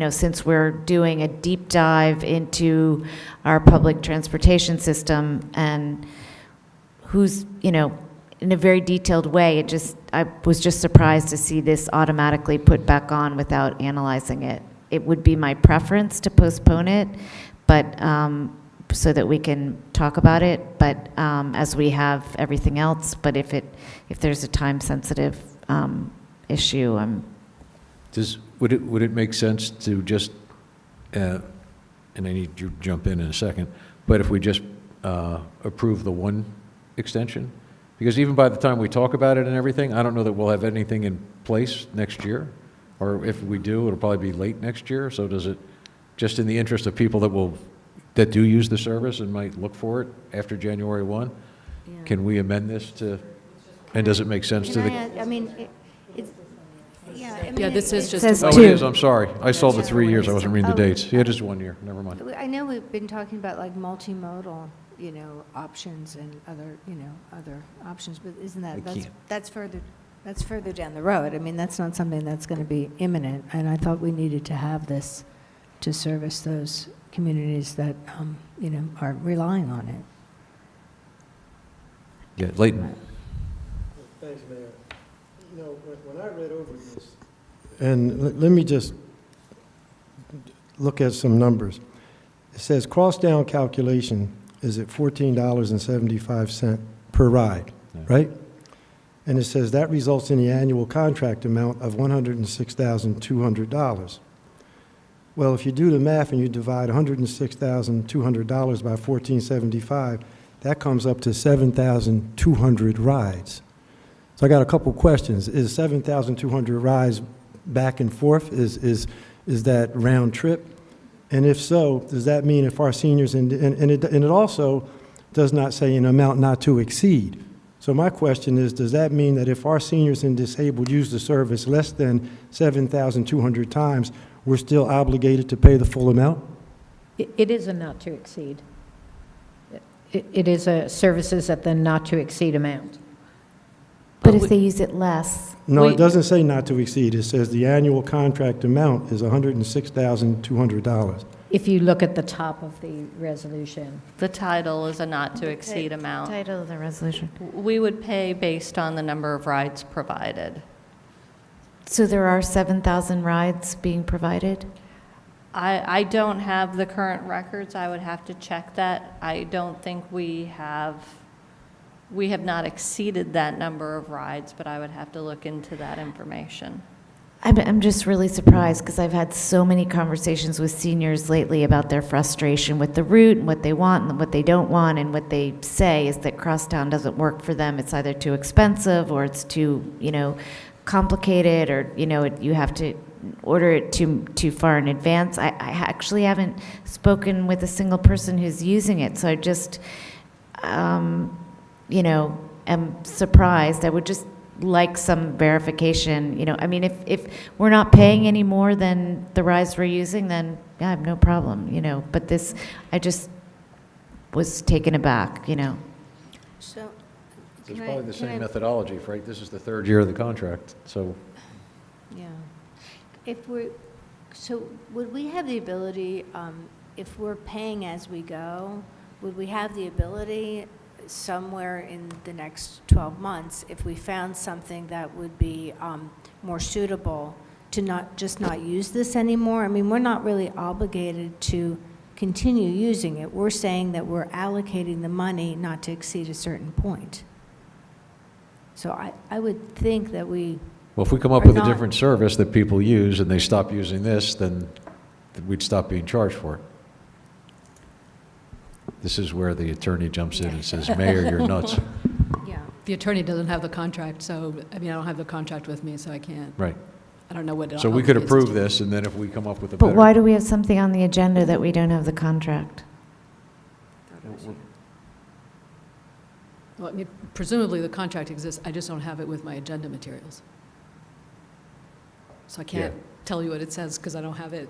since we're doing a deep dive into our public transportation system and who's, in a very detailed way, I was just surprised to see this automatically put back on without analyzing it. It would be my preference to postpone it, but so that we can talk about it, but as we have everything else. But if there's a time-sensitive issue, Would it make sense to just, and I need you to jump in a second, but if we just approve the one extension? Because even by the time we talk about it and everything, I don't know that we'll have anything in place next year. Or if we do, it'll probably be late next year. So does it, just in the interest of people that do use the service and might look for it after January 1, can we amend this to, and does it make sense to the? I mean, Yeah, this is just. says Oh, two. it is, I'm sorry. I saw the 3 years, I wasn't reading the dates. Yeah, just 1 year, never mind. I know we've been talking about like multimodal, options and other options, but isn't I that, can't. that's further down the road. I mean, that's not something that's going to be imminent, and I thought we needed to have this to service those communities that, are relying on it. Yeah, Leighton. Thanks, Mayor. When I read over this, and let me just look at some numbers. It says cross-down calculation is at $14.75 per ride, right? And it says that results in the annual contract amount of $106,200. Well, if you do the math and you divide $106,200 by $14.75, that comes up to 7,200 rides. So I got a couple questions. Is 7,200 rides back and forth? Is that round trip? And if so, does that mean if our seniors, and it also does not say an amount not to exceed. So my question is, does that mean that if our seniors and disabled use the service less than 7,200 times, we're still obligated to pay the full amount? It is a not to exceed. It is a services at the not to exceed amount. But if they use it less? No, it doesn't say not to exceed. It says the annual contract amount is $106,200. If you look at the top of the resolution. The title is a not-to-exceed amount. Title of the resolution. We would pay based on the number of rides provided. So there are 7,000 rides being provided? I don't have the current records. I would have to check that. I don't think we have not exceeded that number of rides, but I would have to look into that information. I'm just really surprised because I've had so many conversations with seniors lately about their frustration with the route and what they want and what they don't want, and what they say is that Crosstown doesn't work for them. It's either too expensive or it's too, complicated, or, you have to order it too far in advance. I actually haven't spoken with a single person who's using it, so I just, am surprised. I would just like some verification, if we're not paying any more than the rides we're using, then yeah, I have no problem, but this, I just was taken aback, So, It's probably the same methodology, right? This is the third year of the contract, so. yeah. So would we have the ability, if we're paying as we go, would we have the ability somewhere in the next 12 months, if we found something that would be more suitable, to not use this anymore? I mean, we're not really obligated to continue using it. We're saying that we're allocating the money not to exceed a certain point. So I would think that we Well, if we come up with a different service that people use and they stop using this, then we'd stop being charged for it. This is where the attorney jumps in and says, Mayor, you're nuts. Yeah. The attorney doesn't have the contract, so, I don't have the contract with me, so I can't. Right. I don't know what. So we could approve this, and then if we come up with a better. But why do we have something on the agenda that we don't have the contract? Well, presumably the contract exists, I just don't have it with my agenda materials. So I can't tell you what it says because I don't have it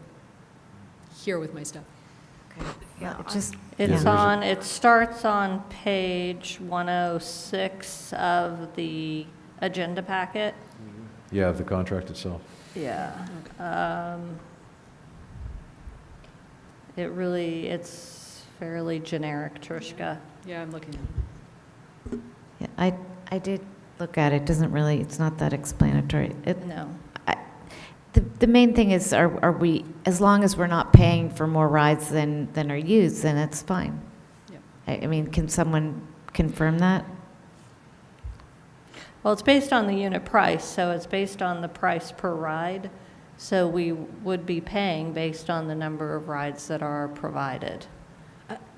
here with my stuff. It starts on page 106 of the agenda packet. Yeah, the contract itself. Yeah. It's fairly generic, Trishka. Yeah, I'm looking at it. Yeah, I did look at it. Doesn't really, it's not that explanatory. No. The main thing is, are we, as long as we're not paying for more rides than are used, then it's fine. I mean, can someone confirm that? Well, it's based on the unit price, so it's based on the price per ride. So we would be paying based on the number of rides that are provided.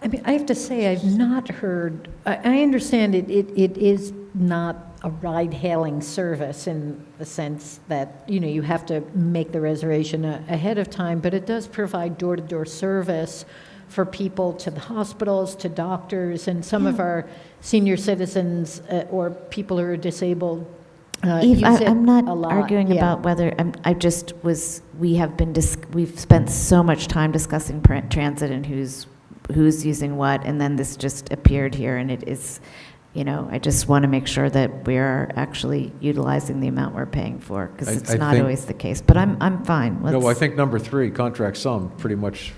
I mean, I have to say, I've not heard, I understand it is not a ride-hailing service in the sense that, you have to make the reservation ahead of time, but it does provide door-to-door service for people to the hospitals, to doctors, and some of our senior citizens or people who are disabled Eve, use it I'm not a lot. arguing Yeah. about whether, we've spent so much time discussing transit and who's using what, and then this just appeared here, and it is, I just want to make sure that we're actually utilizing the amount we're paying for, because I it's not think- always the case, but I'm fine. No, I Let's- think number 3, contract sum, pretty much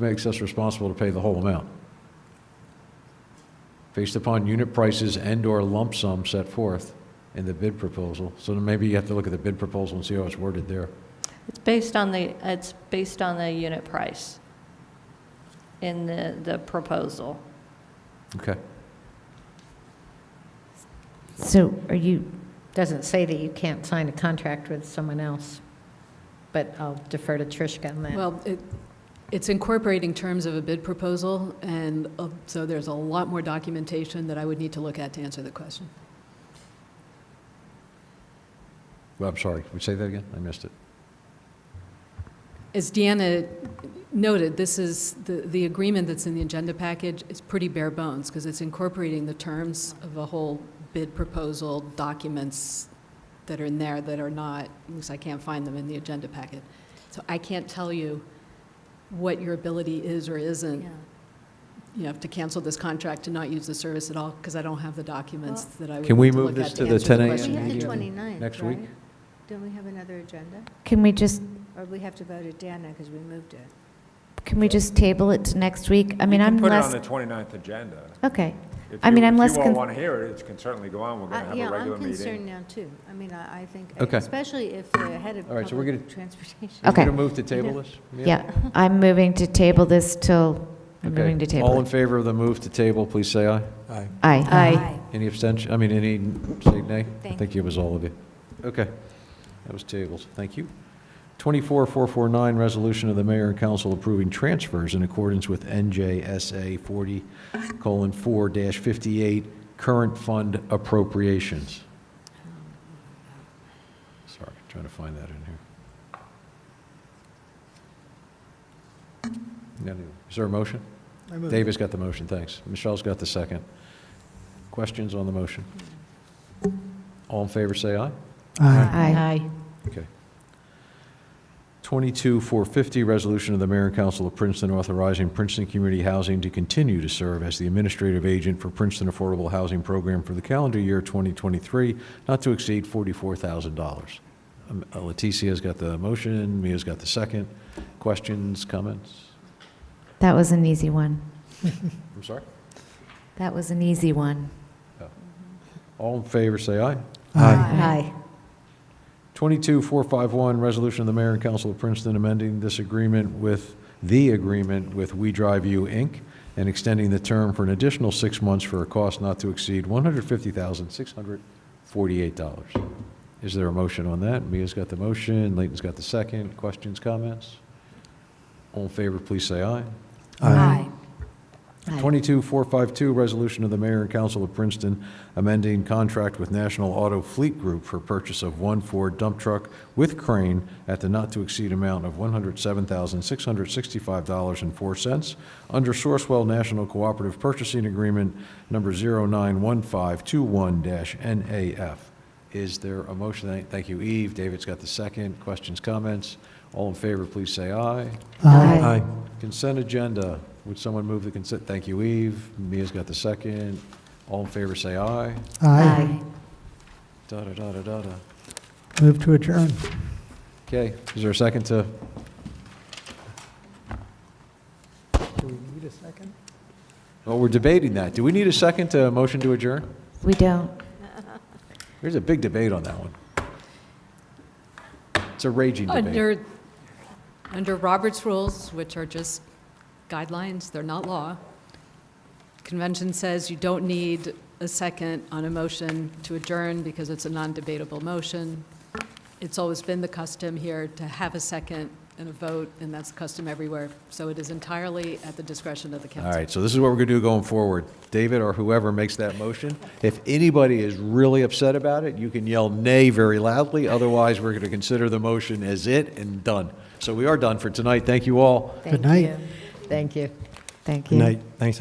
makes us responsible to pay the whole amount, based upon unit prices and/or lump sum set forth in the bid proposal. So then maybe you have to look at the bid proposal and see how it's worded there. It's based on the unit price in the proposal. Okay. So are you, Doesn't say that you can't sign a contract with someone else, but I'll defer to Trishka on that. Well, it's incorporating terms of a bid proposal, and so there's a lot more documentation that I would need to look at to answer the question. Well, I'm sorry, would you say that again? I missed it. As Deanna noted, this is, the agreement that's in the agenda package is pretty bare bones, because it's incorporating the terms of a whole bid proposal documents that are in there that are not, at least I can't find them in the agenda packet. So I can't tell you what your ability is or isn't, to cancel this contract, to not use the service at all, because I don't have the documents that I would Can we need to move look this at to the answer 10 a.m. question. meeting? We have the 29th, Next right? week? Don't we have another agenda? can we just Or we have to vote it down now because we moved it? table it to next week? I mean, I'm Put it less, on the 29th agenda. okay. If I mean, you- I'm less If you all con- want to hear it, it can certainly go on. We're going to have a regular I'm concerned meeting. now, too. I mean, I think, Okay. especially if the head of All right, so we're gonna- public transportation. Are you Okay. going to move to table this? Yeah, I'm moving to table this till, I'm Okay. moving to table All in it. favor of the move to table, please say aye. Aye. Aye. Any abstention, any, say nay? I Thank think it was all of you. Okay, that was tabled, thank you. 24449, resolution of the mayor and council approving transfers in accordance with NJSA 40:4-58, current fund appropriations. Sorry, trying to find that in here. Is there a motion? I move. David's got the motion, thanks. Michelle's got the second. Questions on the motion? All in favor, say aye. Aye. Okay. 22450, resolution of the mayor and council of Princeton authorizing Princeton Community Housing to continue to serve as the administrative agent for Princeton Affordable Housing Program for the calendar year 2023, not to exceed $44,000. Leticia's got the motion, Mia's got the second. Questions, comments? That was an easy one. I'm sorry? That was an easy one. All in favor, say aye. Aye. 22451, resolution of the mayor and council of Princeton amending this agreement with We Drive You, Inc., and extending the term for an additional 6 months for a cost not to exceed $150,648. Is there a motion on that? Mia's got the motion, Leighton's got the second. Questions, comments? All in favor, please say aye. Aye. 22452, resolution of the mayor and council of Princeton amending contract with National Auto Fleet Group for purchase of one Ford dump truck with crane at the not-to-exceed amount of $107,665.04 under Sourcewell National Cooperative Purchasing Agreement number 091521-NAF. Is there a motion? Thank you, Eve. David's got the second. Questions, comments? All in favor, please say aye. Aye. Consent agenda. Would someone move the consent? Thank you, Eve. Mia's got the second. All in favor, say aye. Aye. Da-da-da-da-da-da. Move to adjourn. Okay, is there a second to? Do we need a second? Well, we're debating that. Do we need a second to motion to adjourn? We don't. There's a big debate on that one. It's a raging debate. Under Robert's rules, which are just guidelines, they're not law, convention says you don't need a second on a motion to adjourn because it's a non-debatable motion. It's always been the custom here to have a second and a vote, and that's the custom everywhere. So it is entirely at the discretion of the council. All right, so this is what we're going to do going forward. David or whoever makes that motion, if anybody is really upset about it, you can yell nay very loudly. Otherwise, we're going to consider the motion as it and done. So we are done for tonight. Thank you all. Thank Good night. you. Thank you. Thank Good you. night. Thanks.